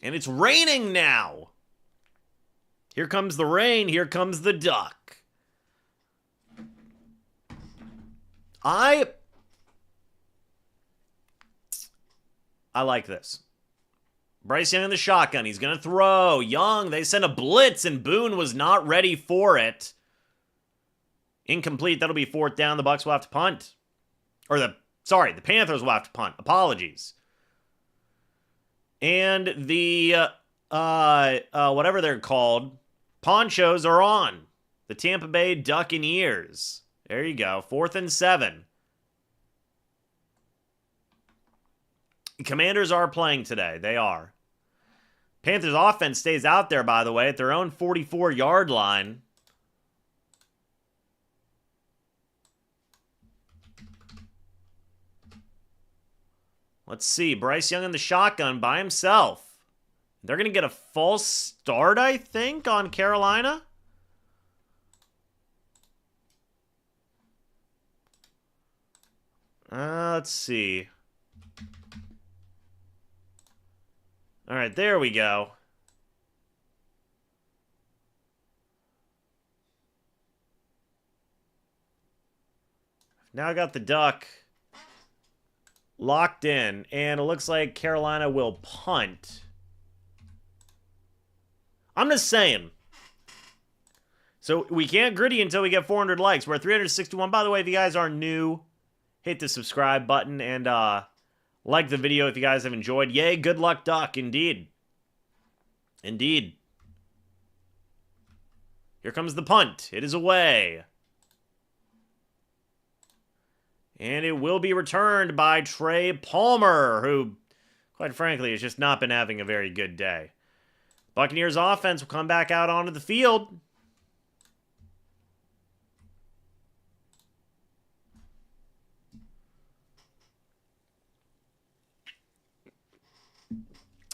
And it's raining now. Here comes the rain. Here comes the duck. I like this. Bryce Young in the shotgun. He's going to throw. Young, they sent a blitz, and Boone was not ready for it. Incomplete. That'll be fourth down. The Bucs will have to punt. Or the Panthers will have to punt. Apologies. And the, whatever they're called, ponchos are on. The Tampa Bay Buccaneers. There you go. 4th and 7. Commanders are playing today. They are. Panthers offense stays out there, by the way, at their own 44-yard line. Let's see. Bryce Young in the shotgun by himself. They're going to get a false start, I think, on Carolina. Let's see. All right, there we go. Now I got the duck locked in, and it looks like Carolina will punt. I'm just saying. So we can't gritty until we get 400 likes. We're at 361. By the way, if you guys are new, hit the subscribe button and like the video if you guys have enjoyed. Yay, good luck, Duck. Indeed. Indeed. Here comes the punt. It is away. And it will be returned by Trey Palmer, who, quite frankly, has just not been having a very good day. Buccaneers offense will come back out onto the field.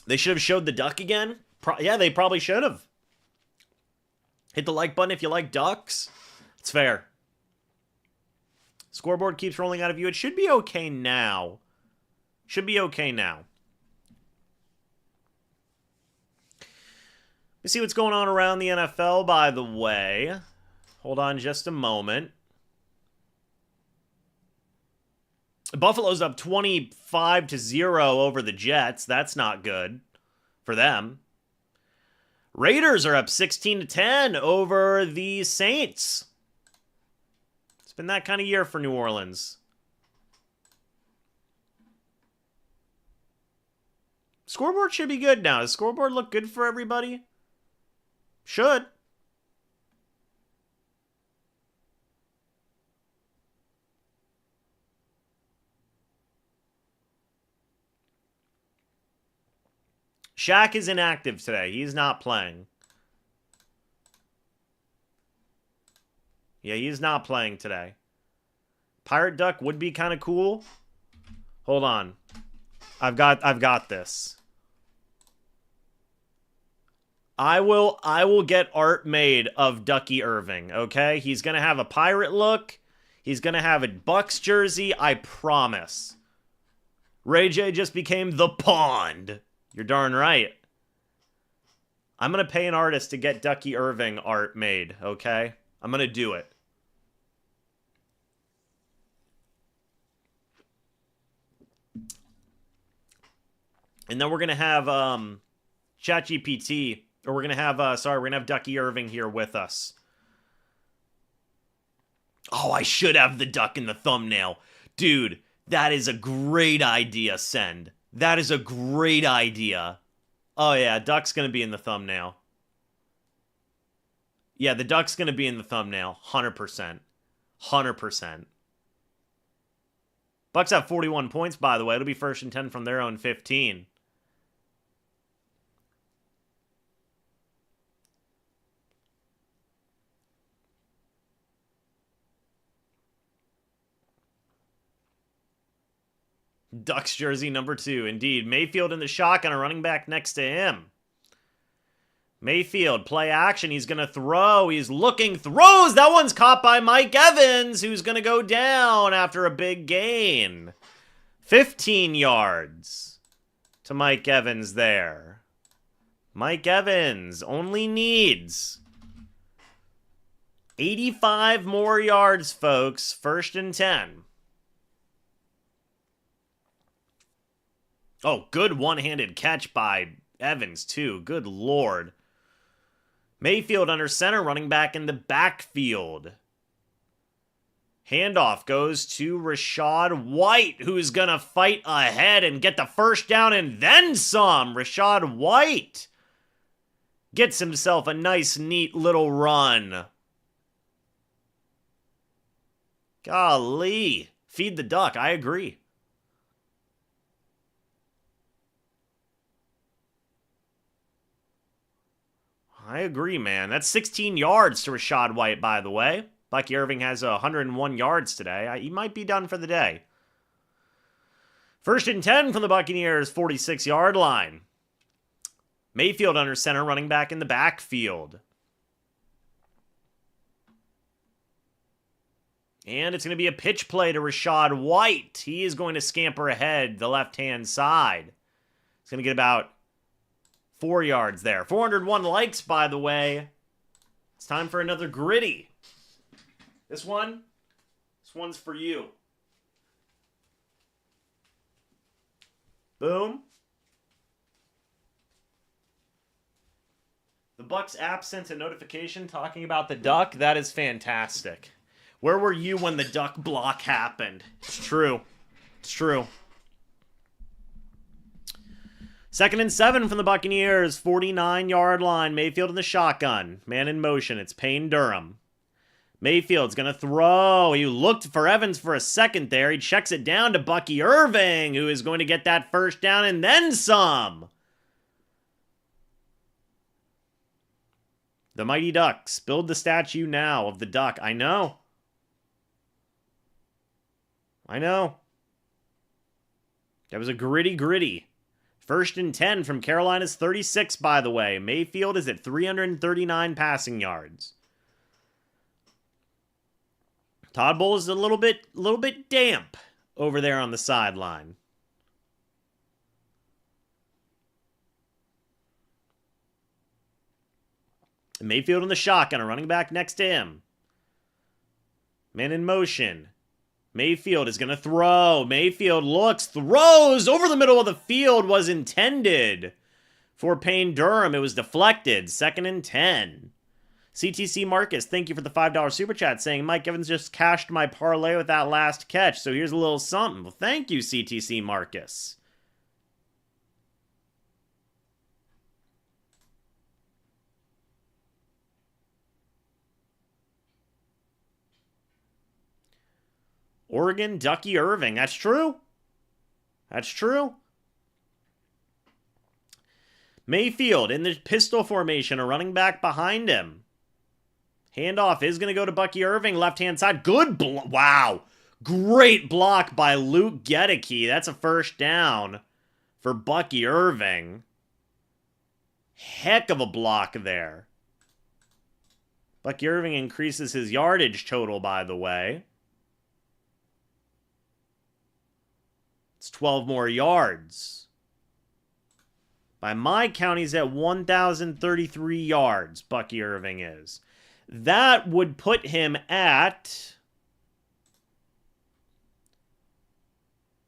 They should have showed the duck again. Yeah, they probably should have. Hit the like button if you like ducks. It's fair. Scoreboard keeps rolling out of view. It should be okay now. Should be okay now. Let's see what's going on around the NFL, by the way. Hold on just a moment. Buffalo's up 25-0 over the Jets. That's not good for them. Raiders are up 16-10 over the Saints. It's been that kind of year for New Orleans. Scoreboard should be good now. Does scoreboard look good for everybody? Should. Shaq is inactive today. He's not playing. Yeah, he's not playing today. Pirate Duck would be kind of cool. Hold on. I've got this. I will get art made of Ducky Irving, okay? He's going to have a pirate look. He's going to have a Bucs jersey, I promise. Ray J just became the Pond. You're darn right. I'm going to pay an artist to get Ducky Irving art made, okay? I'm going to do it. And then we're going to have ChatGPT, or we're going to have, we're going to have Ducky Irving here with us. Oh, I should have the duck in the thumbnail. Dude, that is a great idea, Send. That is a great idea. Oh, yeah, duck's going to be in the thumbnail. Yeah, the duck's going to be in the thumbnail. 100%. 100%. Bucs have 41 points, by the way. It'll be 1st and 10 from their own 15. Ducks jersey number 2. Indeed. Mayfield in the shotgun, a running back next to him. Mayfield, play action. He's going to throw. He's looking, throws. That one's caught by Mike Evans, who's going to go down after a big gain. 15 yards to Mike Evans there. Mike Evans only needs 85 more yards, folks. 1st and 10. Oh, good one-handed catch by Evans, too. Good Lord. Mayfield under center, running back in the backfield. Handoff goes to Rachaad White, who's going to fight ahead and get the 1st down and then some. Rachaad White gets himself a nice, neat little run. Golly. Feed the duck. I agree. I agree, man. That's 16 yards to Rachaad White, by the way. Bucky Irving has 101 yards today. He might be done for the day. 1st and 10 from the Buccaneers, 46-yard line. Mayfield under center, running back in the backfield. And it's going to be a pitch play to Rachaad White. He is going to scamper ahead the left-hand side. He's going to get about 4 yards there. 401 likes, by the way. It's time for another gritty. This one's for you. Boom. The Bucs app sent a notification talking about the duck. That is fantastic. Where were you when the duck block happened? It's true. It's true. 2nd and 7 from the Buccaneers. 49-yard line. Mayfield in the shotgun. Man in motion. It's Payne Durham. Mayfield's going to throw. He looked for Evans for a second there. He checks it down to Bucky Irving, who is going to get that first down and then some. The Mighty Ducks. Build the statue now of the duck. I know. I know. That was a gritty. 1st and 10 from Carolina's 36, by the way. Mayfield is at 339 passing yards. Todd Bowles is a little bit damp over there on the sideline. Mayfield in the shotgun, a running back next to him. Man in motion. Mayfield is going to throw. Mayfield looks, throws over the middle of the field, was intended for Payne Durham. It was deflected. 2nd and 10. CTC Marcus, thank you for the $5 super chat, saying Mike Evans just cashed my parlay with that last catch, so here's a little something. Well, thank you, CTC Marcus. Oregon, Ducky Irving. That's true. That's true. Mayfield in the pistol formation, a running back behind him. Handoff is going to go to Bucky Irving, left-hand side. Good wow. Great block by Luke Gedeke. That's a first down for Bucky Irving. Heck of a block there. Bucky Irving increases his yardage total, by the way. It's 12 more yards. By my count, he's at 1,033 yards, Bucky Irving is. That would put him at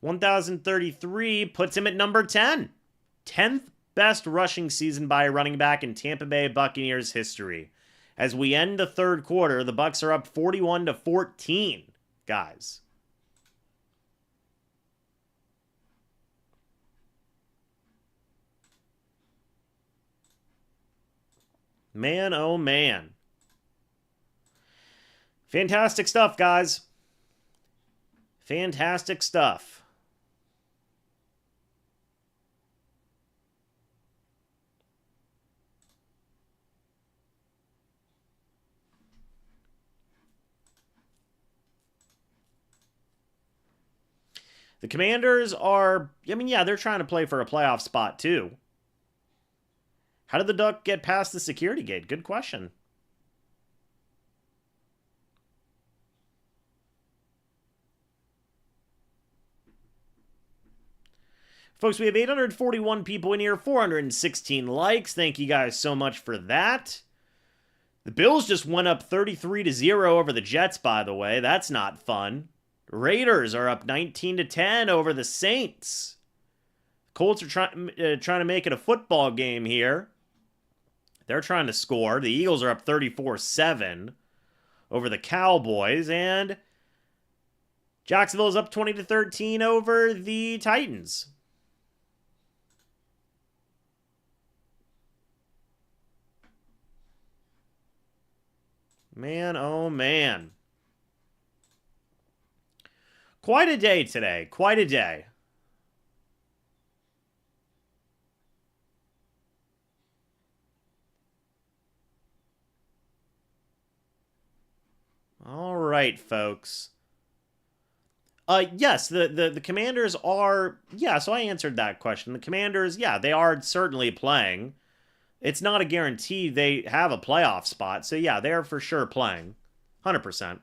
1,033, puts him at number 10. 10th best rushing season by a running back in Tampa Bay Buccaneers history. As we end the third quarter, the Bucs are up 41-14, guys. Man, oh man. Fantastic stuff, guys. Fantastic stuff. The Commanders are, I mean, yeah, they're trying to play for a playoff spot, too. How did the Duck get past the security gate? Good question. Folks, we have 841 people in here, 416 likes. Thank you guys so much for that. The Bills just went up 33-0 over the Jets, by the way. That's not fun. Raiders are up 19-10 over the Saints. Colts are trying to make it a football game here. They're trying to score. The Eagles are up 34-7 over the Cowboys. And Jacksonville is up 20-13 over the Titans. Man, oh man. Quite a day today. Quite a day. All right, folks. Yes, the Commanders are... Yeah, so I answered that question. The Commanders, yeah, they are certainly playing. It's not a guarantee they have a playoff spot. So, yeah, they are for sure playing. 100%.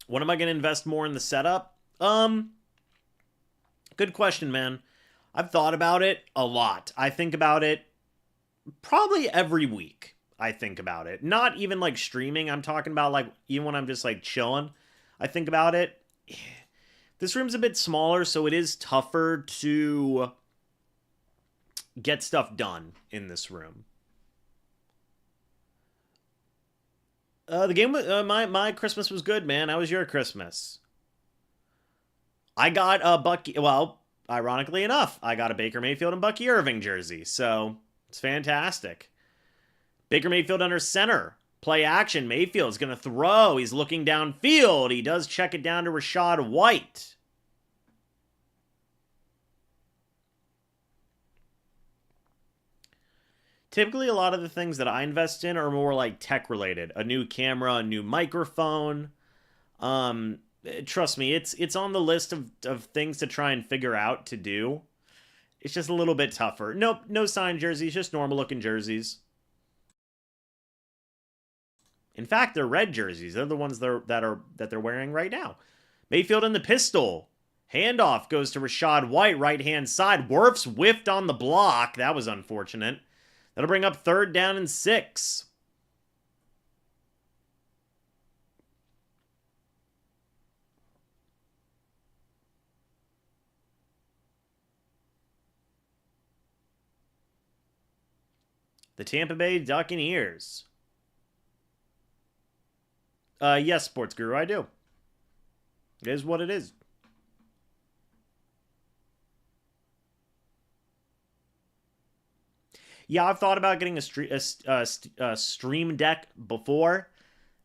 When am I going to invest more in the setup? Good question, man. I've thought about it a lot. I think about it probably every week. I think about it. Not even like streaming. I'm talking about like even when I'm just like chilling. I think about it. This room's a bit smaller, so it is tougher to get stuff done in this room. The game, my Christmas was good, man. How was your Christmas? I got a Bucky. Well, ironically enough, I got a Baker Mayfield and Bucky Irving jersey, so it's fantastic. Baker Mayfield under center. Play action. Mayfield's going to throw. He's looking downfield. He does check it down to Rachaad White. Typically, a lot of the things that I invest in are more like tech related. A new camera, a new microphone. Trust me, it's on the list of things to try and figure out to do. It's just a little bit tougher. Nope, no signed jerseys, just normal looking jerseys. In fact, they're red jerseys. They're the ones that they're wearing right now. Mayfield in the pistol. Handoff goes to Rachaad White, right-hand side. Wirfs whiffed on the block. That was unfortunate. That'll bring up 3rd down and 6. The Tampa Bay Buccaneers. Yes, Sports Guru, I do. It is what it is. Yeah, I've thought about getting a stream deck before.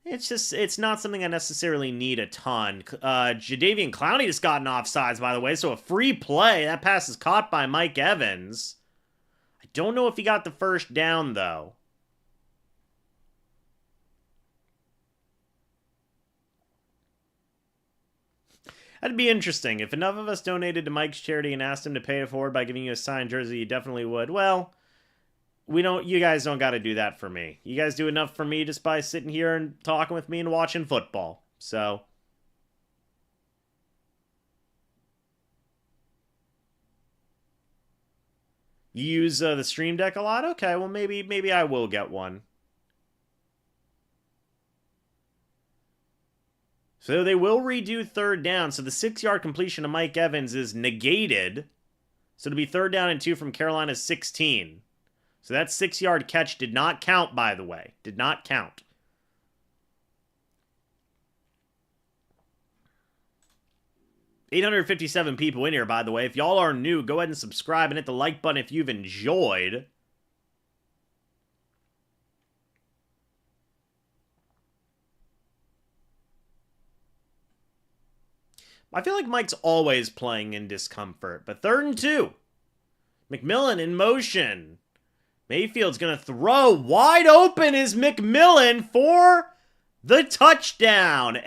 It's not something I necessarily need a ton. Jadeveon Clowney just got an offsides, by the way, so a free play. That pass is caught by Mike Evans. I don't know if he got the first down, though. That'd be interesting. If enough of us donated to Mike's charity and asked him to pay it forward by giving you a signed jersey, you definitely would. Well, you guys don't got to do that for me. You guys do enough for me just by sitting here and talking with me and watching football. So, you use the stream deck a lot? Okay, well maybe I will get one. So they will redo 3rd down. So the 6-yard completion to Mike Evans is negated. So it'll be 3rd down and 2 from Carolina's 16. So that 6-yard catch did not count, by the way. Did not count. $857 people in here, by the way. If y'all are new, go ahead and subscribe and hit the like button if you've enjoyed. I feel like Mike's always playing in discomfort. But 3rd and 2. McMillan in motion. Mayfield's going to throw. Wide open is McMillan for the touchdown.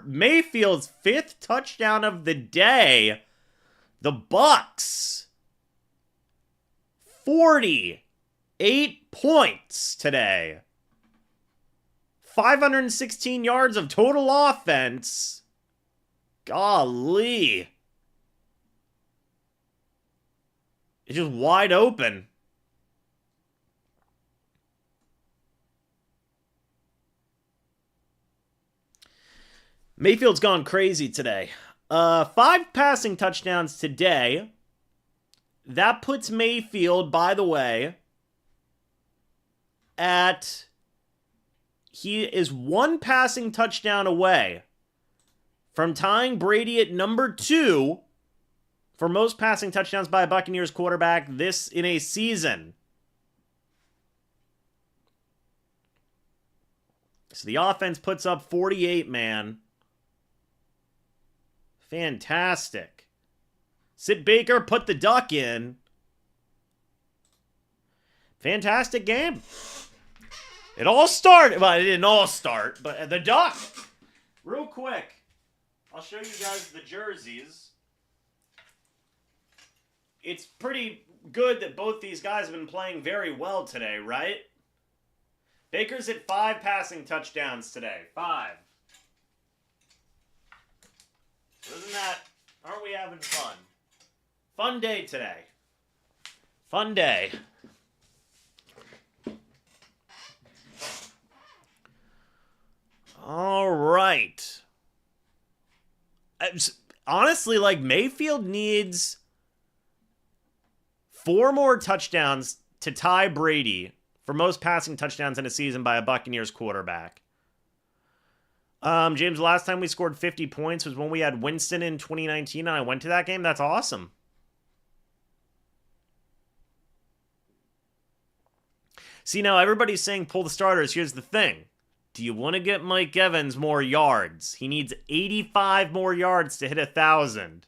Mayfield's 5th touchdown of the day. The Bucs. 48 points today. 516 yards of total offense. Golly. It's just wide open. Mayfield's gone crazy today. 5 passing touchdowns today. That puts Mayfield, by the way, at... He is 1 passing touchdown away from tying Brady at number 2 for most passing touchdowns by a Buccaneers quarterback this in a season. So the offense puts up 48, man. Fantastic. Sid Baker put the duck in. Fantastic game. It all started, well, it didn't all start, but the duck. Real quick, I'll show you guys the jerseys. It's pretty good that both these guys have been playing very well today, right? Baker's at 5 passing touchdowns today. 5. Isn't that... Aren't we having fun? Fun day today. Fun day. All right. honestly, like, Mayfield needs 4 more touchdowns to tie Brady for most passing touchdowns in a season by a Buccaneers quarterback. James, the last time we scored 50 points was when we had Winston in 2019, and I went to that game. That's awesome. See, now everybody's saying pull the starters. Here's the thing. Do you want to get Mike Evans more yards? He needs 85 more yards to hit 1,000.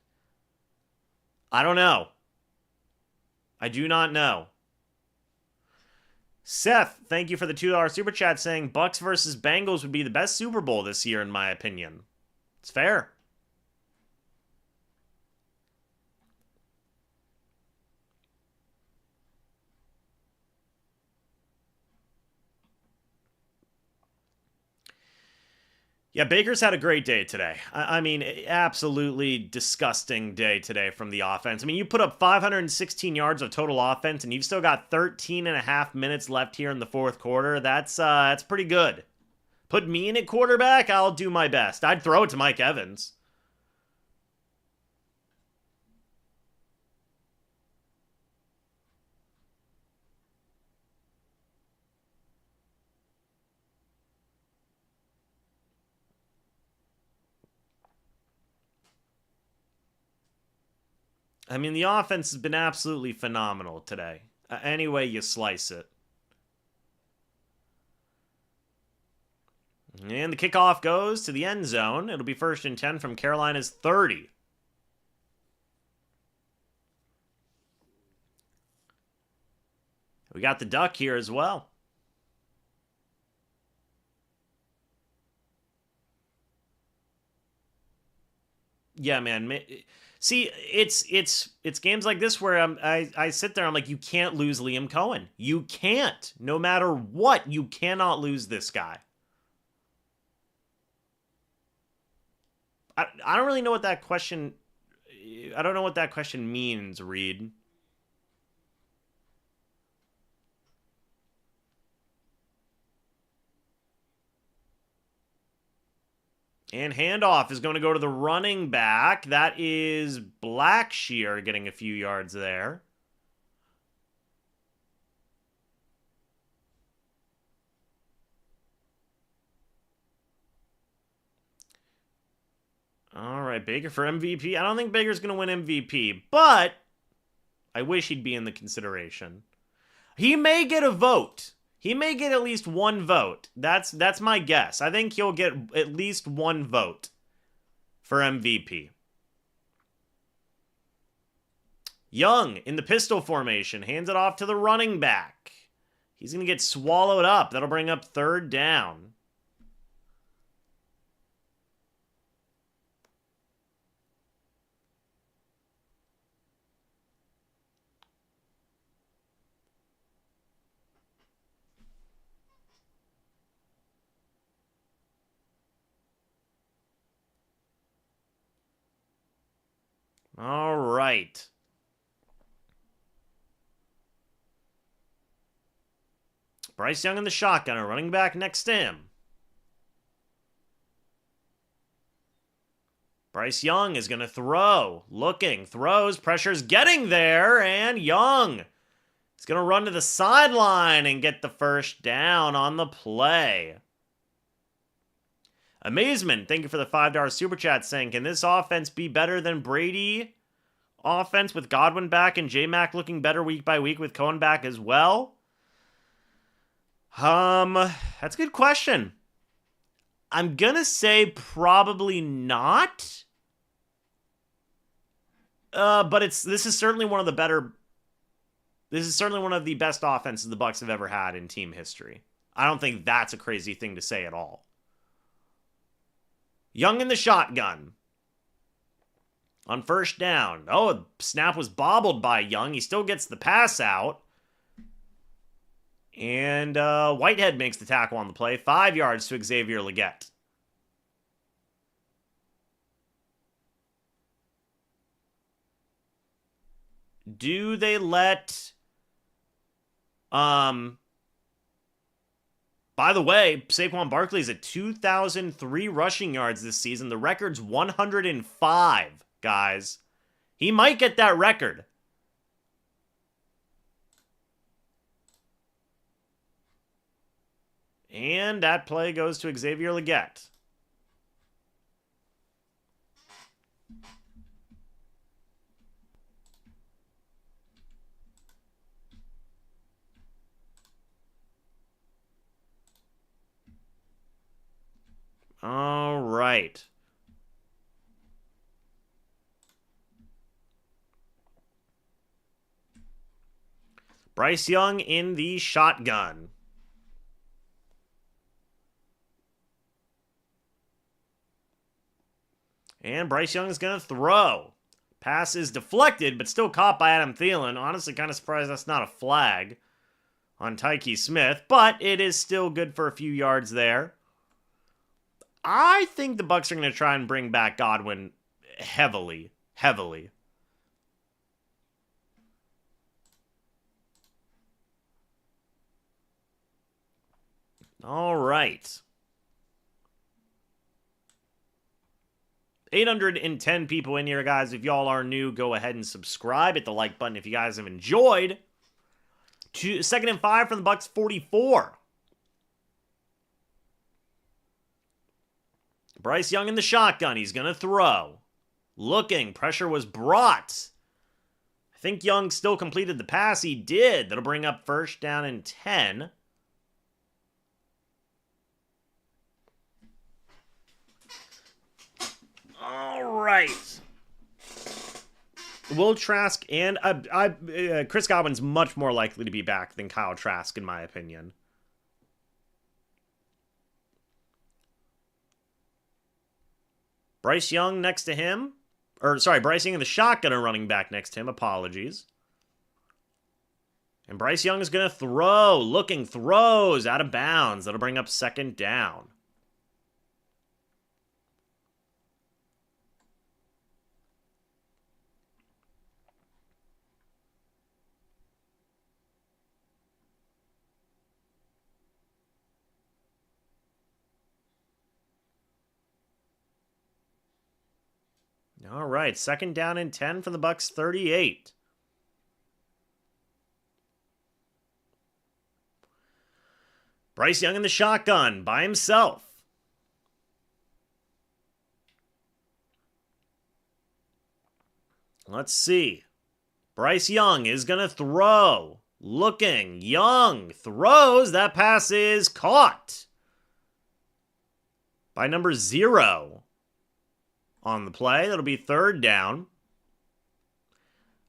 I don't know. I do not know. Seth, thank you for the $2 super chat saying Bucs versus Bengals would be the best Super Bowl this year, in my opinion. It's fair. Yeah, Baker's had a great day today. I mean, absolutely disgusting day today from the offense. I mean, you put up 516 yards of total offense, and you've still got 13 and a half minutes left here in the fourth quarter. That's pretty good. Put me in at quarterback, I'll do my best. I'd throw it to Mike Evans. I mean, the offense has been absolutely phenomenal today. Any way you slice it. And the kickoff goes to the end zone. It'll be 1st and 10 from Carolina's 30. We got the duck here as well. Yeah, man. See, it's games like this where I sit there, I'm like, you can't lose Liam Cohen. You can't. No matter what, you cannot lose this guy. I don't really know what that question... I don't know what that question means, Reed. And handoff is going to go to the running back. That is Blackshear getting a few yards there. All right, Baker for MVP. I don't think Baker's going to win MVP, but I wish he'd be in the consideration. He may get a vote. He may get at least one vote. That's my guess. I think he'll get at least one vote for MVP. Young in the pistol formation. Hands it off to the running back. He's going to get swallowed up. That'll bring up 3rd down. All right. Bryce Young in the shotgun, a running back next to him. Bryce Young is going to throw. Looking, throws, pressure's getting there, and Young is going to run to the sideline and get the 1st down on the play. Amazement, thank you for the $5 super chat saying, can this offense be better than Brady offense with Godwin back and J-Mac looking better week by week with Cohen back as well? That's a good question. I'm gonna say probably not. But this is certainly one of the better. This is certainly one of the best offenses the Bucs have ever had in team history. I don't think that's a crazy thing to say at all. Young in the shotgun. On 1st down. Oh, snap was bobbled by Young. He still gets the pass out. And Whitehead makes the tackle on the play. 5 yards to Xavier Legette. Do they let... By the way, Saquon Barkley's at 2,003 rushing yards this season. The record's 105. guys. He might get that record. And that play goes to Xavier Legette. All right. Bryce Young in the shotgun. And Bryce Young is going to throw. Pass is deflected, but still caught by Adam Thielen. Honestly, kind of surprised that's not a flag on Tyke Smith, but it is still good for a few yards there. I think the Bucs are going to try and bring back Godwin heavily. All right. 810 people in here, guys. If y'all are new, go ahead and subscribe. Hit the like button if you guys have enjoyed. 2nd and 5 from the Bucs 44. Bryce Young in the shotgun. He's going to throw. Looking. Pressure was brought. I think Young still completed the pass. He did. That'll bring up 1st down and 10. All right. Will Trask and Chris Godwin's much more likely to be back than Kyle Trask, in my opinion. Bryce Young next to him. Bryce Young in the shotgun and running back next to him. Apologies. And Bryce Young is going to throw. Looking, throws out of bounds. That'll bring up 2nd down. All right, 2nd down and 10 from the Bucs 38. Bryce Young in the shotgun by himself. Let's see. Bryce Young is going to throw. Looking. Young throws. That pass is caught by number 0 on the play. That'll be 3rd down.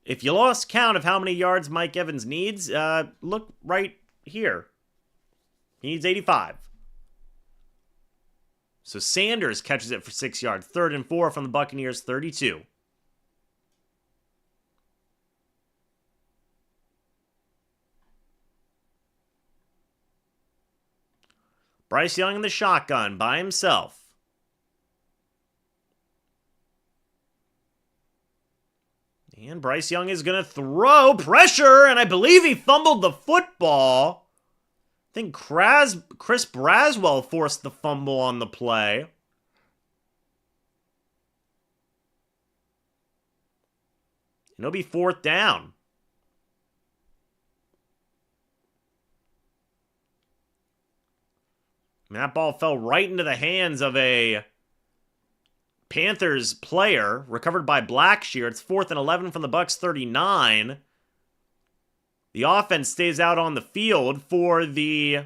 If you lost count of how many yards Mike Evans needs, look right here. He needs 85. So Sanders catches it for 6 yards. 3rd and 4 from the Buccaneers, 32. Bryce Young in the shotgun by himself. And Bryce Young is going to throw. Pressure, and I believe he fumbled the football. I think Chris Braswell forced the fumble on the play. And it'll be 4th down. And that ball fell right into the hands of a Panthers player, recovered by Blackshear. It's 4th and 11 from the Bucs 39. The offense stays out on the field for the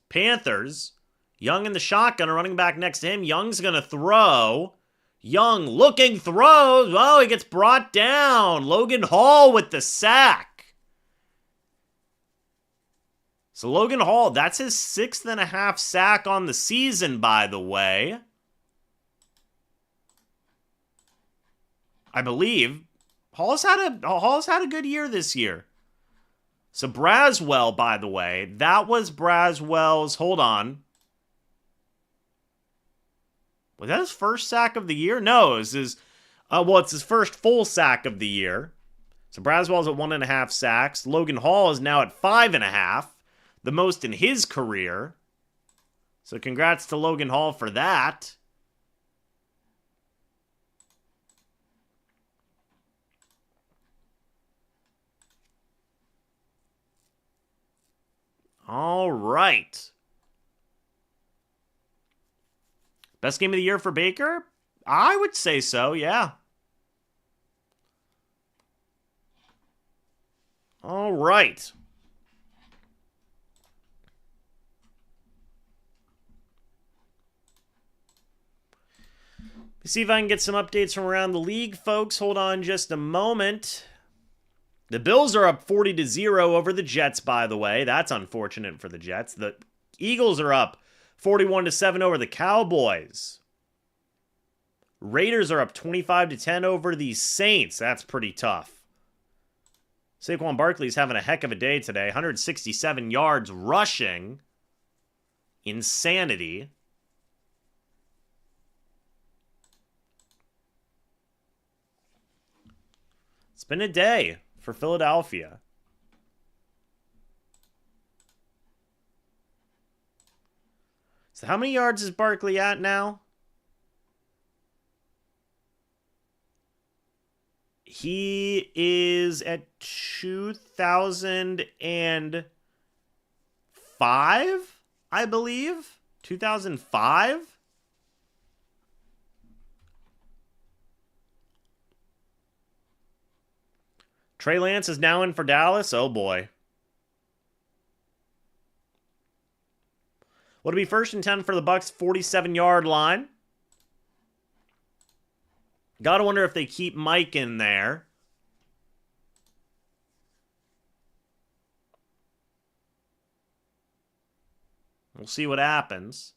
Panthers. Young in the shotgun, a running back next to him. Young's going to throw. Young looking, throws. Oh, he gets brought down. Logan Hall with the sack. So Logan Hall, that's his 6.5 sack on the season, by the way. I believe. Hall's had a good year this year. So Braswell, by the way, that was Braswell's, hold on. Was that his first sack of the year? No, it's his first full sack of the year. So Braswell's at 1.5 sacks. Logan Hall is now at 5.5, the most in his career. So congrats to Logan Hall for that. All right. Best game of the year for Baker? I would say so, yeah. All right. Let's see if I can get some updates from around the league, folks. Hold on just a moment. The Bills are up 40-0 over the Jets, by the way. That's unfortunate for the Jets. The Eagles are up 41-7 over the Cowboys. Raiders are up 25-10 over the Saints. That's pretty tough. Saquon Barkley's having a heck of a day today. 167 yards rushing. Insanity. It's been a day for Philadelphia. So how many yards is Barkley at now? He is at 2005, I believe. 2005? Trey Lance is now in for Dallas. Oh, boy. Would it be 1st and 10 for the Bucs 47-yard line? Gotta wonder if they keep Mike in there. We'll see what happens.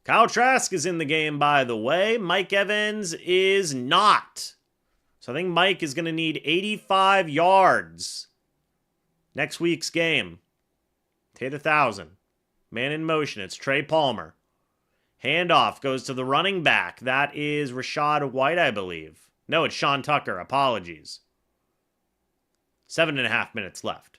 Kyle Trask is in the game, by the way. Mike Evans is not. So I think Mike is going to need 85 yards next week's game to hit 1,000. Man in motion. It's Trey Palmer. Handoff goes to the running back. That is Rashad White, I believe. No, it's Sean Tucker. Apologies. 7.5 minutes left.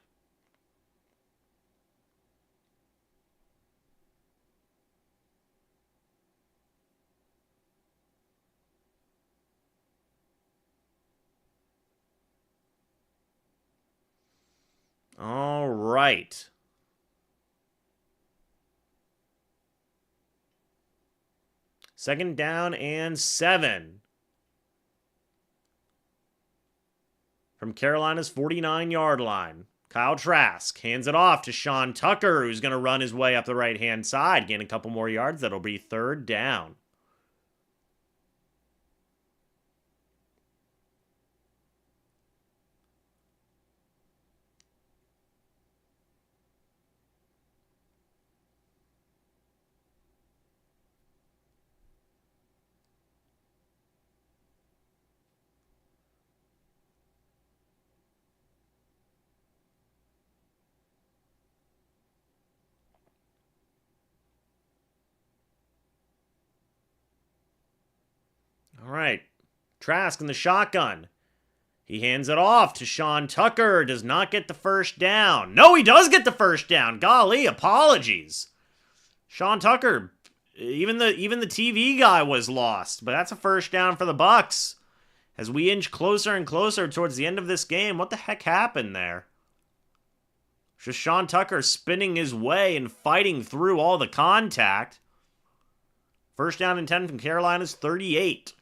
All right. Second down and 7. From Carolina's 49-yard line. Kyle Trask hands it off to Sean Tucker, who's going to run his way up the right-hand side. Gain a couple more yards. That'll be 3rd down. All right. Trask in the shotgun. He hands it off to Sean Tucker. Does not get the first down. No, he does get the first down. Golly, apologies. Sean Tucker, even the TV guy was lost, but that's a first down for the Bucs. As we inch closer and closer towards the end of this game, what the heck happened there? Just Sean Tucker spinning his way and fighting through all the contact. First down and 10 from Carolina's 38.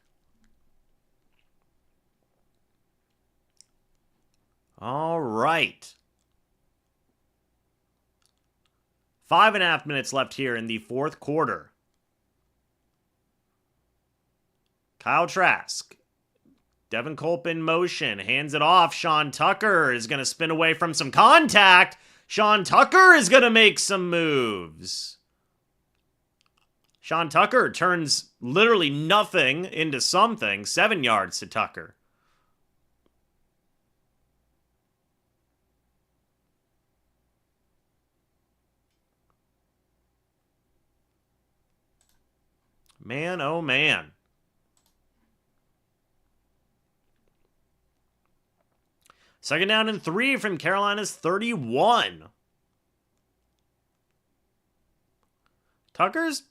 All right. 5.5 minutes left here in the 4th quarter. Kyle Trask. Devin Culp in motion. Hands it off. Sean Tucker is going to spin away from some contact. Sean Tucker is going to make some moves. Sean Tucker turns literally nothing into something. 7 yards to Tucker. Man, oh man. Second down and 3 from Carolina's 31. Tucker's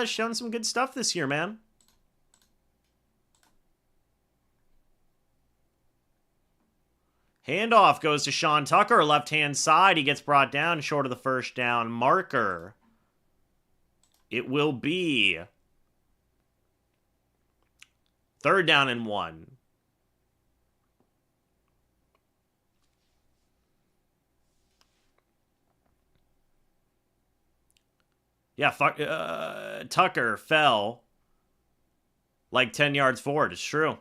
shown some good stuff this year, man. Handoff goes to Sean Tucker, left-hand side. He gets brought down short of the first down marker. It will be 3rd down and 1. Yeah, Tucker fell like 10 yards forward. It's true.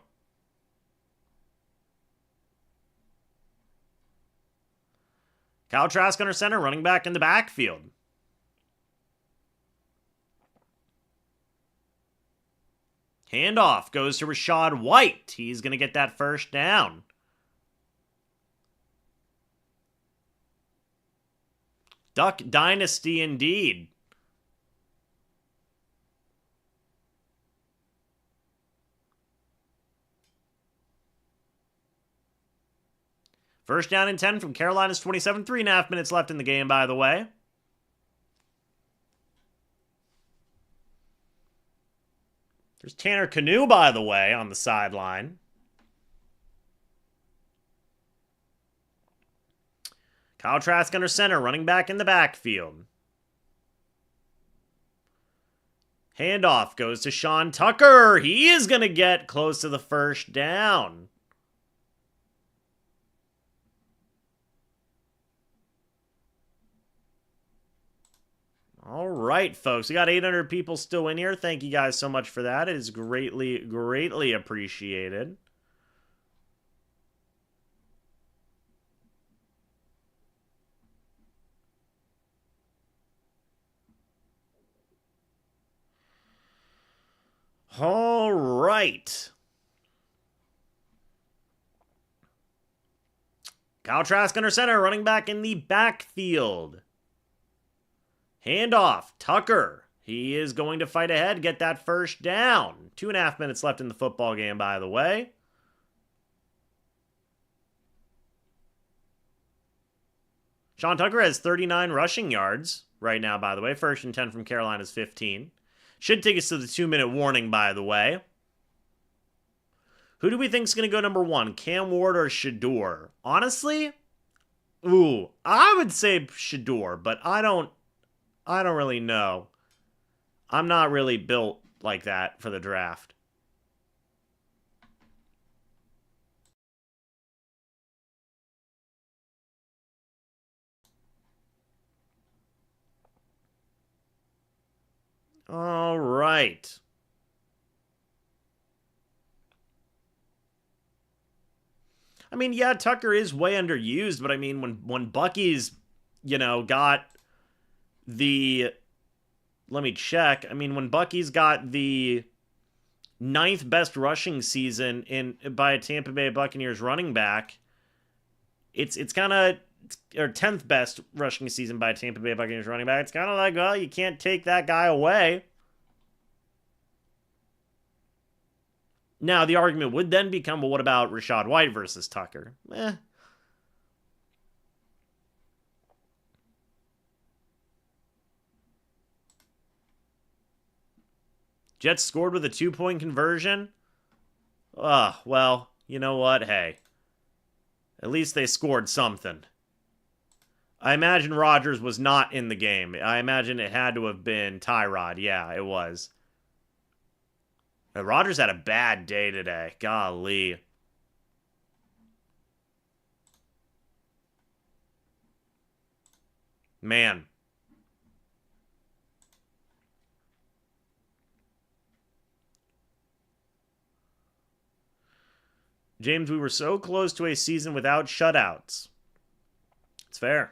Kyle Trask under center, running back in the backfield. Handoff goes to Rachaad White. He's going to get that first down. Duck Dynasty indeed. First down and 10 from Carolina's 27. 3.5 minutes left in the game, by the way. There's Tanner Canoe, by the way, on the sideline. Kyle Trask under center, running back in the backfield. Handoff goes to Sean Tucker. He is going to get close to the first down. All right, folks. We got 800 people still in here. Thank you guys so much for that. It is greatly, greatly appreciated. All right. Kyle Trask under center, running back in the backfield. Handoff, Tucker. He is going to fight ahead, get that first down. 2.5 minutes left in the football game, by the way. Sean Tucker has 39 rushing yards right now, by the way. 1st and 10 from Carolina's 15. Should take us to the 2-minute warning, by the way. Who do we think is going to go number 1? Cam Ward or Shedeur? Honestly, I would say Shedeur, but I don't really know. I'm not really built like that for the draft. All right. I mean, yeah, Tucker is way underused, but I mean, when Bucky's, got the... Let me check. I mean, when Bucky's got the 9th best rushing season by a Tampa Bay Buccaneers running back, it's kind of... Or 10th best rushing season by a Tampa Bay Buccaneers running back. It's kind of like, well, you can't take that guy away. Now, the argument would then become, well, what about Rachaad White versus Tucker? Jets scored with a 2-point conversion? Well, you know what? Hey. At least they scored something. I imagine Rodgers was not in the game. I imagine it had to have been Tyrod. Yeah, it was. Rodgers had a bad day today. Golly. Man. James, we were so close to a season without shutouts. It's fair.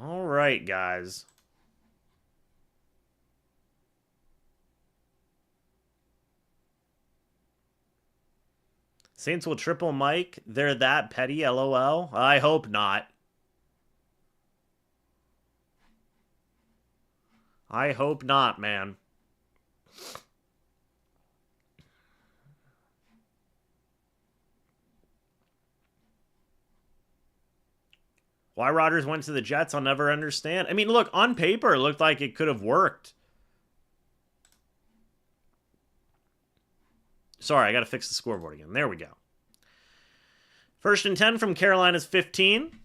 All right, guys. Saints will triple Mike. They're that petty, LOL. I hope not. I hope not, man. Why Rodgers went to the Jets, I'll never understand. I mean, look, on paper, it looked like it could have worked. Sorry, I got to fix the scoreboard again. There we go. 1st and 10 from Carolina's 15.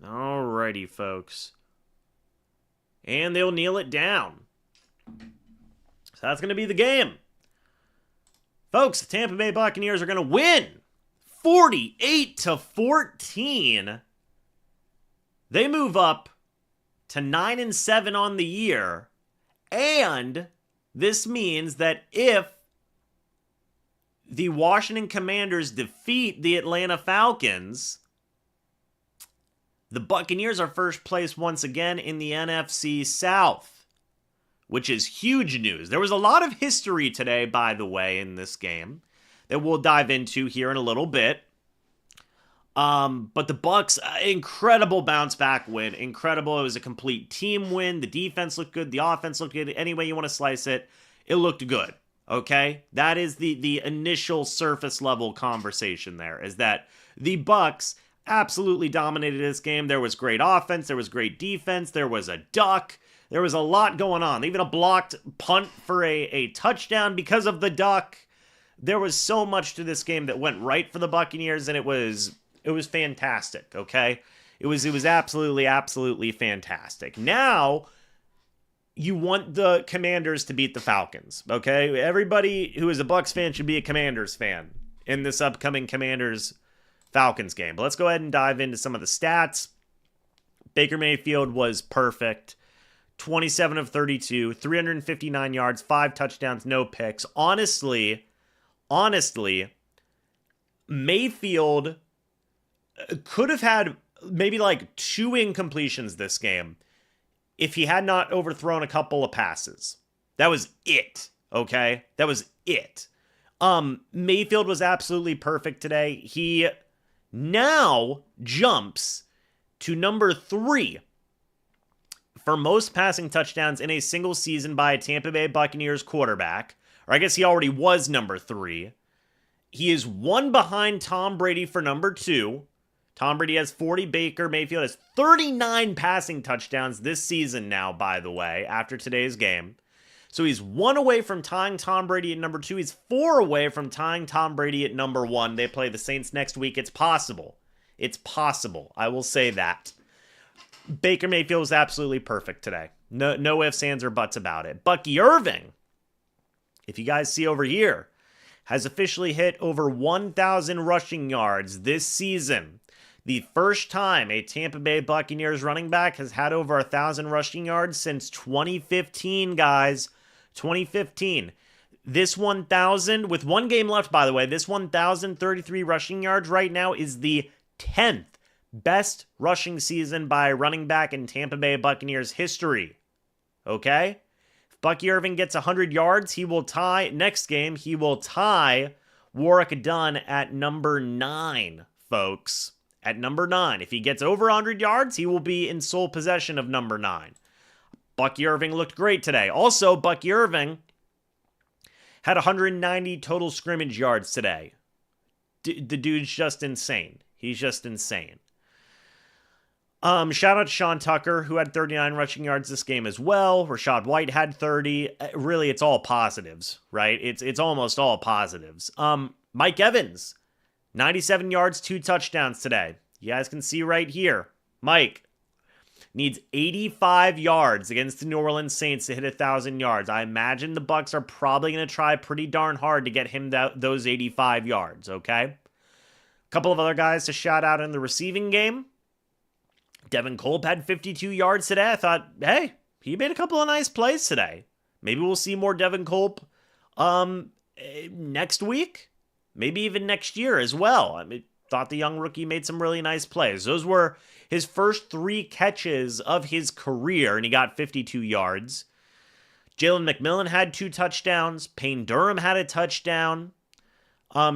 Alrighty, folks. And they'll kneel it down. So that's going to be the game. Folks, the Tampa Bay Buccaneers are going to win 48-14. They move up to 9-7 on the year. And this means that if the Washington Commanders defeat the Atlanta Falcons, the Buccaneers are first place once again in the NFC South, which is huge news. There was a lot of history today, by the way, in this game that we'll dive into here in a little bit. But the Bucs, incredible bounce back win. Incredible. It was a complete team win. The defense looked good. The offense looked good. Any way you want to slice it, it looked good. Okay? That is the initial surface level conversation there, is that the Bucs absolutely dominated this game. There was great offense. There was great defense. There was a duck. There was a lot going on. Even a blocked punt for a touchdown because of the duck. There was so much to this game that went right for the Buccaneers, and it was fantastic, okay? It was absolutely fantastic. Now, you want the Commanders to beat the Falcons, okay? Everybody who is a Bucs fan should be a Commanders fan in this upcoming Commanders-Falcons game. But let's go ahead and dive into some of the stats. Baker Mayfield was perfect. 27 of 32, 359 yards, 5 touchdowns, no picks. Honestly, Mayfield could have had maybe like 2 incompletions this game if he had not overthrown a couple of passes. That was it, okay? That was it. Mayfield was absolutely perfect today. He now jumps to number 3 for most passing touchdowns in a single season by a Tampa Bay Buccaneers quarterback. Or I guess he already was number 3. He is 1 behind Tom Brady for number 2. Tom Brady has 40. Baker Mayfield has 39 passing touchdowns this season now, by the way, after today's game. So he's 1 away from tying Tom Brady at number 2. He's 4 away from tying Tom Brady at number 1. They play the Saints next week. It's possible. It's possible. I will say that. Baker Mayfield was absolutely perfect today. No ifs, ands, or buts about it. Bucky Irving, if you guys see over here, has officially hit over 1,000 rushing yards this season. The first time a Tampa Bay Buccaneers running back has had over 1,000 rushing yards since 2015, guys. 2015. This 1,000, with 1 game left, by the way, this 1,033 rushing yards right now is the 10th best rushing season by a running back in Tampa Bay Buccaneers history. Okay? If Bucky Irving gets 100 yards, he will tie, next game, he will tie Warwick Dunn at number 9, folks. At number 9. If he gets over 100 yards, he will be in sole possession of number 9. Bucky Irving looked great today. Also, Bucky Irving had 190 total scrimmage yards today. The dude's just insane. He's just insane. Shout out to Sean Tucker, who had 39 rushing yards this game as well. Rashad White had 30. Really, it's all positives, right? It's almost all positives. Mike Evans, 97 yards, 2 touchdowns today. You guys can see right here. Mike needs 85 yards against the New Orleans Saints to hit 1,000 yards. I imagine the Bucs are probably going to try pretty darn hard to get him those 85 yards, okay? A couple of other guys to shout out in the receiving game. Devin Culp had 52 yards today. I thought, hey, he made a couple of nice plays today. Maybe we'll see more Devin Culp next week. Maybe even next year as well. I thought the young rookie made some really nice plays. Those were his first 3 catches of his career, and he got 52 yards. Jalen McMillan had 2 touchdowns. Payne Durham had a touchdown.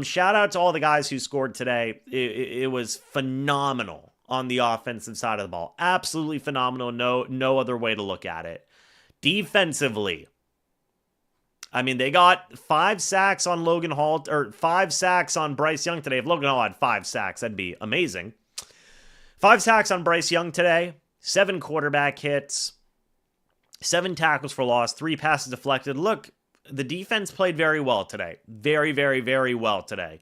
Shout out to all the guys who scored today. It was phenomenal. on the offensive side of the ball. Absolutely phenomenal. No other way to look at it. Defensively, I mean, they got 5 sacks on Logan Hall, or 5 sacks on Bryce Young today. If Logan Hall had 5 sacks, that'd be amazing. 5 sacks on Bryce Young today, 7 quarterback hits, 7 tackles for loss, 3 passes deflected. Look, the defense played very well today. Very, very, very well today.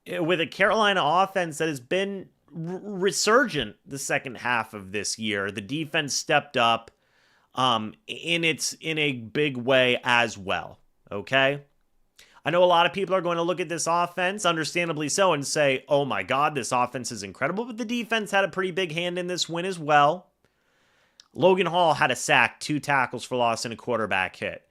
With a Carolina offense that has been resurgent the second half of this year, the defense stepped up in a big way as well. Okay? I know a lot of people are going to look at this offense, understandably so, and say, oh my God, this offense is incredible, but the defense had a pretty big hand in this win as well. Logan Hall had a sack, 2 tackles for loss, and a quarterback hit.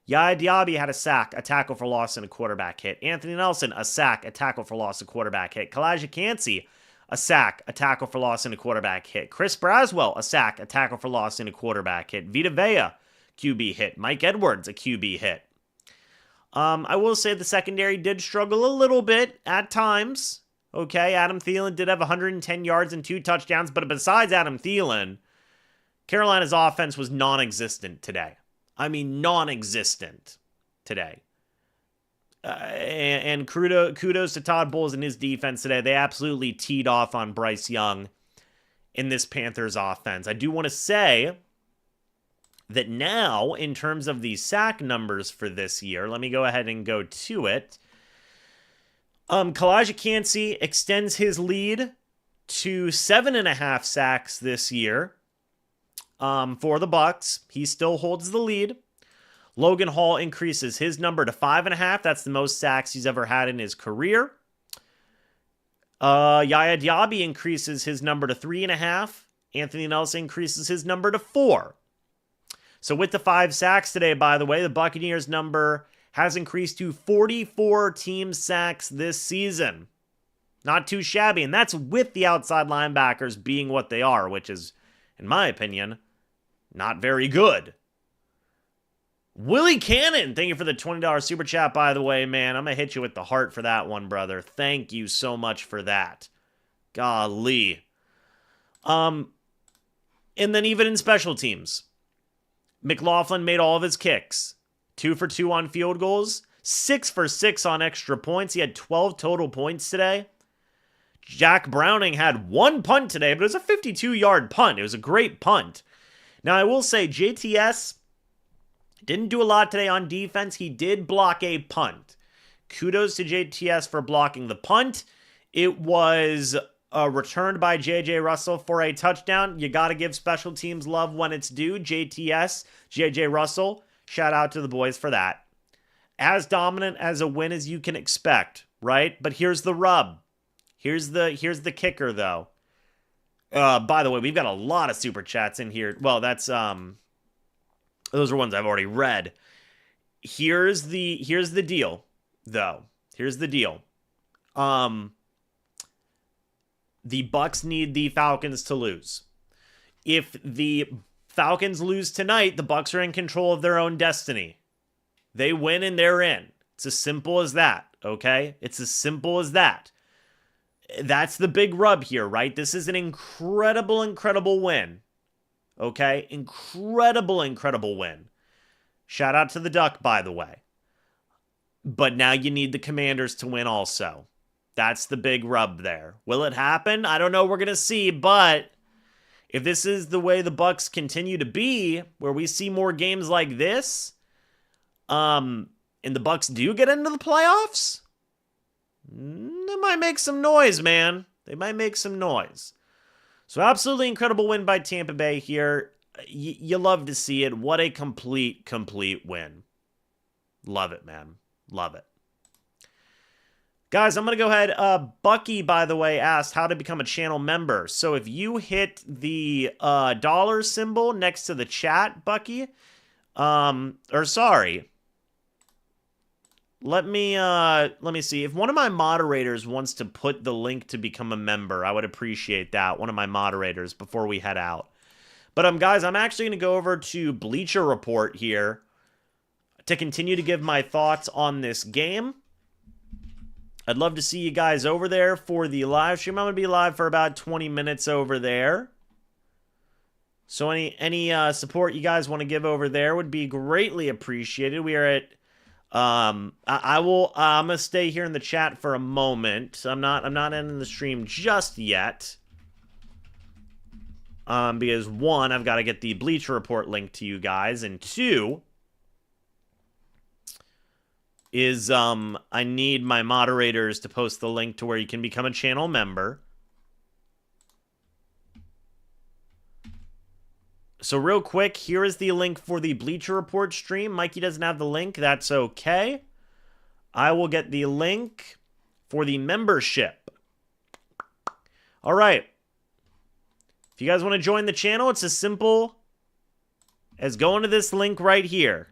Yaya Diaby had a sack, a tackle for loss, and a quarterback hit. Anthony Nelson, a sack, a tackle for loss, a quarterback hit. Kalijah Kancey, a sack, a tackle for loss, and a quarterback hit. Chris Braswell, a sack, a tackle for loss, and a quarterback hit. Vita Vea, QB hit. Mike Edwards, a QB hit. I will say the secondary did struggle a little bit at times. Okay, Adam Thielen did have 110 yards and 2 touchdowns, but besides Adam Thielen, Carolina's offense was non-existent today. I mean, non-existent today. And kudos to Todd Bowles and his defense today. They absolutely teed off on Bryce Young in this Panthers offense. I do want to say that now, in terms of the sack numbers for this year, let me go ahead and go to it. Kalijah Kancey extends his lead to 7.5 sacks this year for the Bucs. He still holds the lead. Logan Hall increases his number to 5.5. That's the most sacks he's ever had in his career. Yaya Diaby increases his number to 3.5. Anthony Nelson increases his number to 4. So with the 5 sacks today, by the way, the Buccaneers' number has increased to 44 team sacks this season. Not too shabby, and that's with the outside linebackers being what they are, which is, in my opinion, not very good. Willie Cannon, thank you for the $20 super chat, by the way, man. I'm going to hit you with the heart for that one, brother. Thank you so much for that. Golly. And then even in special teams, McLaughlin made all of his kicks. 2 for 2 on field goals. 6 for 6 on extra points. He had 12 total points today. Jack Browning had 1 punt today, but it was a 52-yard punt. It was a great punt. Now, I will say JTS didn't do a lot today on defense. He did block a punt. Kudos to JTS for blocking the punt. It was returned by J.J. Russell for a touchdown. You got to give special teams love when it's due. JTS, J.J. Russell, shout out to the boys for that. As dominant as a win as you can expect, right? But here's the rub. Here's the kicker, though. By the way, we've got a lot of super chats in here. Well, that's those are ones I've already read. Here's the deal, though. Here's the deal. The Bucs need the Falcons to lose. If the Falcons lose tonight, the Bucs are in control of their own destiny. They win and they're in. It's as simple as that, okay? It's as simple as that. That's the big rub here, right? This is an incredible, incredible win. Okay? Incredible, incredible win. Shout out to the Duck, by the way. But now you need the Commanders to win also. That's the big rub there. Will it happen? I don't know. We're going to see. But if this is the way the Bucs continue to be, where we see more games like this, and the Bucs do get into the playoffs, they might make some noise, man. They might make some noise. So absolutely incredible win by Tampa Bay here. You love to see it. What a complete win. Love it, man. Love it. Guys, I'm going to go ahead. Bucky, by the way, asked how to become a channel member. So if you hit the dollar symbol next to the chat, Bucky, let me see. If one of my moderators wants to put the link to become a member, I would appreciate that. One of my moderators before we head out. But guys, I'm actually going to go over to Bleacher Report here to continue to give my thoughts on this game. I'd love to see you guys over there for the live stream. I'm going to be live for about 20 minutes over there. So any support you guys want to give over there would be greatly appreciated. We are at I'm gonna stay here in the chat for a moment. I'm not ending the stream just yet. Because one, I've got to get the Bleacher Report link to you guys, and two is I need my moderators to post the link to where you can become a channel member. So real quick, here is the link for the Bleacher Report stream. Mikey doesn't have the link. That's okay. I will get the link for the membership. All right. If you guys want to join the channel, it's as simple as going to this link right here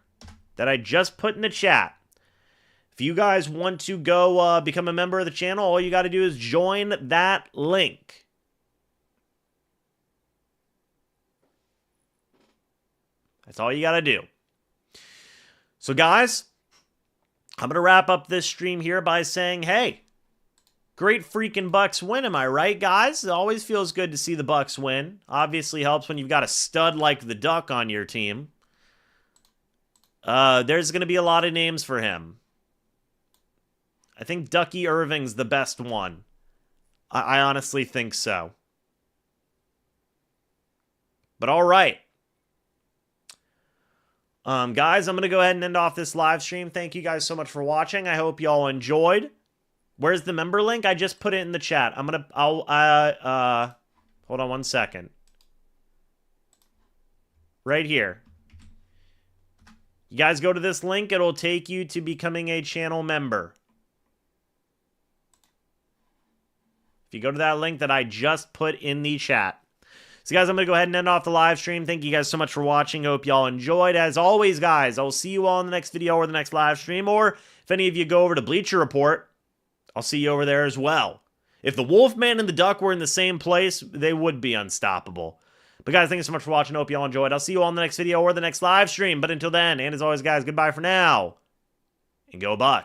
that I just put in the chat. If you guys want to go become a member of the channel, all you got to do is join that link. That's all you got to do. So, guys, I'm going to wrap up this stream here by saying, hey, great freaking Bucs win, am I right, guys? It always feels good to see the Bucs win. Obviously helps when you've got a stud like the Duck on your team. There's going to be a lot of names for him. I think Ducky Irving's the best one. I honestly think so. But all right. Guys, I'm going to go ahead and end off this live stream. Thank you guys so much for watching. I hope y'all enjoyed. Where's the member link? I just put it in the chat. Hold on one second. Right here. You guys go to this link. It'll take you to becoming a channel member. If you go to that link that I just put in the chat. So, guys, I'm going to go ahead and end off the live stream. Thank you guys so much for watching. Hope y'all enjoyed. As always, guys, I'll see you all in the next video or the next live stream. Or if any of you go over to Bleacher Report, I'll see you over there as well. If the Wolfman and the Duck were in the same place, they would be unstoppable. But, guys, thank you so much for watching. Hope y'all enjoyed. I'll see you all in the next video or the next live stream. But until then, and as always, guys, goodbye for now. And go Bucs.